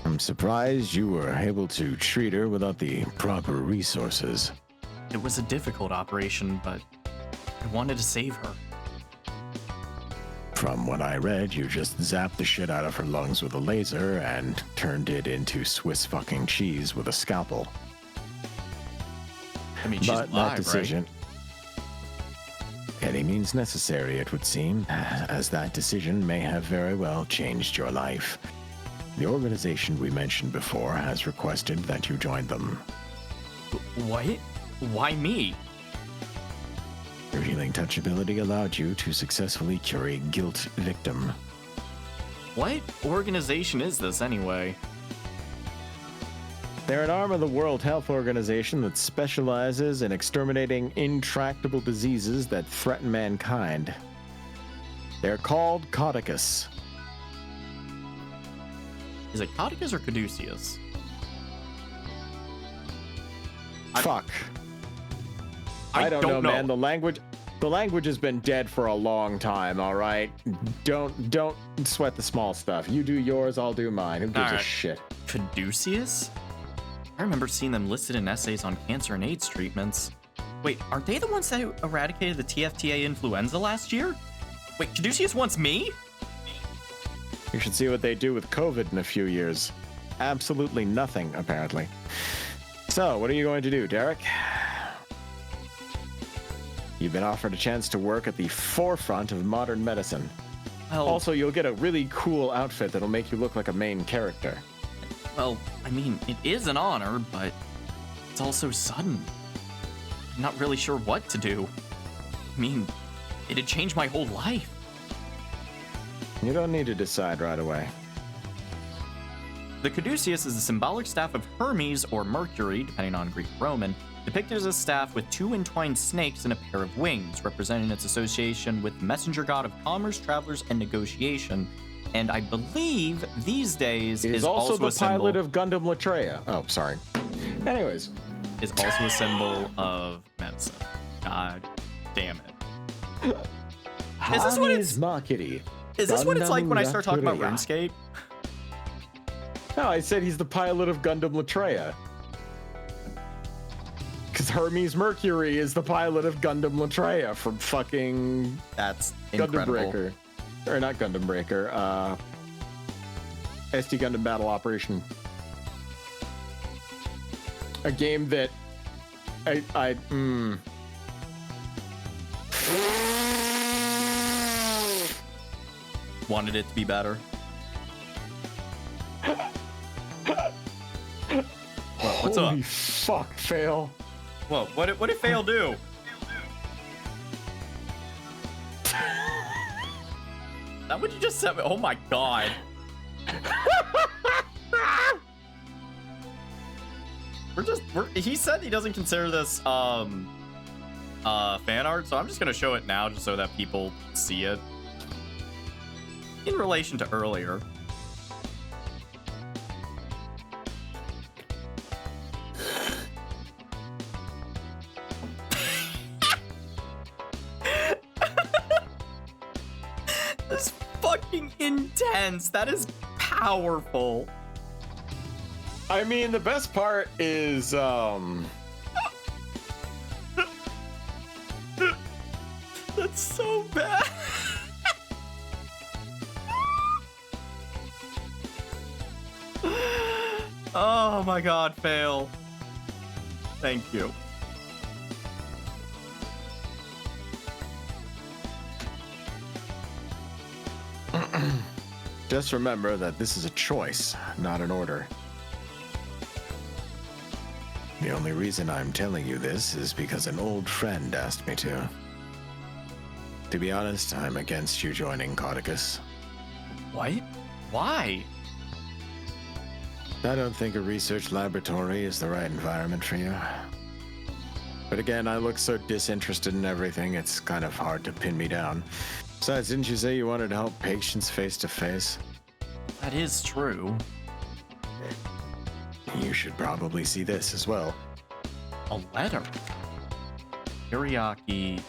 I'm surprised you were able to treat her without the proper resources. It was a difficult operation, but I wanted to save her. From what I read, you just zapped the shit out of her lungs with a laser and turned it into Swiss fucking cheese with a scalpel. I mean, she's But alive, that decision... Any means necessary, it would seem, as that decision may have very well changed your life. The organization we mentioned before has requested that you join them. right? What? Why me? Your healing touch ability allowed you to successfully cure a guilt victim. What organization is this, anyway? They're an arm of the World Health Organization that specializes in exterminating intractable diseases that threaten mankind. They're called Caduceus. Is it Caduceus or Caduceus? Fuck. I don't know, man. The language has been dead for a long time, all right? Don't sweat the small stuff. You do yours, I'll do mine. Who gives All a right. shit? Caduceus? I remember seeing them listed in essays on cancer and AIDS treatments. Wait, aren't they the ones that eradicated the TFTA influenza last year? Wait, Caduceus wants me? You should see what they do with COVID in a few years. Absolutely nothing, apparently. So, what are you going to do, Derek? You've been offered a chance to work at the forefront of modern medicine. Well, Also, you'll get a really cool outfit that'll make you look like a main character. well, I mean, it is an honor, but it's also sudden. I'm not really sure what to do. I mean, it'd change my whole life. You don't need to decide right away. The caduceus is the symbolic staff of Hermes or Mercury, depending on Greek or Roman, depicted as a staff with two entwined snakes and a pair of wings, representing its association with the messenger god of commerce, travelers, and negotiation. And I believe these days It is is also the a symbol, pilot of Gundam Latreia. Oh, sorry. Anyways. is also a symbol of medicine. God damn it. Is this what it's- Marketing. Is this what it's like when I start talking about Latreia. RuneScape? No, I said he's the pilot of Gundam Latreia. Because Hermes Mercury is the pilot of Gundam Latreia from fucking That's Gundam incredible. Breaker. Or not Gundam Breaker, SD Gundam Battle Operation. A game that Wanted it to be better. What's up? Holy fuck, fail. Whoa, what did Fail do? That what you just said? Oh my god. He said he doesn't consider this fan art, so I'm just gonna show it now just so that people see it. In relation to earlier. That's fucking intense. That is powerful. I mean, the best part is, That's so bad. Oh my god, Fail. Thank you. just remember that this is a choice, not an order. The only reason I'm telling you this is because an old friend asked me to. To be honest, I'm against you joining Cauticus. What? Why? I don't think a research laboratory is the right environment for you. But again, I look so disinterested in everything, it's kind of hard to pin me down. Besides, didn't you say you wanted to help patients face to face? That is true. You should probably see this as well. A letter. Kiriaki,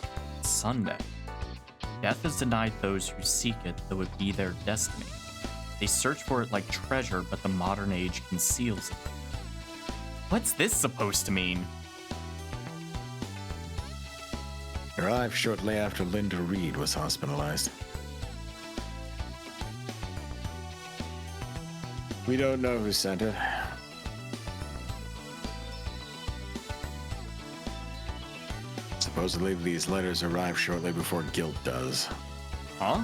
Sunday. Death is denied those who seek it, though it be their destiny. They search for it like treasure, but the modern age conceals it. What's this supposed to mean? Arrived shortly after Linda Reed was hospitalized. We don't know who sent it. Supposedly, these letters arrive shortly before Guilt does. Huh?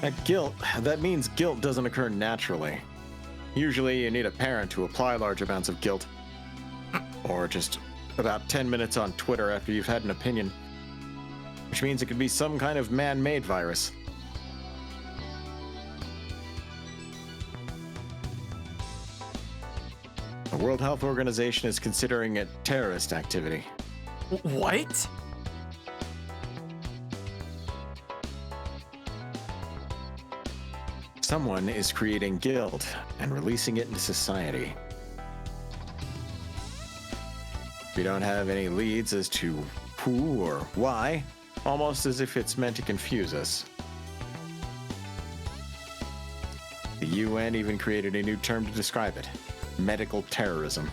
That means guilt doesn't occur naturally. Usually, you need a parent to apply large amounts of guilt. Or just about 10 minutes on Twitter after you've had an opinion. Which means it could be some kind of man-made virus. The World Health Organization is considering it terrorist activity. What? Someone is creating guilt and releasing it into society. We don't have any leads as to who or why, almost as if it's meant to confuse us. The UN even created a new term to describe it: medical terrorism.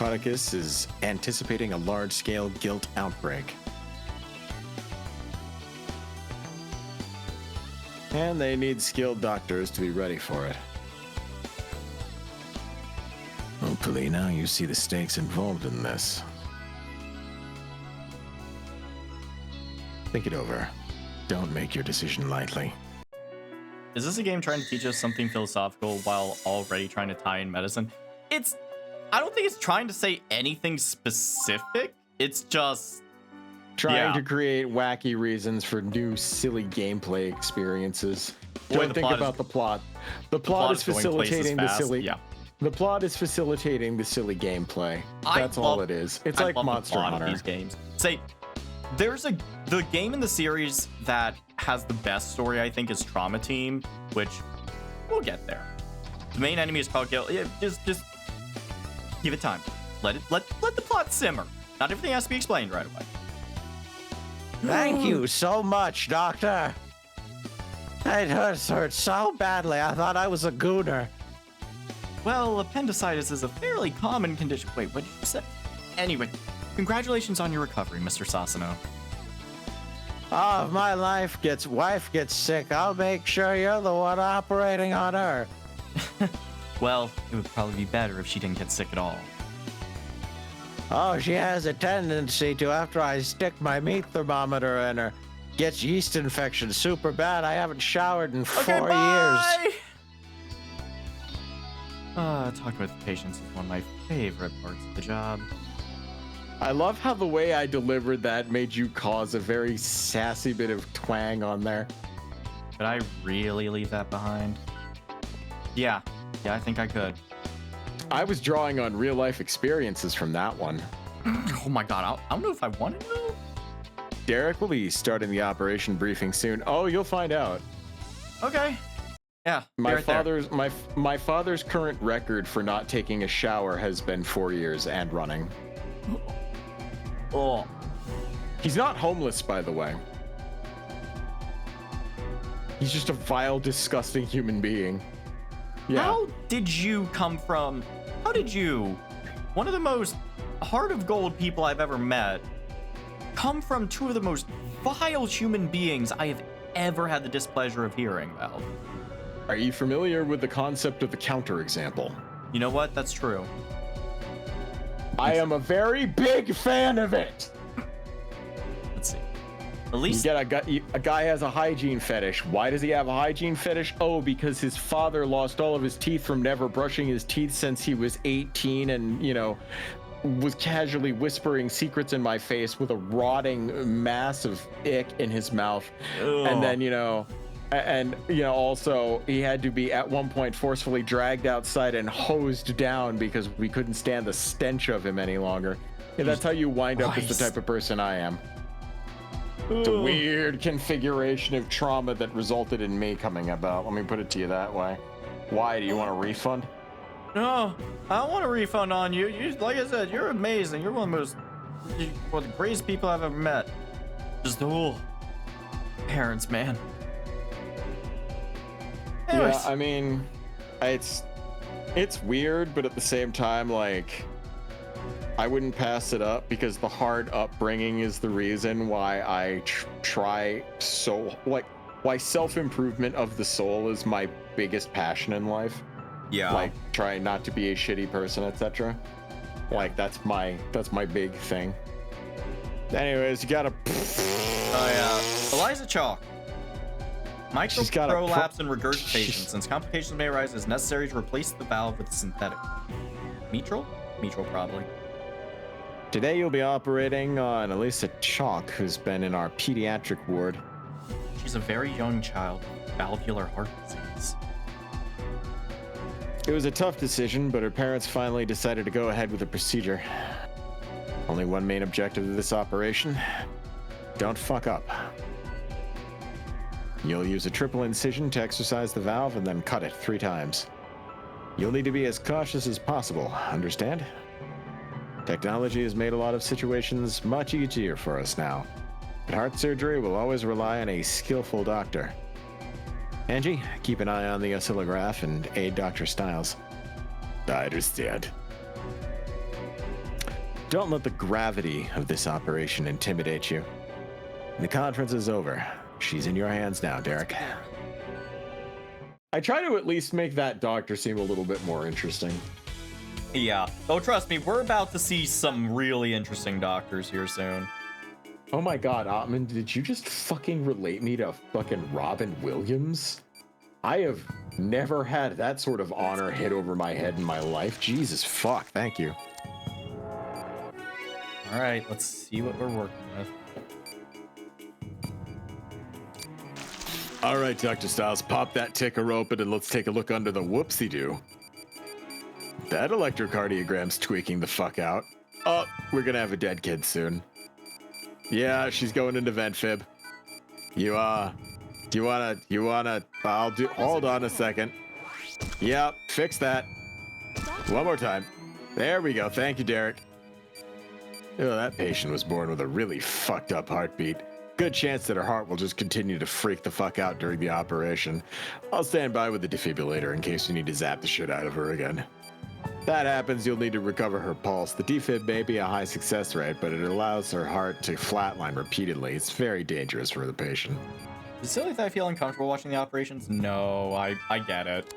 Spartacus is anticipating a large-scale guilt outbreak. And they need skilled doctors to be ready for it. Hopefully now you see the stakes involved in this. Think it over. Don't make your decision lightly. Is this a game trying to teach us something philosophical while already trying to tie in medicine? I don't think it's trying to say anything specific. It's just Trying to create wacky reasons for new silly gameplay experiences. Boy, Don't the think plot about is- the plot. The plot is going places facilitating the fast. silly. Yeah. The plot is facilitating the silly gameplay. I That's all love- it is. It's I like love the Monster plot of Hunter. these games. Say, the game in the series that has the best story, I think, is Trauma Team, which we'll get there. The main enemy is called Gil. Yeah, just give it time. Let the plot simmer. Not everything has to be explained right away. Thank you so much, Doctor. It hurt so badly. I thought I was a gooner. Well, appendicitis is a fairly common condition. Wait, what did you say? Anyway, congratulations on your recovery, Mr. Sasano. Oh, if my wife gets sick, I'll make sure you're the one operating on her. Well, it would probably be better if she didn't get sick at all. Oh, she has a tendency to, after I stick my meat thermometer in her, gets yeast infection super bad. I haven't showered in 4 years. Talking with patients is one of my favorite parts of the job. I love how the way I delivered that made you cause a very sassy bit of twang on there. Could I really leave that behind? Yeah, I think I could. I was drawing on real life experiences from that one. Oh my god, I don't know if I want to know. Derek will be starting the operation briefing soon. Oh, you'll find out. Okay. Yeah. be My right there. father's my father's current record for not taking a shower has been 4 years and running. Oh. He's not homeless, by the way. He's just a vile, disgusting human being. Yeah. How did you come from? How did you, one of the most heart of gold people I've ever met, come from two of the most vile human beings I have ever had the displeasure of hearing about? Are you familiar with the concept of the counterexample? You know what? That's true. I am a very big fan of it. Let's see. At You least get a guy has a hygiene fetish. Why does he have a hygiene fetish? Oh, because his father lost all of his teeth from never brushing his teeth since he was 18 and, was casually whispering secrets in my face with a rotting mass of ick in his mouth. And then, also he had to be at one point forcefully dragged outside and hosed down because we couldn't stand the stench of him any longer. Yeah, that's how you wind up as the type of person I am. It's a weird configuration of trauma that resulted in me coming about. Let me put it to you that way. Why? Do you want a refund? No, I don't want a refund on you. Like I said, you're amazing. You're one of the greatest people I've ever met. Just parents, man. Anyways, Yeah, I mean, it's weird, but at the same time, like, I wouldn't pass it up because the hard upbringing is the reason why I try so, why self-improvement of the soul is my biggest passion in life. yeah. Like, trying not to be a shitty person, etc. Like, that's my big thing. Anyways, you gotta. Eliza Chalk. She's got a Microprolapse and regurgitation, since complications may arise, it's necessary to replace the valve with synthetic. Mitral? Mitral, probably. Today you'll be operating on Elisa Chalk, who's been in our pediatric ward. She's a very young child with valvular heart disease. It was a tough decision, but her parents finally decided to go ahead with the procedure. Only one main objective of this operation: don't fuck up. You'll use a triple incision to exercise the valve and then cut it 3 times. You'll need to be as cautious as possible, understand? Technology has made a lot of situations much easier for us now, but heart surgery will always rely on a skillful doctor. Angie, keep an eye on the oscillograph and aid Dr. Styles. I understand. Don't let the gravity of this operation intimidate you. The conference is over. She's in your hands now, Derek. I try to at least make that doctor seem a little bit more interesting. Yeah. Oh, trust me, we're about to see some really interesting doctors here soon. Oh my god, Ottman, did you just fucking relate me to fucking Robin Williams? I have never had that sort of honor hit over my head in my life. Jesus fuck, thank you. All right, let's see what we're working with. All right, Dr. Styles, pop that ticker open and let's take a look under the whoopsie-doo. That electrocardiogram's tweaking the fuck out. Oh, we're gonna have a dead kid soon. Yeah, she's going into vent fib. Hold on a second. Yep, fix that. One more time. There we go, thank you, Derek. Oh, that patient was born with a really fucked up heartbeat. Good chance that her heart will just continue to freak the fuck out during the operation. I'll stand by with the defibrillator in case you need to zap the shit out of her again. If that happens, you'll need to recover her pulse. The defib may be a high success rate, but it allows her heart to flatline repeatedly. It's very dangerous for the patient. Is it silly that I feel uncomfortable watching the operations? No, I get it.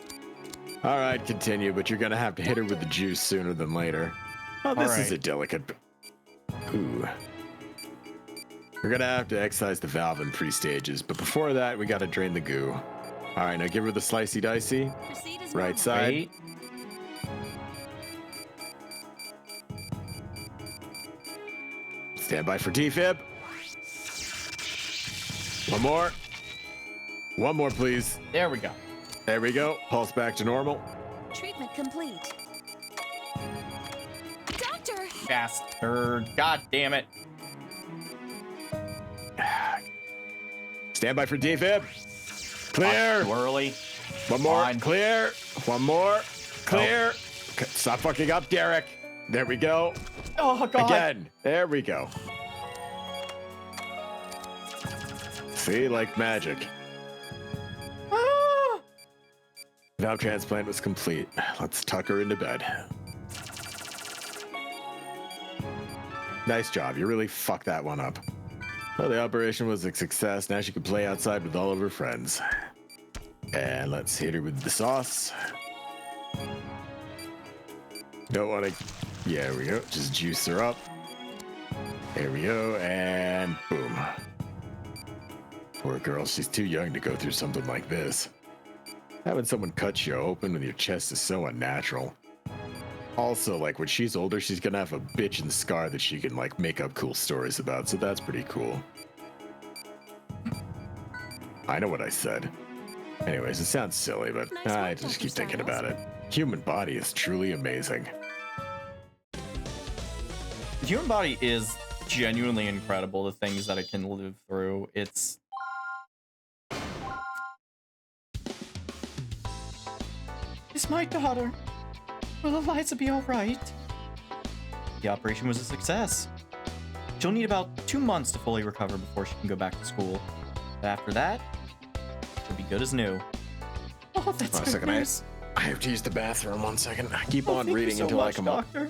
All right, continue, but you're gonna have to hit her with the juice sooner than later. Oh, this is right. a delicate... Ooh. We're gonna have to excise the valve in 3 stages, but before that, we gotta drain the goo. All right, now give her the slicey dicey. Proceed as Right normal. side. Wait. Stand by for defib. One more. One more, please. There we go. There we go. Pulse back to normal. Treatment complete. Doctor! Bastard. God damn it. Stand by for defib. Clear. Too early. One more. Fine. Clear. One more. Clear. Stop fucking up, Derek. There we go. Oh, God. Again. There we go. See, like magic. Ah! Valve transplant was complete. Let's tuck her into bed. Nice job. You really fucked that one up. Well, the operation was a success. Now she can play outside with all of her friends. And let's hit her with the sauce. Don't want to... Yeah, there we go. Just juice her up. There we go. And boom. Poor girl. She's too young to go through something like this. Having someone cut you open with your chest is so unnatural. Also, like, when she's older, she's gonna have a bitchin' scar that she can, like, make up cool stories about, so that's pretty cool. I know what I said. Anyways, it sounds silly, but Nice I work, just Dr. keep thinking Styles. about it. Human body is truly amazing. The human body is genuinely incredible, the things that it can live through. It's... Is my daughter? Will Eliza be alright? The operation was a success. She'll need about 2 months to fully recover before she can go back to school. But after that, she'll be good as new. Oh, that's One good second, news. I have to use the bathroom. 1 second. Keep Oh, on thank you reading so until I much, come up. doctor.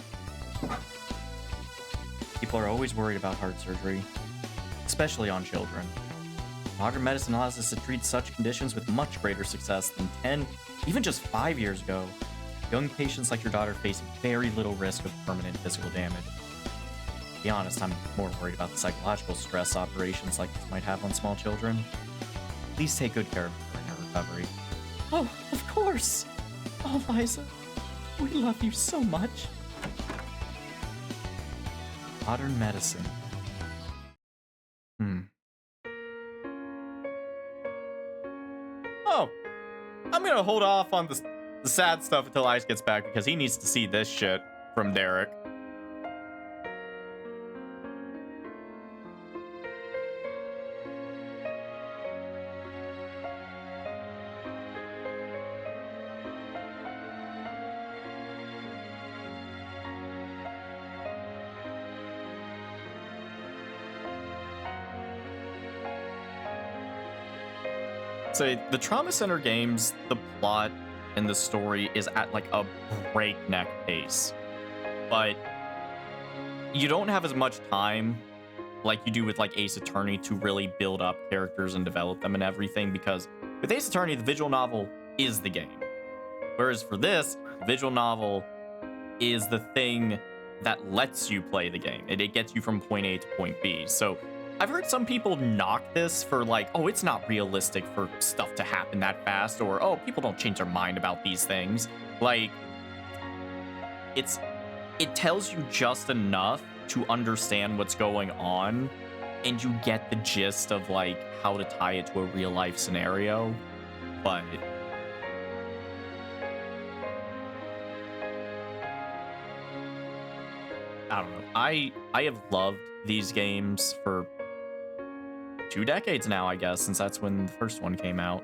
People are always worried about heart surgery, especially on children. Modern medicine allows us to treat such conditions with much greater success than 10, even just 5 years ago. Young patients like your daughter face very little risk of permanent physical damage. To be honest, I'm more worried about the psychological stress operations like this might have on small children. Please take good care of her in her recovery. Oh, of course! Oh, Liza, we love you so much. Modern medicine. Oh, I'm gonna hold off on the sad stuff until Ice gets back because he needs to see this shit from Derek. So the Trauma Center games, the plot and the story is at like a breakneck pace. But you don't have as much time like you do with like Ace Attorney to really build up characters and develop them and everything, because with Ace Attorney, the visual novel is the game. Whereas for this, the visual novel is the thing that lets you play the game. It gets you from point A to point B. So I've heard some people knock this for like, oh, it's not realistic for stuff to happen that fast, or oh, people don't change their mind about these things. Like, it tells you just enough to understand what's going on, and you get the gist of like how to tie it to a real life scenario. But I don't know. I have loved these games for 2 decades now, I guess, since that's when the first one came out.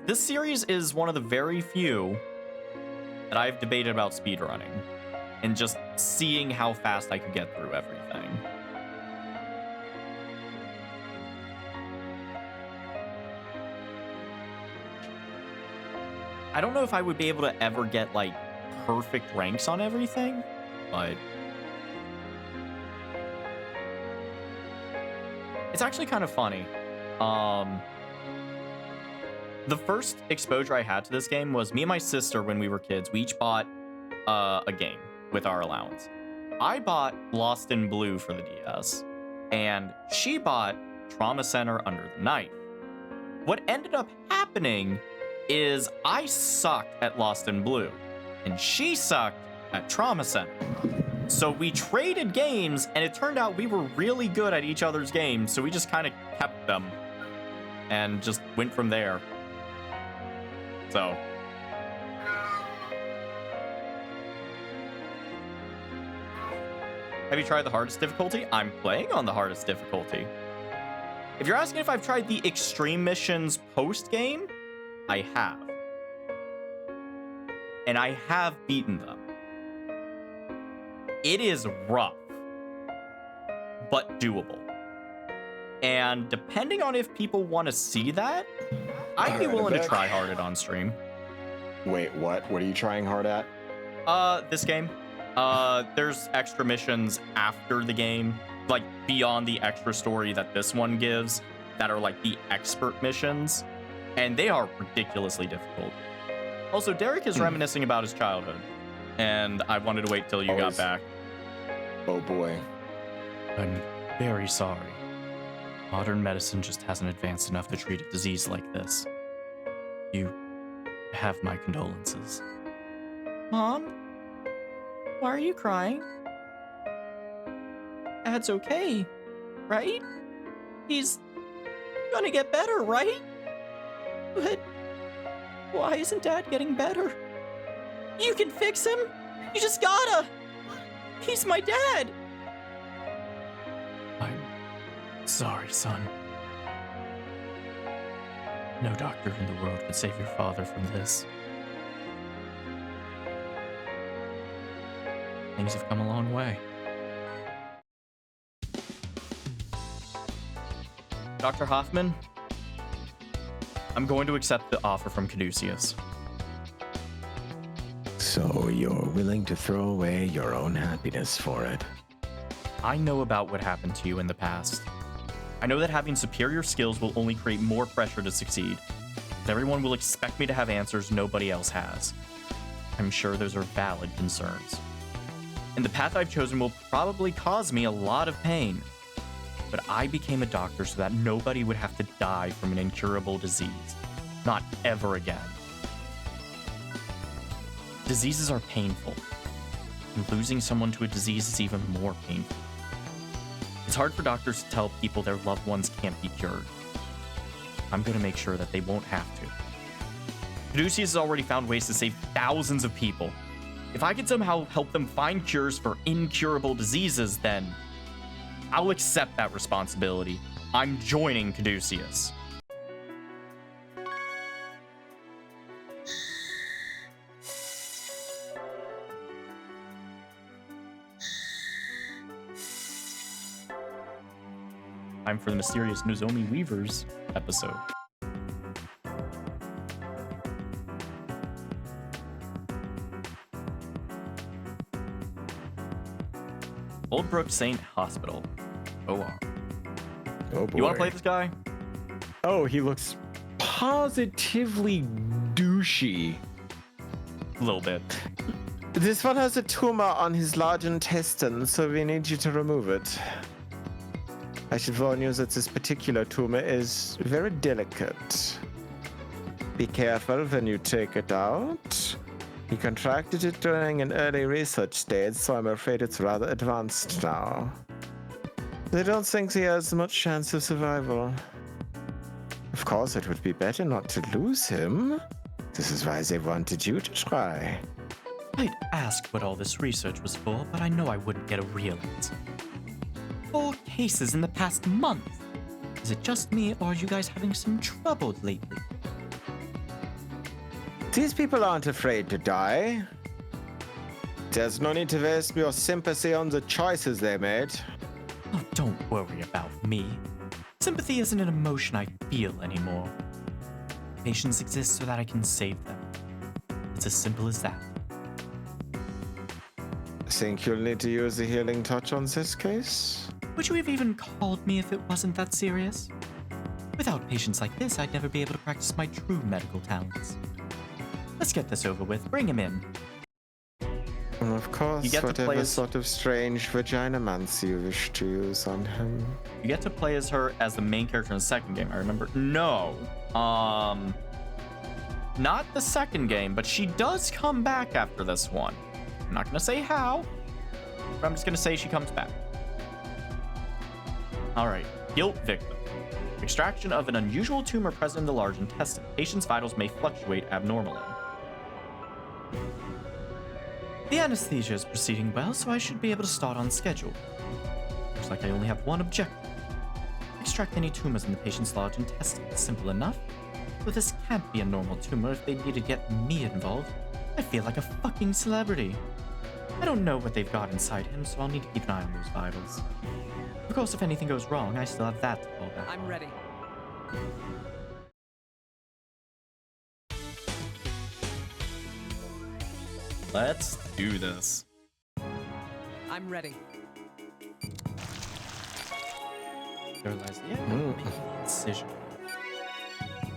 This series is one of the very few that I've debated about speedrunning and just seeing how fast I could get through everything. I don't know if I would be able to ever get like perfect ranks on everything, but it's actually kind of funny. The first exposure I had to this game was me and my sister when we were kids. We each bought a game with our allowance. I bought Lost in Blue for the DS, and she bought Trauma Center Under the Knife. What ended up happening is I sucked at Lost in Blue, and she sucked at Trauma Center. So we traded games, and it turned out we were really good at each other's games, so we just kind of kept them and just went from there. So have you tried the hardest difficulty? I'm playing on the hardest difficulty. If you're asking if I've tried the extreme missions post-game, I have. And I have beaten them. It is rough, but doable. And depending on if people want to see that, I'd be willing to try hard it on stream. Wait, what? What are you trying hard at? This game. There's extra missions after the game, like beyond the extra story that this one gives, that are like the expert missions, and they are ridiculously difficult. Also, Derek is reminiscing about his childhood, and I wanted to wait till you got back. Oh boy. I'm very sorry. Modern medicine just hasn't advanced enough to treat a disease like this. You have my condolences. Mom? Why are you crying? Dad's okay, right? He's gonna get better, right? But why isn't Dad getting better? You can fix him! You just gotta! He's my dad! I'm sorry, son. No doctor in the world could save your father from this. Things have come a long way. Dr. Hoffman, I'm going to accept the offer from Caduceus. So you're willing to throw away your own happiness for it? I know about what happened to you in the past. I know that having superior skills will only create more pressure to succeed. But everyone will expect me to have answers nobody else has. I'm sure those are valid concerns. And the path I've chosen will probably cause me a lot of pain. But I became a doctor so that nobody would have to die from an incurable disease. Not ever again. Diseases are painful. And losing someone to a disease is even more painful. It's hard for doctors to tell people their loved ones can't be cured. I'm going to make sure that they won't have to. Caduceus has already found ways to save thousands of people. If I can somehow help them find cures for incurable diseases, then I'll accept that responsibility. I'm joining Caduceus. Time for the mysterious Nozomi Weavers episode. Meadowbrook Saint Hospital. OR. Oh boy. You want to play this guy? Oh, he looks positively douchey. A little bit. This one has a tumor on his large intestine, so we need you to remove it. I should warn you that this particular tumor is very delicate. Be careful when you take it out. He contracted it during an early research stage, so I'm afraid it's rather advanced now. They don't think he has much chance of survival. Of course, it would be better not to lose him. This is why they wanted you to try. I'd ask what all this research was for, but I know I wouldn't get a real answer. 4 cases in the past month. Is it just me, or are you guys having some trouble lately? These people aren't afraid to die. There's no need to waste your sympathy on the choices they made. Oh, don't worry about me. Sympathy isn't an emotion I feel anymore. Patients exist so that I can save them. It's as simple as that. Think you'll need to use the healing touch on this case? Would you have even called me if it wasn't that serious? Without patients like this, I'd never be able to practice my true medical talents. Let's get this over with. Bring him in. Of course, You get to play whatever as- sort of strange vaginamancy you wish to use on him. You get to play as her as the main character in the second game, I remember. No. Not the second game, but she does come back after this one. I'm not gonna say how, but I'm just gonna say she comes back. Alright, guilt victim. Extraction of an unusual tumor present in the large intestine. Patient's vitals may fluctuate abnormally. The anesthesia is proceeding well, so I should be able to start on schedule. Looks like I only have one objective. Extract any tumors in the patient's large intestine. Simple enough. But this can't be a normal tumor if they need to get me involved. I feel like a fucking celebrity. I don't know what they've got inside him, so I'll need to keep an eye on those vitals. Of course, if anything goes wrong, I still have that to fall back. I'm ready. Let's do this. I'm ready. There lies the making the incision.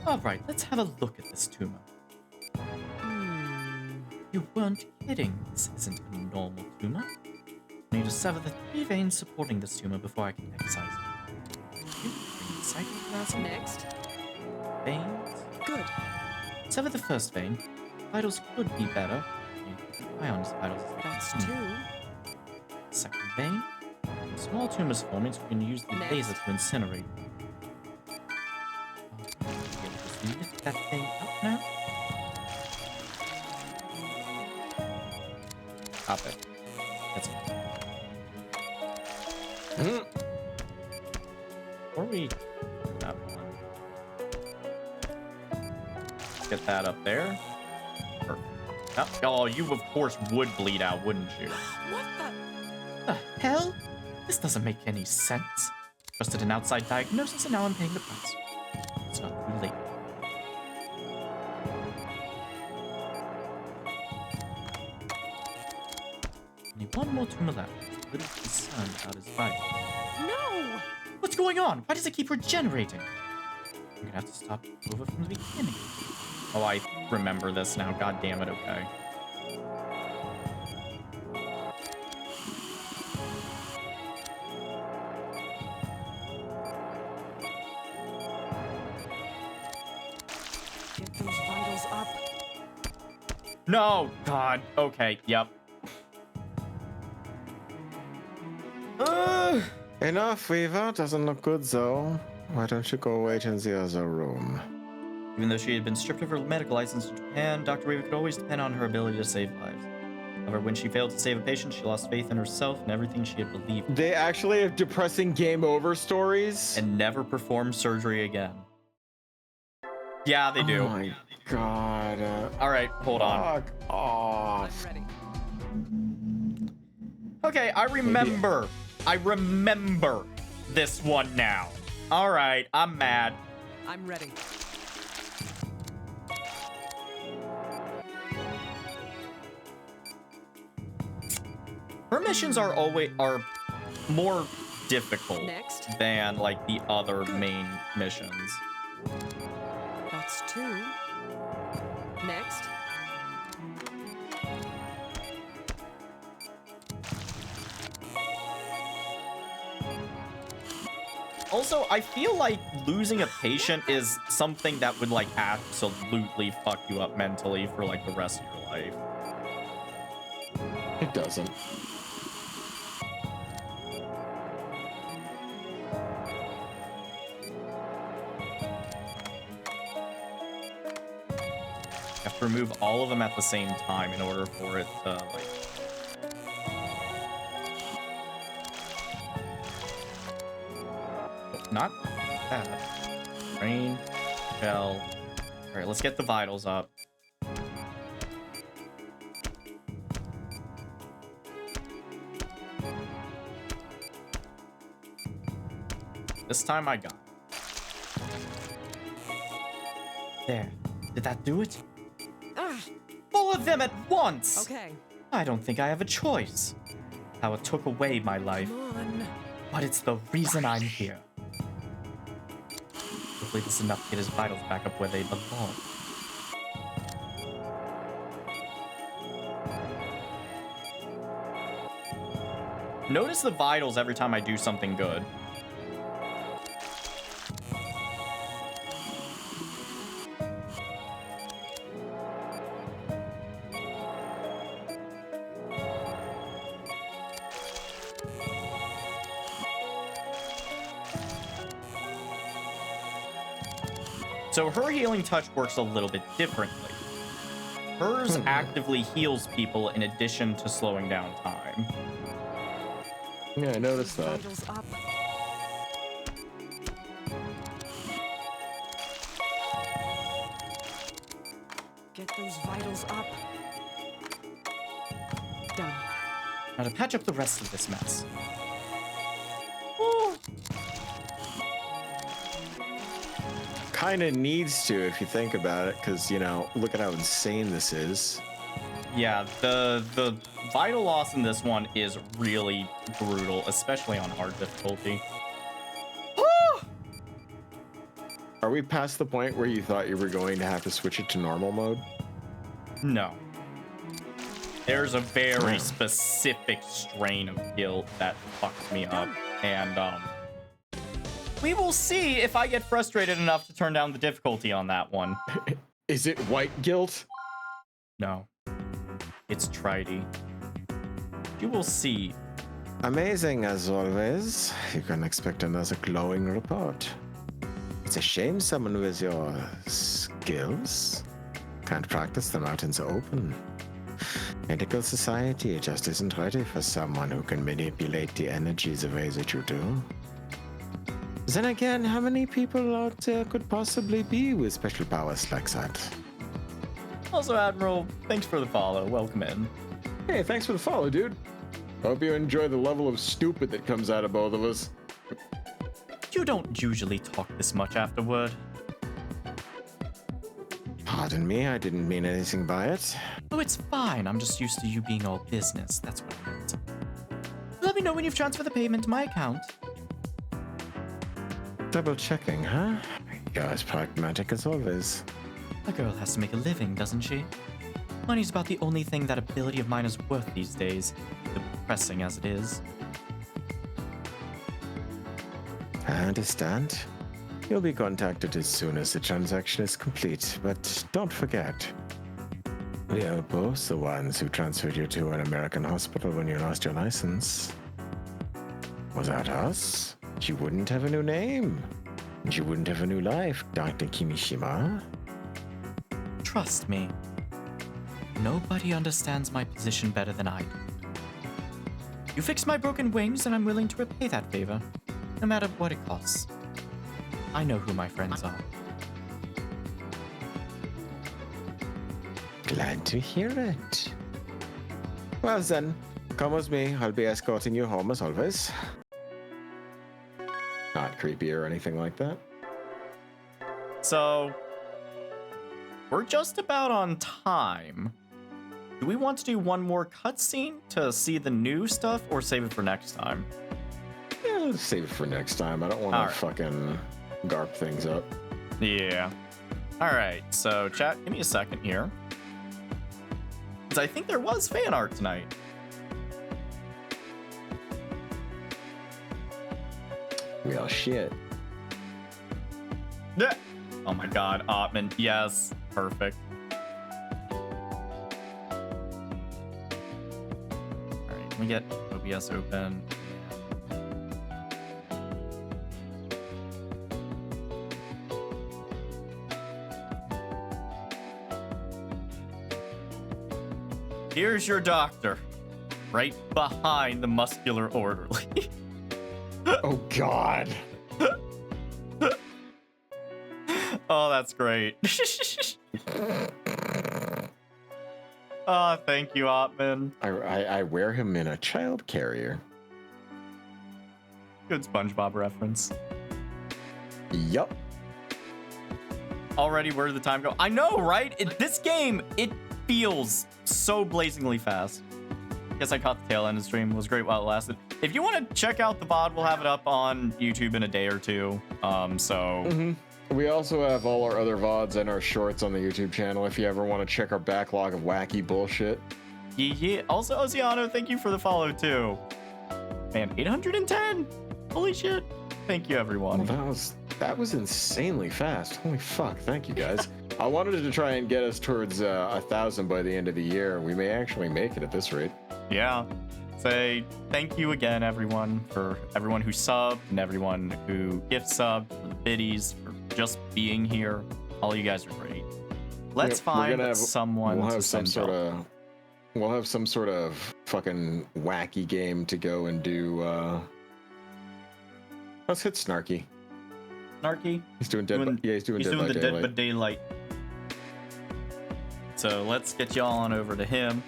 Alright, let's have a look at this tumor. You weren't kidding. This isn't a normal tumor. I need to sever the 3 veins supporting this tumor before I can excise it. Cytoplasm Next. veins. Good. Sever the first vein. Vitals could be better. Ion's vitals. That's 2. Second vein. Small tumors forming, so we can use the Next. laser to incinerate. Just lift that thing up now. Stop it. That's fine. Before we that one. Get that up there. Perfect. Oh, you of course would bleed out, wouldn't you? What the? The hell? This doesn't make any sense. Trusted an outside diagnosis and now I'm paying the price. It's not too late. Only one more tumor left. A little concerned about his vitals. No! What's going on? Why does it keep regenerating? I'm gonna have to stop over from the beginning. Oh, I remember this now. God damn it, okay. Get those vitals up. No! God. Okay, yep. Enough, Weaver. Doesn't look good, though. Why don't you go wait in the other room? Even though she had been stripped of her medical license in Japan, Dr. Weaver could always depend on her ability to save lives. However, when she failed to save a patient, she lost faith in herself and everything she had believed in, They actually have depressing game over stories. and never performed surgery again. Yeah, they do. Oh my god. All right, hold on. Fuck off. I'm ready. Okay, I remember this one now. All right, I'm mad. I'm ready. Her missions are more difficult Next. than like the other main missions. That's 2. Next. Also, I feel like losing a patient is something that would like absolutely fuck you up mentally for like the rest of your life. It doesn't. You have to remove all of them at the same time in order for it to like. Not that. Brain, shell. All right, let's get the vitals up. This time I got it. There. Did that do it? Ah, All of them at once! okay. I don't think I have a choice. How it took away my life, Come on. but it's the reason I'm here. Hopefully this is enough to get his vitals back up where they belong. Notice the vitals every time I do something good. So her healing touch works a little bit differently. Hers actively heals people in addition to slowing down time. Yeah, I noticed that. Vitals up. Get those vitals up. Done. Now to patch up the rest of this mess. Kinda needs to if you think about it, because, you know, look at how insane this is. Yeah, the vital loss in this one is really brutal, especially on hard difficulty. Are we past the point where you thought you were going to have to switch it to normal mode? No. There's a very Yeah. specific strain of guilt that fucked me up, and we will see if I get frustrated enough to turn down the difficulty on that one. Is it white guilt? No. It's Tridy. You will see. Amazing as always. You can expect another glowing report. It's a shame someone with your skills can't practice them out in the open. Medical society just isn't ready for someone who can manipulate the energy the way that you do. Then again, how many people out there could possibly be with special powers like that? Also, Admiral, thanks for the follow. Welcome in. Hey, thanks for the follow, dude. Hope you enjoy the level of stupid that comes out of both of us. You don't usually talk this much afterward. Pardon me, I didn't mean anything by it. Oh, it's fine. I'm just used to you being all business. That's what I meant. Let me know when you've transferred the payment to my account. Double checking, huh? You're as pragmatic as always. A girl has to make a living, doesn't she? Money's about the only thing that ability of mine is worth these days, depressing as it is. I understand. You'll be contacted as soon as the transaction is complete, but don't forget, we are both the ones who transferred you to an American hospital when you lost your license. Without us, you wouldn't have a new name. And you wouldn't have a new life, Dr. Kimishima. Trust me. Nobody understands my position better than I do. You fixed my broken wings, and I'm willing to repay that favor, no matter what it costs. I know who my friends are. Glad to hear it. Well then, come with me. I'll be escorting you home as always. Not creepy or anything like that. So, we're just about on time. Do we want to do one more cutscene to see the new stuff, or save it for next time? Save it for next time. I don't want to Alright. fucking garp things up. Yeah. All right. So, chat, give me a second here. 'Cause I think there was fan art tonight. Well, shit. Yeah. Oh my God, Ottman. Yes. Perfect. All right. Let me get OBS open. Here's your doctor, right behind the muscular orderly. Oh, God. Oh, that's great. Oh, thank you, Ottman. I wear him in a child carrier. Good SpongeBob reference. Yup. Already, where did the time go? I know, right? This game, it feels so blazingly fast. Guess I caught the tail end of the stream. It was great while it lasted. If you want to check out the VOD, we'll have it up on YouTube in a day or two. We also have all our other VODs and our shorts on the YouTube channel if you ever want to check our backlog of wacky bullshit. Yeah. Also, Oceano, thank you for the follow, too. Man, 810. Holy shit. Thank you, everyone. Well, that was insanely fast. Holy fuck. Thank you, guys. I wanted to try and get us towards 1,000 by the end of the year. We may actually make it at this rate. Yeah. Say thank you again, everyone, for everyone who subbed and everyone who gift subbed, for the biddies, for just being here. All you guys are great. Let's find someone We'll to have some send sort help. of. We'll have some sort of fucking wacky game to go and do. Let's hit Snarky. Snarky. He's doing Dead. He's doing Dead by the Daylight. Dead by Daylight. So let's get y'all on over to him.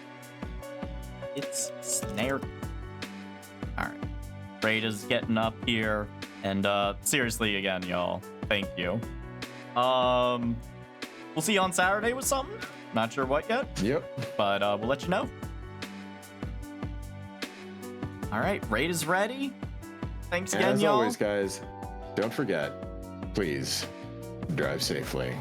It's Snare. All right. Rada's getting up here, and seriously, again, y'all, thank you. We'll see you on Saturday with something. Not sure what yet. Yep. But we'll let you know. All right, Rada's ready. Thanks again, As y'all. always, guys, don't forget, please drive safely.